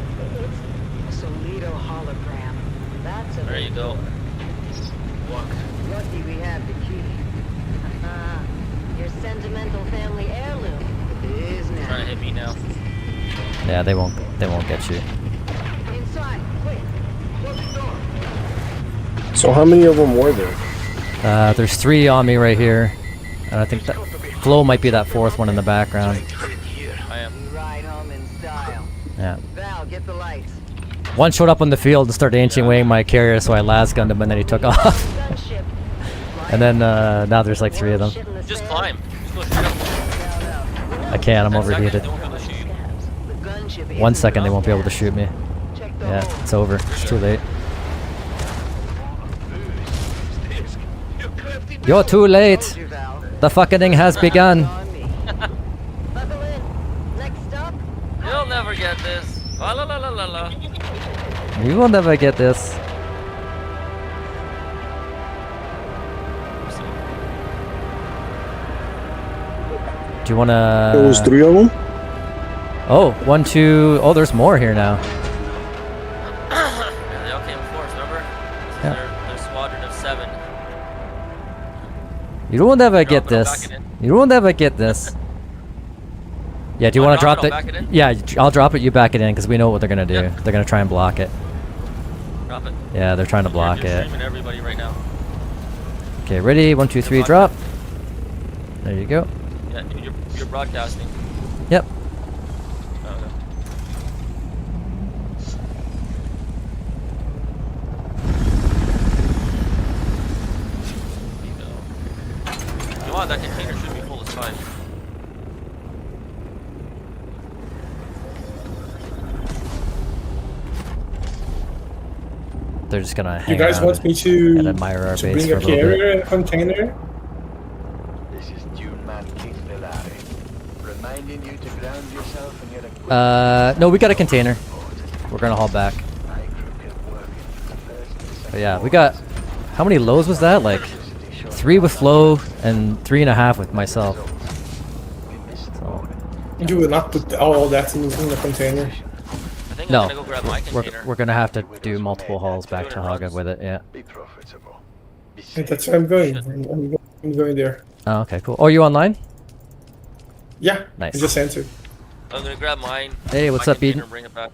It's A Solido hologram. that's a There you go. Lucky we have the key. your sentimental family heirloom. It is Trying now. to hit me now. Yeah, they won't get you. Inside, quick! Close the door! So how many of them were there? There's 3 on me right here, and I think that Flo might be that 4th one in the background. I am. We ride home in style. Yeah. Val, get the lights. One showed up on the field and started ancient weighing my carrier, so I las-gunned him, and then he took off. And then now there's like 3 of them. Just climb. Just go straight up. I can't. I'm overheated. They won't be able to shoot you. 1 second, they won't be able to shoot me. Yeah, it's over. It's too late. You're too late. The fucking thing has begun. You'll never get this. La la la la la la. You will never get this. Do you wanna? There was 3 of them. Oh, 1, 2. Oh, there's more here now. Yeah, they all came in force, remember? This is Yeah. their squadron of 7. You will never get Drop it, I'll this. back it You will never get this. Yeah, do you want to drop I'll it? back it in? Yeah, I'll drop it. You back it in because we know what they're gonna do. They're gonna try and block it. Drop it. Yeah, they're trying to block You're it. streaming everybody right now. Okay, ready? 1, 2, 3, drop. There you go. Yeah, dude, you're broadcasting. Yep. Oh, okay. You want that container should be full of spice. They're just gonna You hang guys around want me and admire our to base bring for a a little bit. carrier and a container? This is Dune Man King Belari, reminding you to ground yourself in your equipment. No, we got a container. We're gonna haul back. But yeah, we got. How many lows was that? Like 3 with Flo and 3.5 with myself. So, You will not put all that in the container. I think no, I'm gonna go grab my container. we're gonna have to do multiple hauls back to Haga with it. Yeah. And that's where I'm going. I'm going there. Oh, okay, cool. Oh, you online? Yeah. Nice. I just answered. I'm gonna grab mine. Hey, what's my up, container, Eden? and bring it back.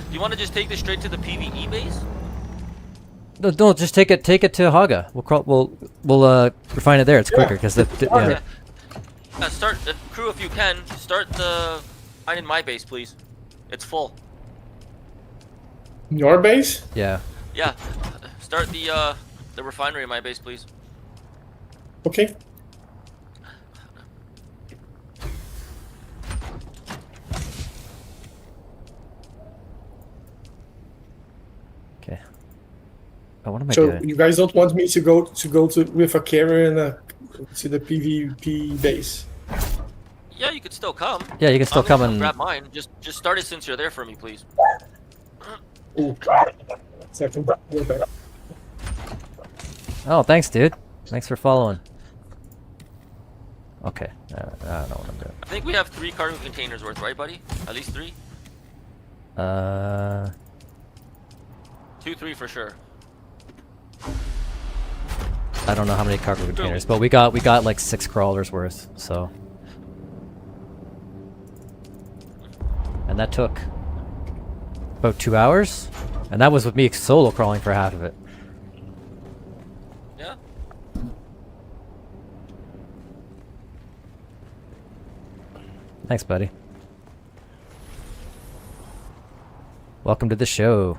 Do you want to just take this straight to the PvE base? No, just take it to Haga. We'll refine it there. It's quicker because yeah. Start crew if you can. Start the mine in my base, please. It's full. Your base? Yeah. Yeah. Start the refinery in my base, please. Okay. Okay. Oh, what am I So doing? you guys don't want me to go to with a carrier and to the PvP base? Yeah, you could still come. Yeah, you can still I'm gonna come and- grab mine. Just start it since you're there for me, please. Ooh. Second. Okay. Oh, thanks, dude. Thanks for following. Okay. I don't know what I'm doing. I think we have 3 cargo containers worth, right, buddy? At least 3. 2, 3 for sure. I don't know how many cargo containers, but we got like 6 crawlers worth, so. And that took about 2 hours, and that was with me solo crawling for half of it. Yeah. Thanks, buddy. Welcome to the show.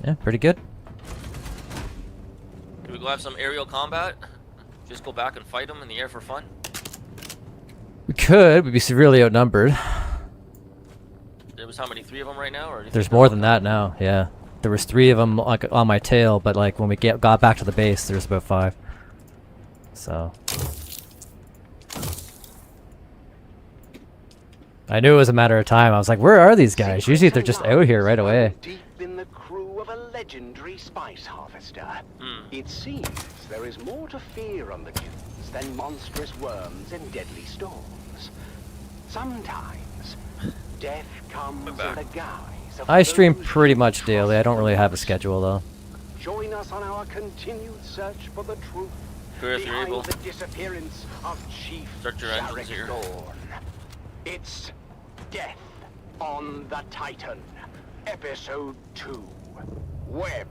Yeah, pretty good. Can we go have some aerial combat? Just go back and fight them in the air for fun? We could. We'd be severely outnumbered. There was how many? 3 of them right now? Or do you There's think more they're than that now. Yeah, there was 3 of them like on my tail, but like when we got back to the base, there's about 5. So I knew it was a matter of time. I was like, where are these guys? Usually they're just out here right away. Deep in the crew of a legendary spice harvester. It seems there is more to fear on the dunes than monstrous worms and deadly storms. Sometimes death comes in the guise of I stream those pretty much daily. I don't really have a schedule though. Join us on our continued search for the truth Sure, if you're behind able. the disappearance of Chief Start your engines Jarek here. Thorne. It's Death on the Titan, Episode 2, Web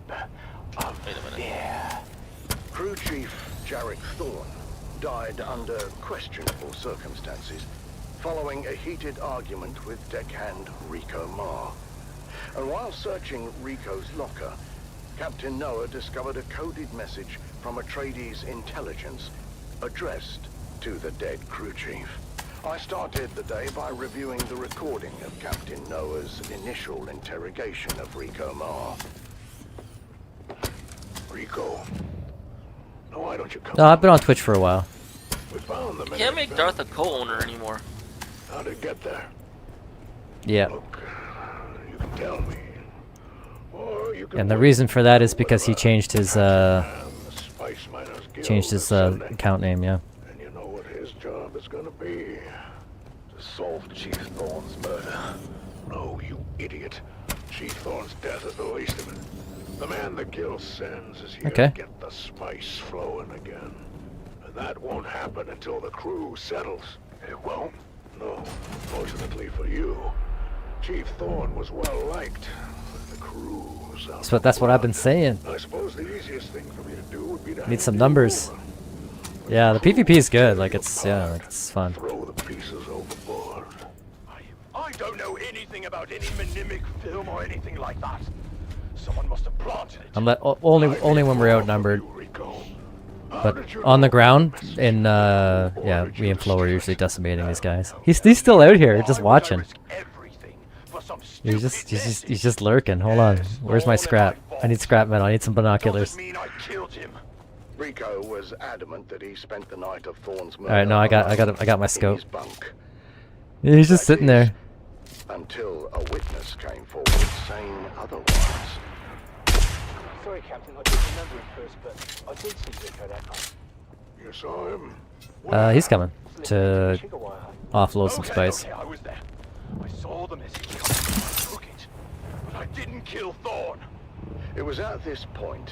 of Fear. Crew Chief Jarek Thorne died under questionable circumstances following a heated argument with deckhand Rico Marr. And while searching Rico's locker, Captain Noah discovered a coded message from Atreides' intelligence addressed to the dead crew chief. I started the day by reviewing the recording of Captain Noah's initial interrogation of Rico Ma. Rico, now why don't you come? No, I've been on Twitch for a while. We found them. Can't make Darth a co-owner anymore. How did it get there? Yeah. Look, you can tell me. Or you can And the reason for that is because he changed his account name, yeah. And you know what his job is gonna be? To solve Chief Thorne's murder. No, you idiot. Chief Thorne's death is the least of it. The man that kills Sens is here Okay. to get the spice flowing again. And that won't happen until the crew settles. It won't? No. Fortunately for you, Chief Thorne was well liked. The crew was out. So that's what I've been saying. I suppose the easiest thing for me to do would be to Need some numbers. Yeah, the PvP is good. Like it's it's fun. throw the pieces overboard. I don't know anything about any mnemic film or anything like that. Someone must have planted it. Only when we're outnumbered. But on the ground, in yeah, me and Flo are usually decimating these guys. He's still out here, just watching. He's just lurking. Hold on, where's my scrap? I need scrap metal. I need some binoculars. Rico was adamant that he spent the night of Thorne's murder. All right, no, I got my scope. Yeah, he's just sitting there. Until a witness came forward saying otherwise. Sorry, Captain, I didn't remember at first, but I did see Rico that night. You saw him? He's coming to offload some spice. Okay, I was there. I saw the message coming. I took it, but I didn't kill Thorne. It was at this point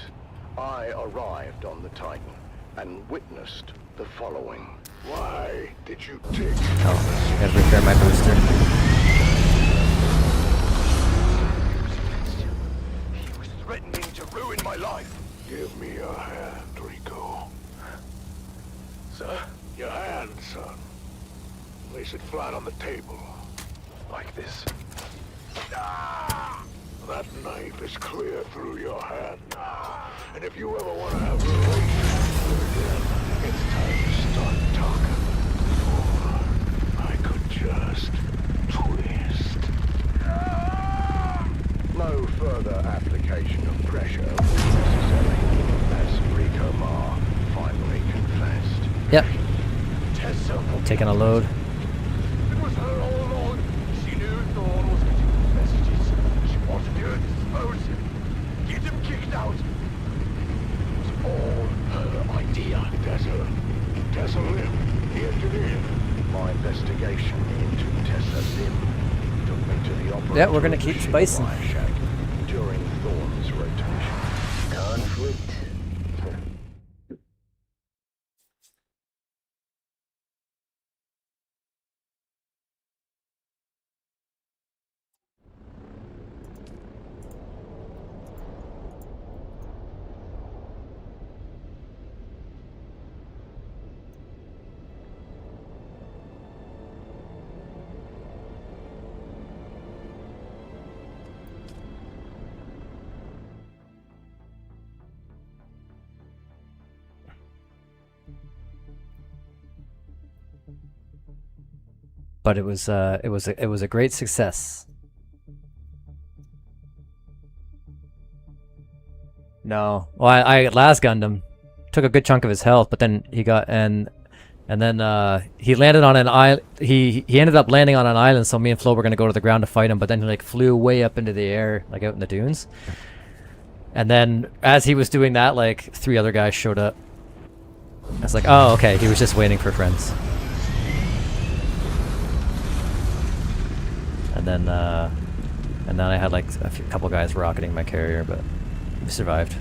I arrived on the Titan and witnessed the following. Why did you take? Oh, gotta repair my booster. He was threatening to ruin my life. Give me your hand, Rico. Sir? Your hand, son. Place it flat on the table. Like this. That knife is clear through your hand. And if you ever want to have relations with it again, it's time to start talking. Or I could just twist. No further application of pressure was necessary as Rico Ma finally confessed. Yep. Tessa. Taking a load. It was her all along. She knew Thorne was getting these messages. She wanted to dispose him. Get him kicked out. It was all her idea. Tessa Lim, the engineer. My investigation into Tessa Lim took me to the operator. Yeah, we're gonna keep spicing. Shack during Thorne's rotation. Conflict. But it was a great success. No, well, I last gunned him, took a good chunk of his health, but then he got and then he landed on an island. He ended up landing on an island, so me and Flo were gonna go to the ground to fight him, but then he like flew way up into the air, like out in the dunes. And then as he was doing that, like 3 other guys showed up. I was like, oh, okay, he was just waiting for friends. And then I had like a couple guys rocketing my carrier, but we survived.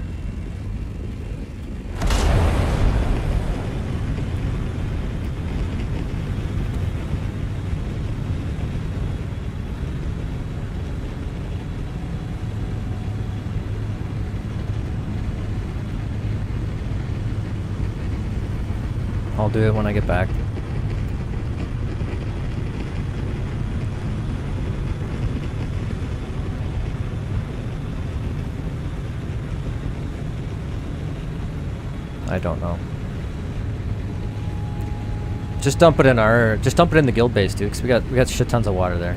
I'll do it when I get back. I don't know. Just dump it in the guild base, dude, because we got shit tons of water there.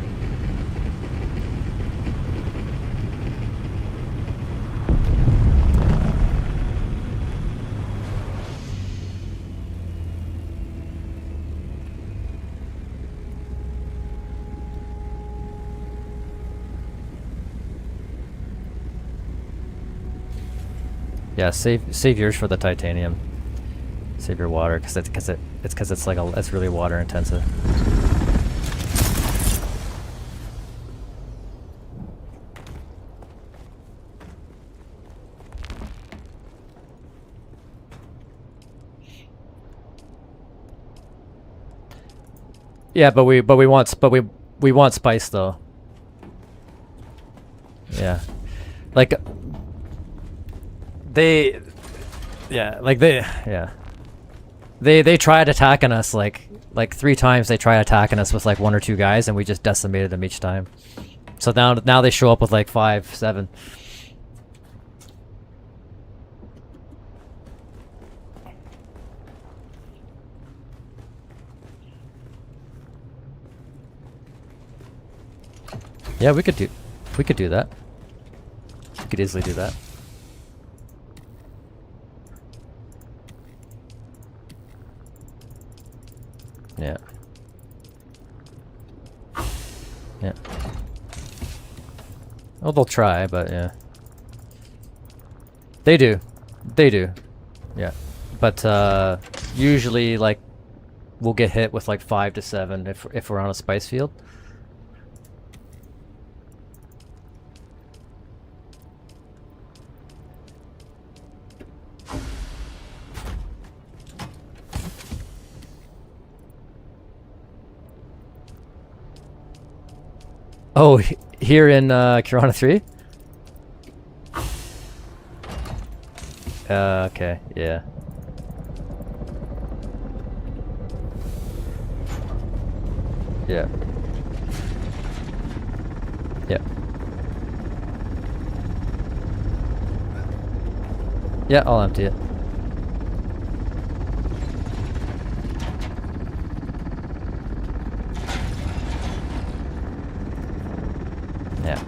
Yeah, save yours for the titanium. Save your water, because it's really water intensive. Yeah, but we want spice though. Yeah, like they tried attacking us like 3 times. They tried attacking us with like 1 or 2 guys, and we just decimated them each time. So now they show up with like 5, 7. Yeah, we could do that. We could easily do that. Yeah. Yeah. Oh, they'll try, but yeah. They do. They do. Yeah. But usually like we'll get hit with like 5 to 7 if we're on a spice field. Oh, here in Kirana 3? Okay, yeah. Yeah. Yeah. Yeah, I'll empty it. Yeah.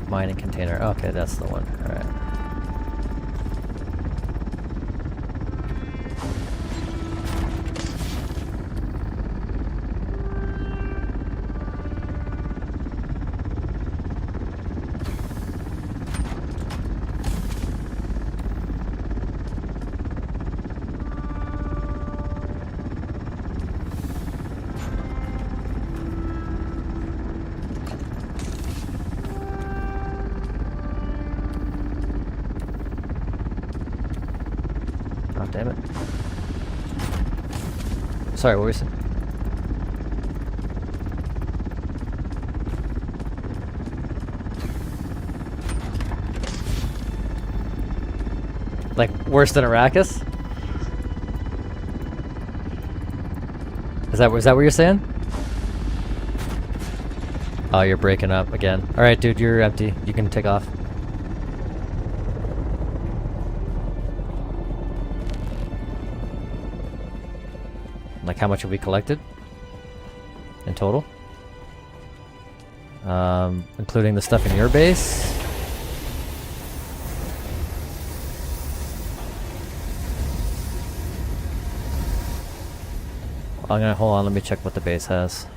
Mining container. Okay, that's the one. All right. Oh, damn it. Sorry, what were you saying? Like, worse than Arrakis? Is that what you're saying? Oh, you're breaking up again. Alright, dude, you're empty. You can take off. Like, how much have we collected? In total? Including the stuff in your base? I'm gonna hold on, let me check what the base has.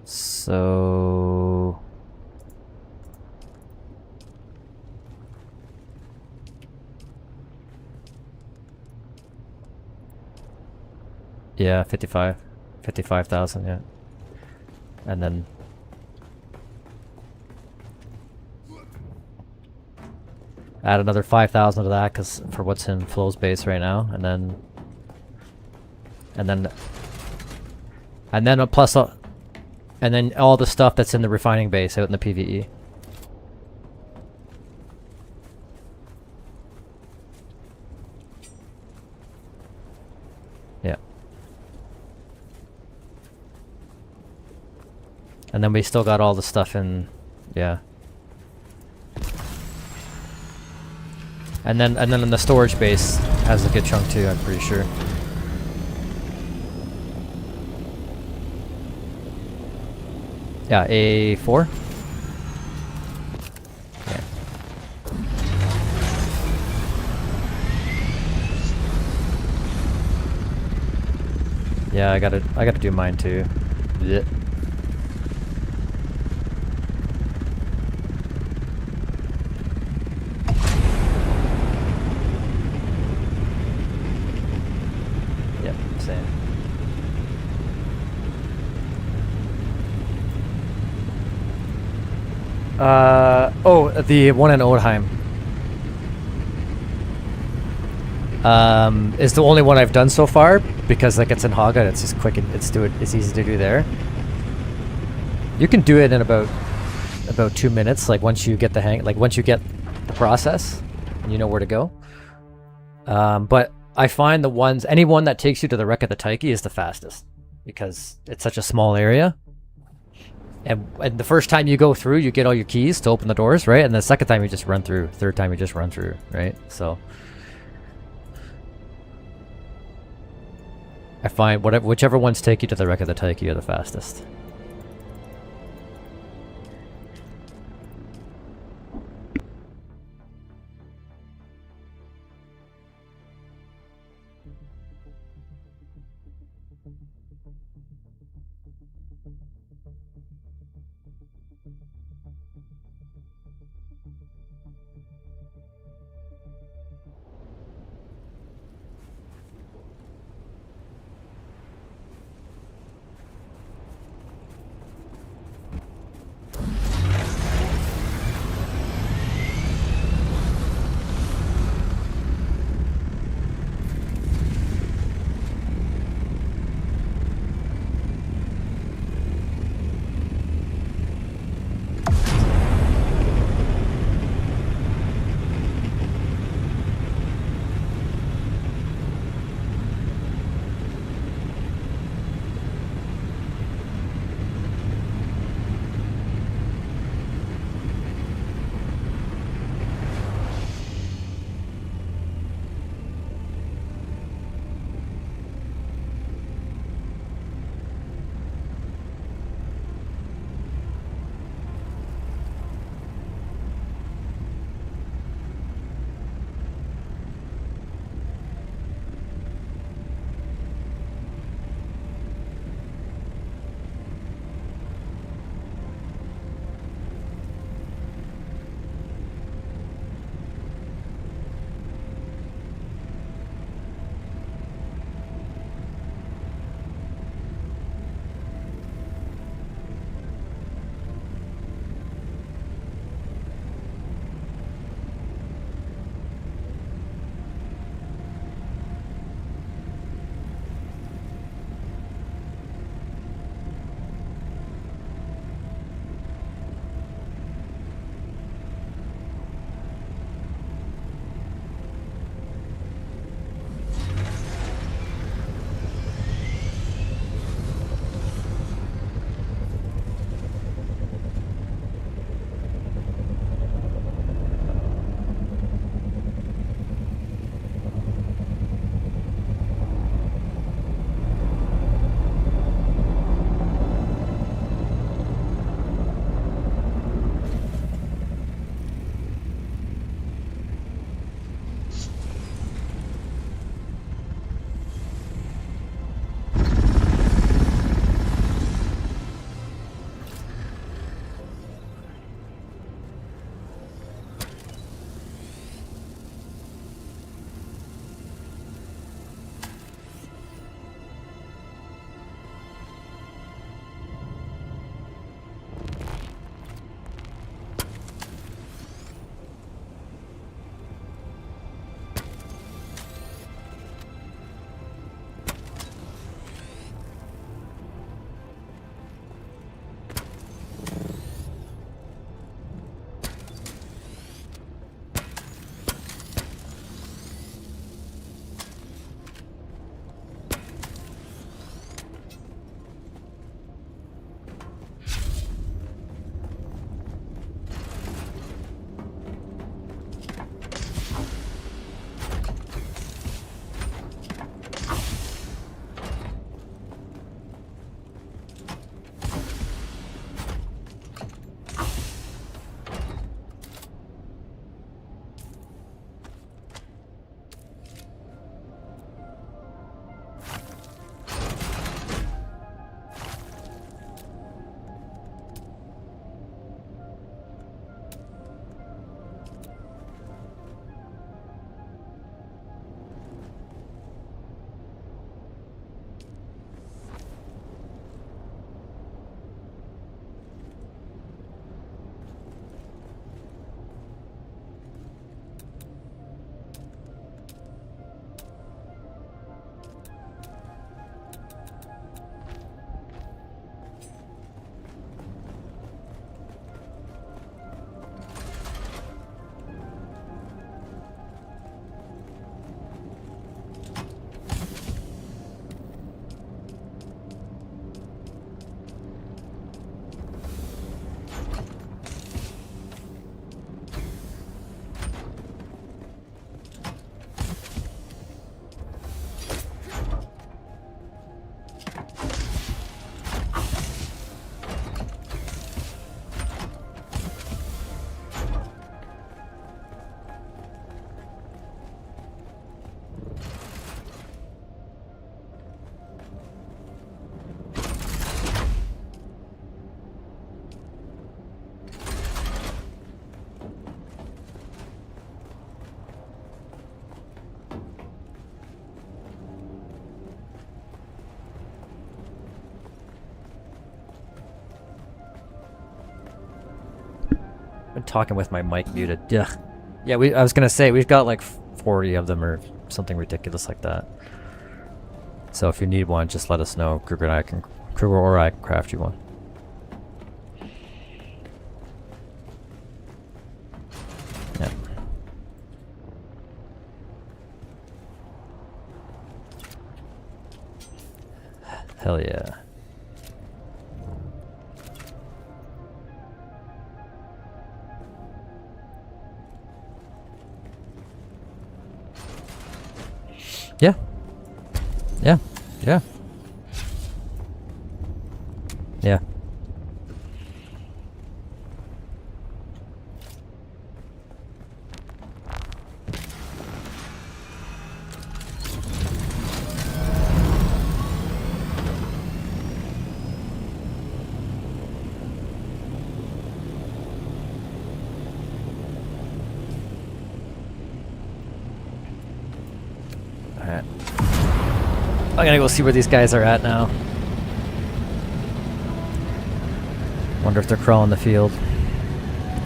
So yeah, 55,000, yeah. And then add another 5,000 to that, cause for what's in Flo's base right now, and then a plus And then all the stuff that's in the refining base out in the PvE. Yeah. And then we still got all the stuff in, yeah. And then in the storage base has a good chunk too, I'm pretty sure. Yeah, A4? Yeah. Yeah, I gotta do mine too. Blech. Yep, same. Oh, the one in Oldheim. Is the only one I've done so far because like it's in Haga and it's just quick and it's easy to do there. You can do it in about 2 minutes, like once you get the hang, like once you get the process and you know where to go. But I find anyone that takes you to the wreck of the Taiki is the fastest because it's such a small area. And the first time you go through, you get all your keys to open the doors, right? And the second time you just run through. Third time you just run through, right? So I find whichever ones take you to the wreck of the Taiki are the fastest. been talking with my mic muted. Yeah. Yeah, I was gonna say, we've got like 40 of them or something ridiculous like that. So if you need one, just let us know. Kruger or I can craft you one. Yeah. Hell yeah. Yeah. Yeah. Yeah. Yeah. Alright. I'm gonna go see where these guys are at now. Wonder if they're crawling the field.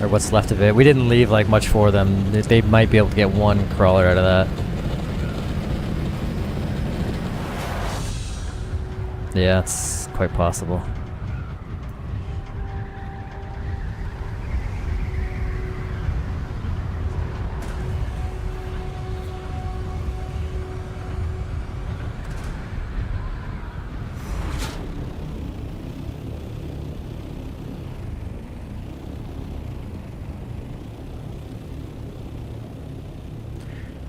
Or what's left of it. We didn't leave like much for them. They might be able to get one crawler out of that. Yeah, it's quite possible.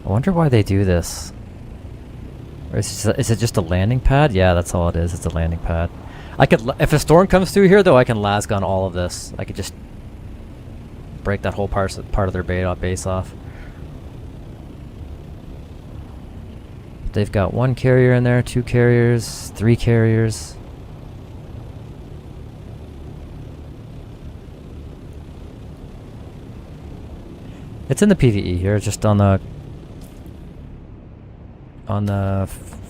I wonder why they do this. Or is it just a landing pad? Yeah, that's all it is. It's a landing pad. I could, if a storm comes through here, though, I can lasgun all of this. I could just break that whole part of their base off. They've got one carrier in there, 2 carriers, 3 carriers. It's in the PvE here, just on the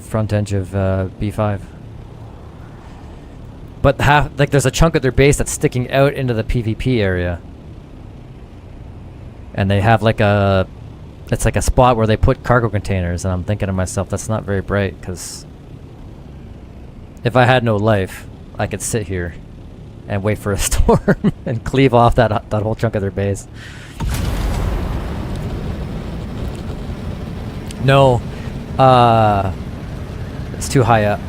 front edge of B5. But there's a chunk of their base that's sticking out into the PvP area. And they have like it's like a spot where they put cargo containers, and I'm thinking to myself, that's not very bright, because if I had no life, I could sit here and wait for a storm and cleave off that whole chunk of their base. No. It's too high up.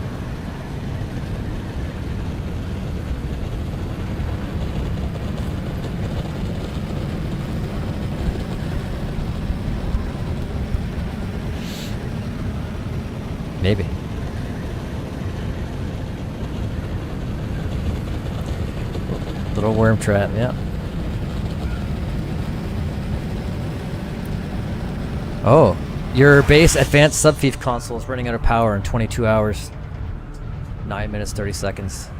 Maybe. Little worm trap, yeah. Oh. Your base advanced subfief console is running out of power in 22 hours. 9 minutes, 30 seconds.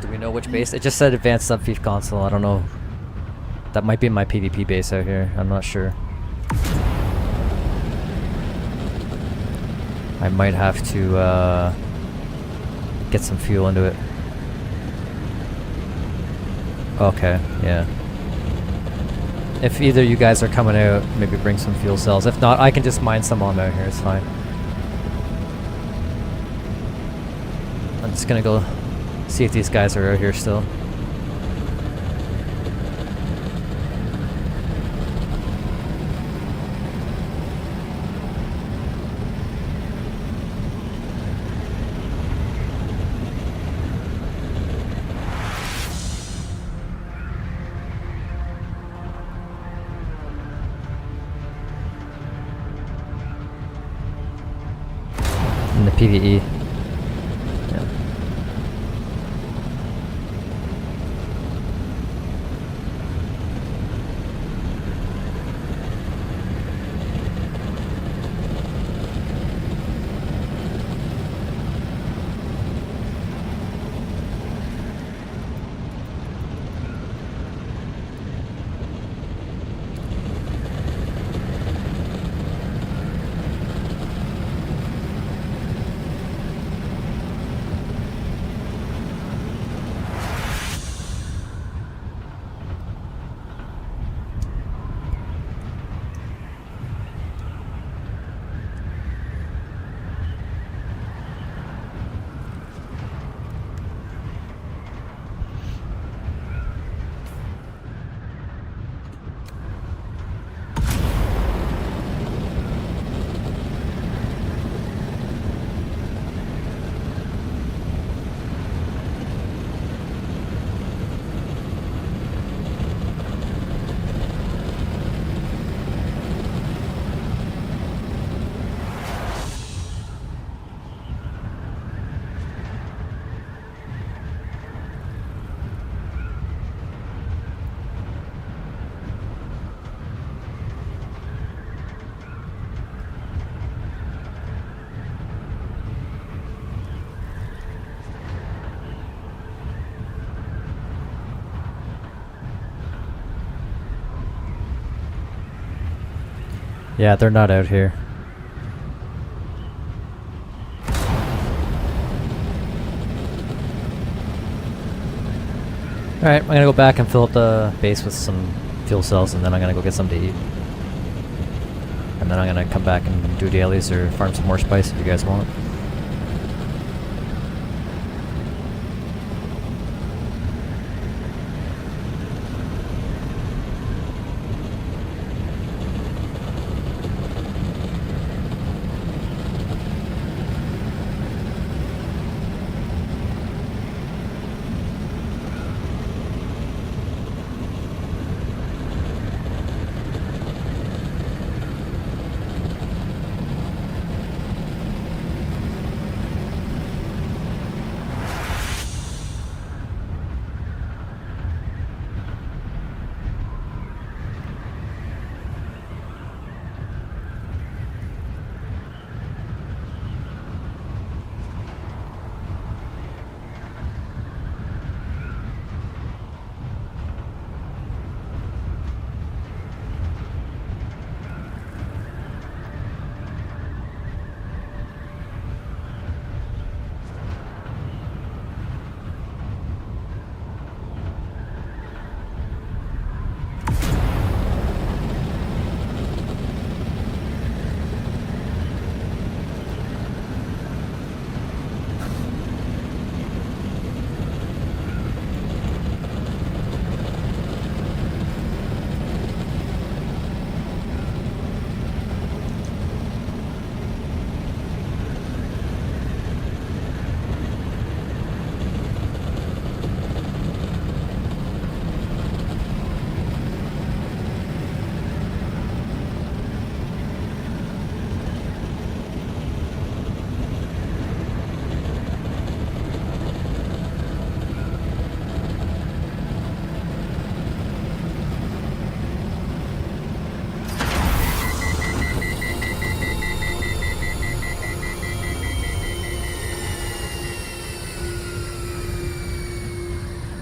Do we know which base? It just said advanced subfief console. I don't know. That might be my PvP base out here. I'm not sure. I might have to get some fuel into it. Okay, yeah. If either you guys are coming out, maybe bring some fuel cells. If not, I can just mine some on out here, it's fine. I'm just gonna go see if these guys are out here still. In the PvE. Yeah. Yeah, they're not out here. Alright, I'm gonna go back and fill up the base with some fuel cells, and then I'm gonna go get something to eat. And then I'm gonna come back and do dailies or farm some more spice if you guys want.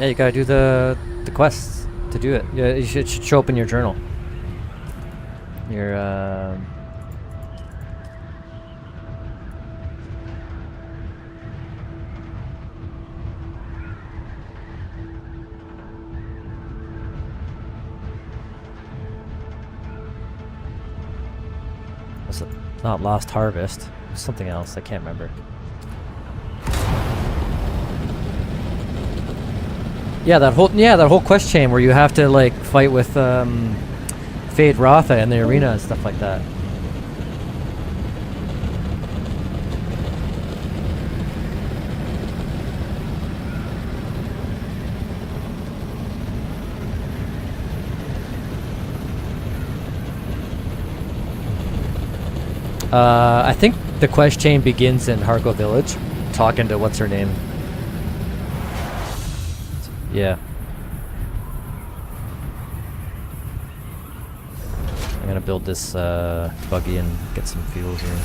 Yeah, you gotta do the quests to do it. Yeah, it should show up in your journal. Your was it not Lost Harvest? It was something else. I can't remember. Yeah, that whole quest chain where you have to like fight with Fade Rotha in the arena and stuff like that. I think the quest chain begins in Harko Village, talking to what's her name. Yeah. I'm gonna build this buggy and get some fuels here.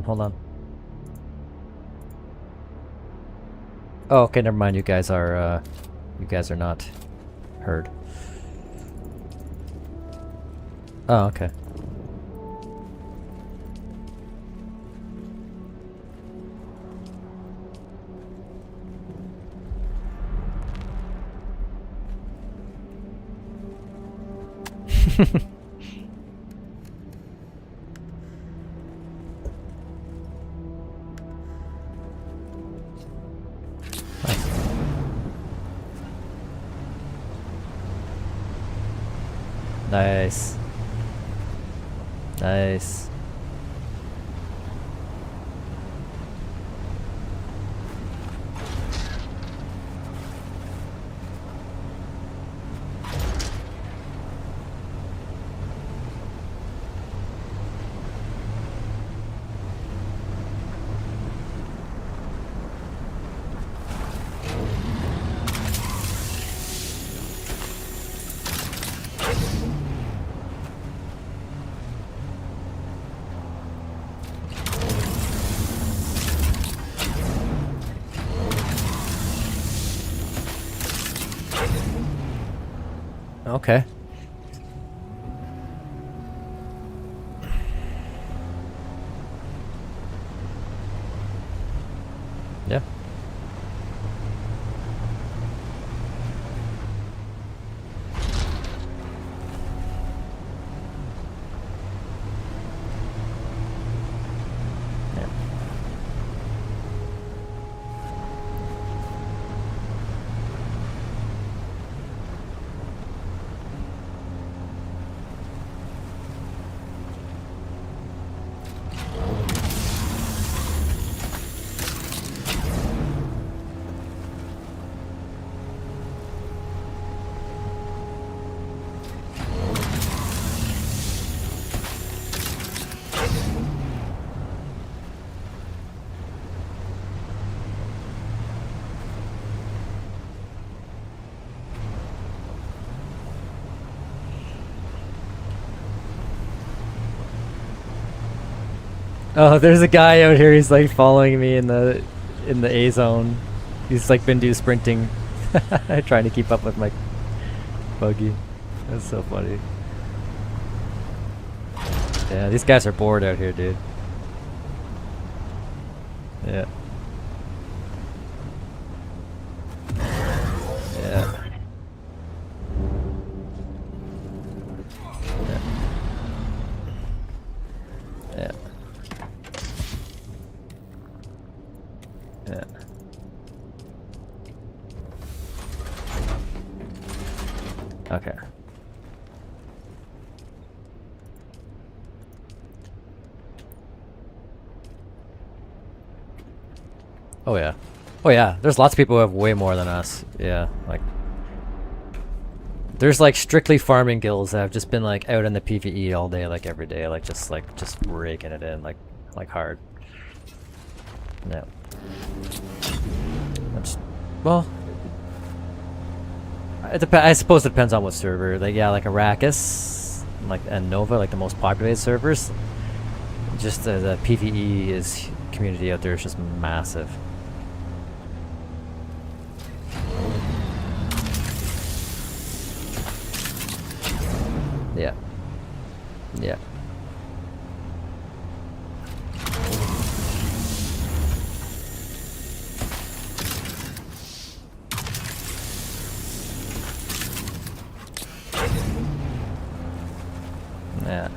Hold on. Oh, okay, never mind. You guys are You guys are not heard. Oh, okay. Nice. Nice. Okay. Yeah. Oh, there's a guy out here. He's like following me in the A zone. He's like been do sprinting, trying to keep up with my buggy. That's so funny. Yeah, these guys are bored out here, dude. Yeah. Yeah. Yeah. Yeah. Okay. Oh yeah. Oh yeah. There's lots of people who have way more than us. Yeah. Like, there's like strictly farming guilds that have just been like out in the PvE all day, like every day, like just raking it in, like hard. No. That's, well, I suppose it depends on what server. Like, yeah, like Arrakis, and Nova, like the most populated servers. Just the PvE community out there is just massive. Yeah. Yeah. Yeah.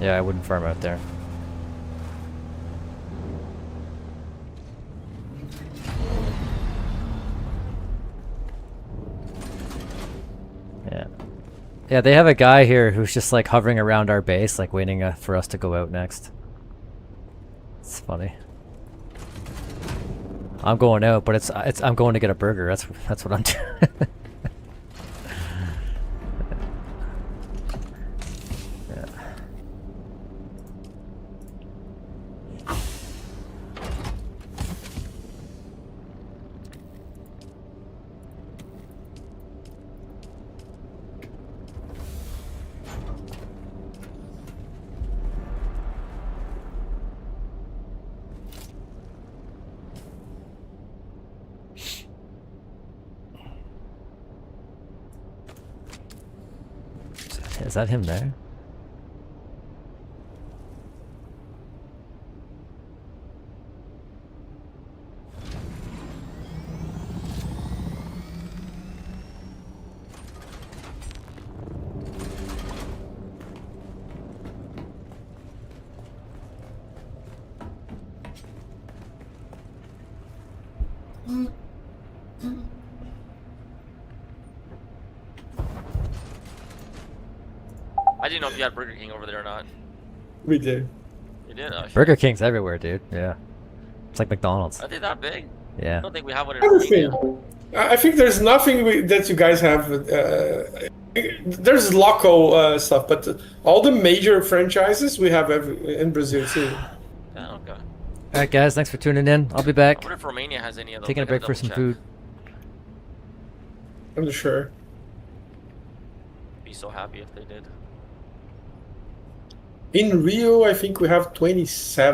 Yeah, I wouldn't farm out there. Yeah. Yeah, they have a guy here who's just like hovering around our base, like waiting for us to go out next. It's funny. I'm going out, but I'm going to get a burger. That's what I'm doing. Yeah. Is that him there? I didn't know if you had Burger King over there or not. We did. You did? Oh, shit. Burger King's everywhere, dude. Yeah. It's like McDonald's. Are they that big? Yeah. I don't think we have one in Romania. I think there's nothing that you guys have. There's local stuff, but all the major franchises we have in Brazil too. Yeah, okay. Alright, guys. Thanks for tuning in. I'll be back. I wonder if Romania has any of those. Taking a I gotta break for some double food. I'm not sure. check. Be so happy if they did. In Rio, I think we have 27.